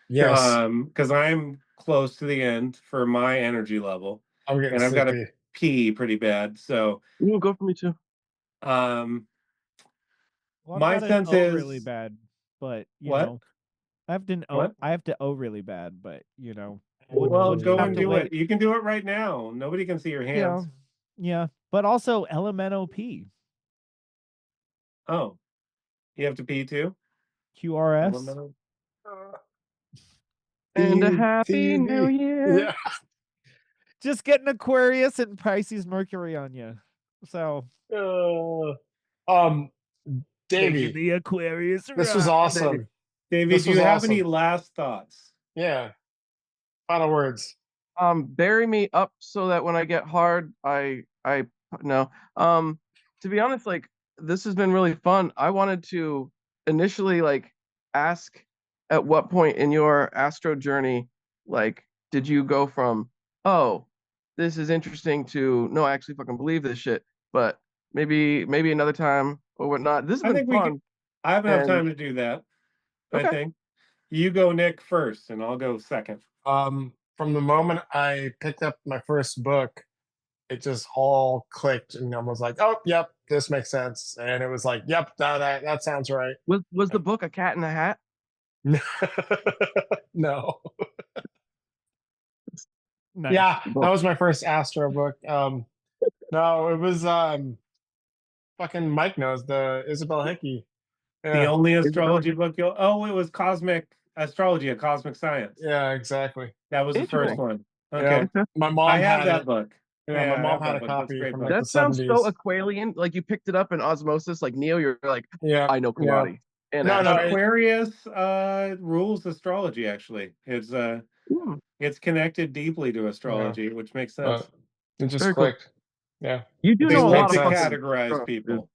Yes.
Because I'm close to the end for my energy level.
I'm getting
And I've got to
sleepy.
pee pretty bad. So
You go for me too.
Well,
my sense
really
is
bad, but
what?
I have to
What?
really bad, but
Well,
we'll just
go
have
and
to
do
wait.
it. You can do it right now. Nobody can see your hands.
Yeah, but also LMNOP,
Oh, you have to pee too?
QRS.
Elemental?
And a happy
TV.
new year.
Yeah.
Just get an Aquarius and Pisces Mercury on you. So,
Davey,
the Aquarius.
this was awesome.
Davey,
This
do you
was
have any
awesome.
last thoughts?
Yeah. Final words.
Bury me up so that when I get hard, I no. To be honest, like this has been really fun. I wanted to initially like ask at what point in your astro journey, like, did you go from, oh, this is interesting to no, I actually fucking believe this shit. But maybe another time or whatnot. This has
I
been
think we
fun.
can. I have enough
And
time to do that. I
okay.
think you go, Nick, first, and I'll go second.
From the moment I picked up my first book, it just all clicked, and I was like, "Oh, yep, this makes sense." And it was like, "Yep, that sounds right."
Was the book A Cat in a Hat?
No.
Nice.
Yeah, that was my first Astro book. No, it was fucking Mike knows, the Isabel Hickey.
The
Yeah,
only astrology book you'll. Oh, it was Cosmic Astrology, a Cosmic Science.
yeah, exactly.
That was the first
Interesting.
one. Okay,
Yeah, my
I
mom
have
had
that
it.
book.
Yeah, my
I
mom
have
had
that
a
book. That's a
copy
great
from
book.
like
That
the
sounds so
70s.
Aqualian. Like you picked it up in osmosis, like Neo. You're like,
Yeah,
I know
yeah.
karate. And
No, no,
Aquarius rules astrology. Actually, it's connected deeply to astrology, which makes sense.
it just
Very cool.
clicked. Yeah,
You do
They
know a
like
lot
to
of fucking
categorize
stuff,
people.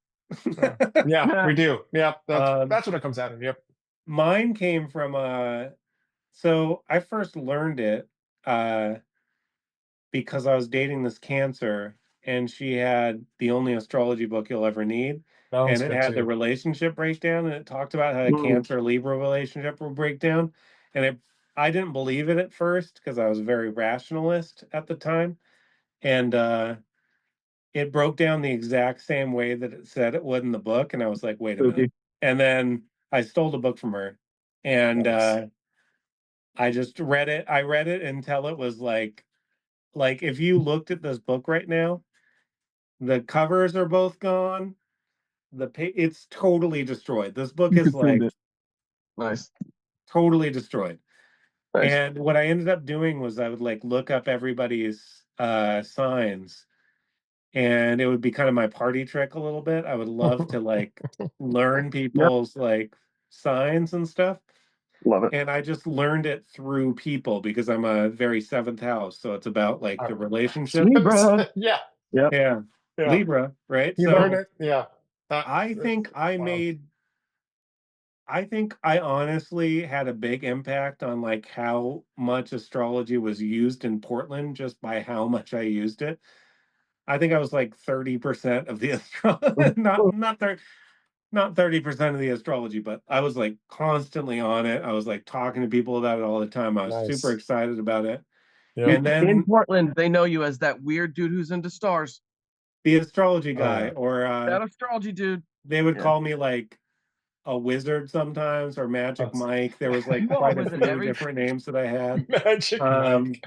yeah, we do. Yeah, that's what it comes out of. Yep.
Mine came from so I first learned it because I was dating this Cancer, and she had the only astrology book you'll ever need.
That one's
And it
good
had the
too.
relationship breakdown, and it talked about how a Cancer Libra relationship will break down. And I didn't believe it at first because I was very rationalist at the time. And it broke down the exact same way that it said it would in the book. And I was like, wait a minute. And then I stole the book from her, and
Nice.
I just read it. I read it until it was like if you looked at this book right now, the covers are both gone. It's totally destroyed. This book
You
is
consumed
like
it. Nice.
totally destroyed.
Nice.
And what I ended up doing was I would like look up everybody's signs, and it would be kind of my party trick a little bit. I would love to like learn people's like signs and stuff.
Love it.
And I just learned it through people because I'm a very seventh house, so it's about like the relationship.
Libra.
Yeah.
Yep.
Yeah. Libra, right?
You learned it. Yeah.
I think I honestly had a big impact on like how much astrology was used in Portland just by how much I used it. I think I was like 30% of the not 30% of the astrology, but I was like constantly on it. I was like talking to people about it all the time. I was super excited about it.
Yep.
And then
in Portland, they know you as that weird dude who's into stars.
The astrology guy, or
that astrology dude.
They would call me like a wizard sometimes, or Magic Mike. There was like
You are
quite a
wizard
few
every-
different names that I had.
Magic Mike.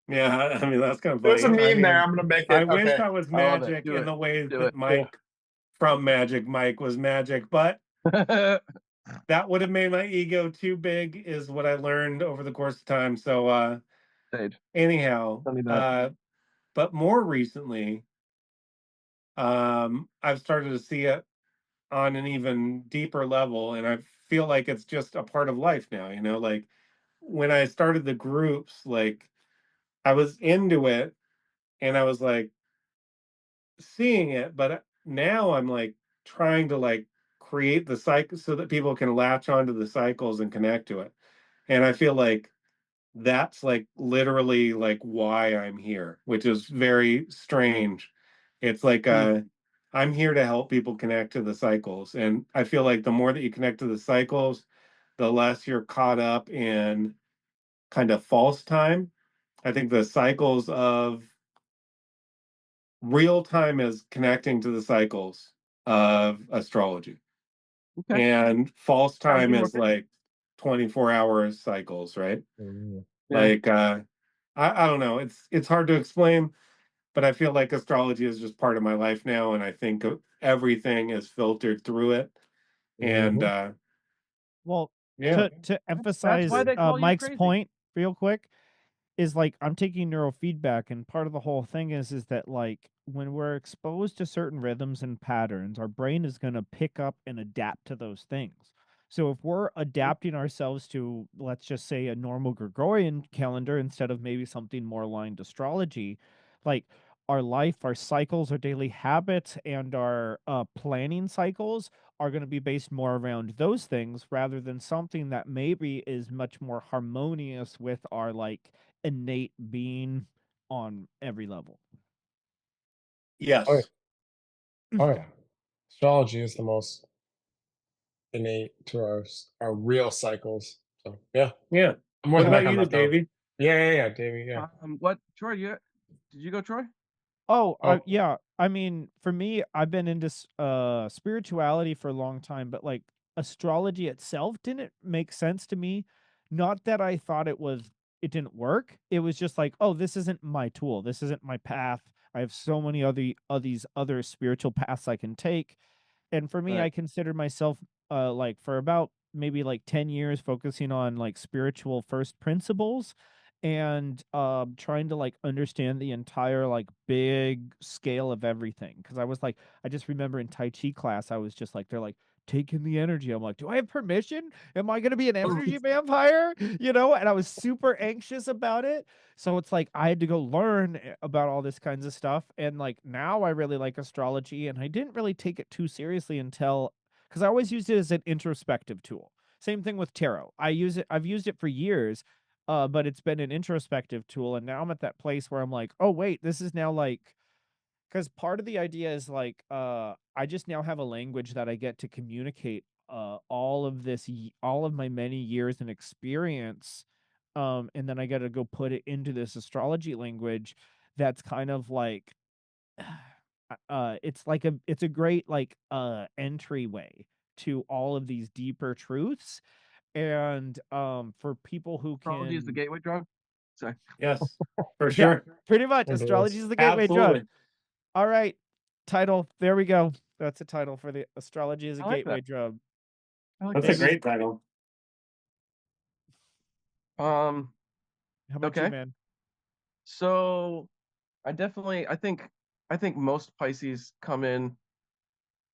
Yeah, I mean that's kind of funny.
There's a meme there. I'm gonna make it.
I wish I was magic
Do
in
it.
the way
Do
that
it.
Mike from Magic Mike was magic, but That would have made my ego too big, is what I learned over the course of time. So anyhow, but more recently, I've started to see it on an even deeper level, and I feel like it's just a part of life now, like when I started the groups, like I was into it and I was like seeing it, but now I'm like trying to like create the cycle so that people can latch onto the cycles and connect to it. And I feel like that's like literally like why I'm here, which is very strange. It's like I'm here to help people connect to the cycles. And I feel like the more that you connect to the cycles, the less you're caught up in kind of false time. I think the cycles of real time is connecting to the cycles of astrology.
Okay.
And false time is like 24-hour cycles, right? Like I don't know. It's hard to explain, but I feel like astrology is just part of my life now, and I think everything is filtered through it. And
well,
yeah,
to emphasize Mike's point real quick, is like I'm taking neurofeedback, and part of the whole thing is that like when we're exposed to certain rhythms and patterns, our brain is going to pick up and adapt to those things. So if we're adapting ourselves to, let's just say, a normal Gregorian calendar instead of maybe something more aligned to astrology, like our life, our cycles, our daily habits, and our planning cycles are going to be based more around those things rather than something that maybe is much more harmonious with our like innate being on every level.
yes.
Oh yeah. Astrology is the most innate to our real cycles. So yeah.
Yeah.
I'm more
What
than
about
back on
you,
that though.
Davey?
Yeah, Davey, yeah.
What, Troy, did you go, Troy?
Yeah. I mean, for me, I've been into spirituality for a long time, but like astrology itself didn't make sense to me. Not that I thought it didn't work. It was just like, oh, this isn't my tool. This isn't my path. I have so many these other spiritual paths I can take. And for me, I consider myself like for about maybe like 10 years focusing on like spiritual first principles and trying to like understand the entire like big scale of everything, because I just remember in Tai Chi class I was just like, they're like, take in the energy. I'm like, do I have permission? Am I going to be an energy vampire? And I was super anxious about it. So it's like I had to go learn about all this kinds of stuff, and like now I really like astrology, and I didn't really take it too seriously until, because I always used it as an introspective tool. Same thing with tarot. I've used it for years, but it's been an introspective tool, and now I'm at that place where I'm like, oh wait, this is now like, because part of the idea is like I just now have a language that I get to communicate all of my many years and experience, and then I got to go put it into this astrology language that's kind of like it's a great like entryway to all of these deeper truths, and for people who
Astrology is the
can,
gateway drug. Sorry.
Yes, for
yeah,
sure.
pretty much
It
astrology
is.
is the gateway drug.
Absolutely.
All right, title, there we go. That's a title for the astrology is a gateway drug.
That's a great title.
How about you, man?
So I think most Pisces come in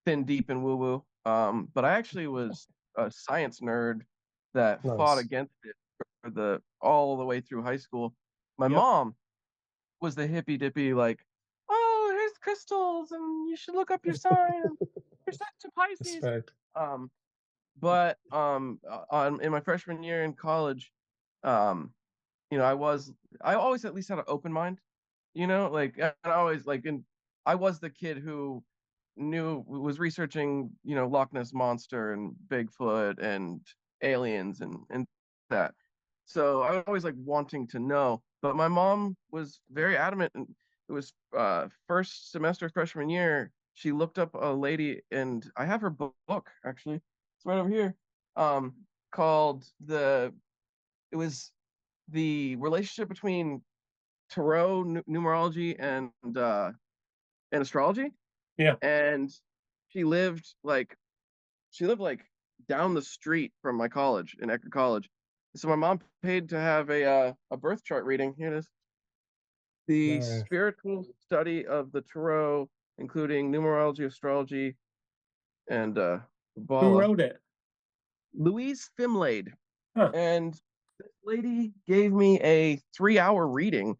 thin, deep, and woo woo. But I actually was a science nerd that fought
Nice.
against it for all the way through high school. My mom was the hippy dippy, like, oh, here's crystals, and you should look up your sign. And you're set to Pisces.
Respect.
But in my freshman year in college, I always at least had an open mind, like, and I always like, and I was the kid who was researching, Loch Ness monster and Bigfoot and aliens and that. So I was always like wanting to know, but my mom was very adamant, and it was first semester freshman year. She looked up a lady, and I have her book actually. It's right over here. Um, called it was the relationship between tarot, numerology, and astrology.
Yeah.
And she lived like she lived like down the street from my college in Ecker College. So my mom paid to have a birth chart reading. Here it is. The
Nice.
spiritual study of the tarot, including numerology, astrology, and
Who
Kabbalah.
wrote it?
Louise Fimlade.
Huh.
And this lady gave me a 3-hour reading,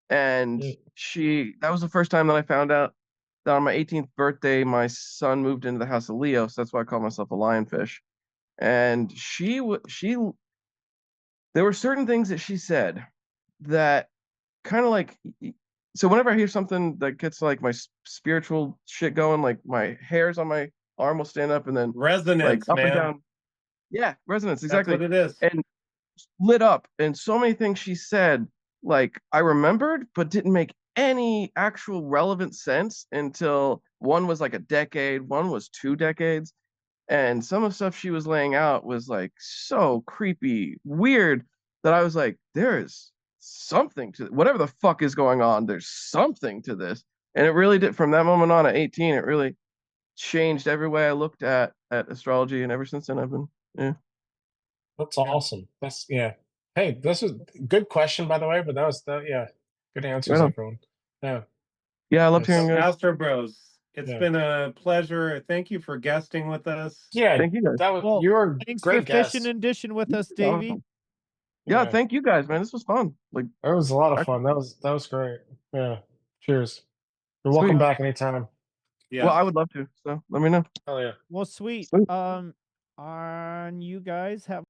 and that was the first time that I found out that on my 18th birthday my son moved into the house of Leo, so that's why I call myself a lionfish. And there were certain things that she said that kind of like, so whenever I hear something that gets like my spiritual shit going, like my hairs on my arm will stand up, and then
Resonance,
like up
man.
and down. Yeah, resonance, exactly.
That's what it is.
And lit up, and so many things she said, like I remembered, but didn't make any actual relevant sense until one was like a decade, one was 2 decades. And some of the stuff she was laying out was like so creepy, weird, that I was like, there is something to whatever the fuck is going on. There's something to this. And it really did. From that moment on at 18, it really changed every way I looked at astrology. And ever since then, I've been,
That's awesome. That's Hey, this is good question, by the way, but that was good answers,
Right on.
everyone. Yeah.
Yeah, I loved
Yes.
hearing it.
Astrobros, it's been a pleasure. Thank you for guesting with us.
Yeah,
Thank you guys.
that was
Well,
you were
thanks
great
for
guest.
fishing and dishing with us, Davey.
Awesome. Yeah, thank you guys, man. This was fun. Like,
That was a lot of fun. That was great. Yeah. Cheers. You're
Sweet.
welcome back anytime.
Yeah.
well, I would love to. So let me know.
Hell yeah.
Well, sweet.
Sweet.
On you guys have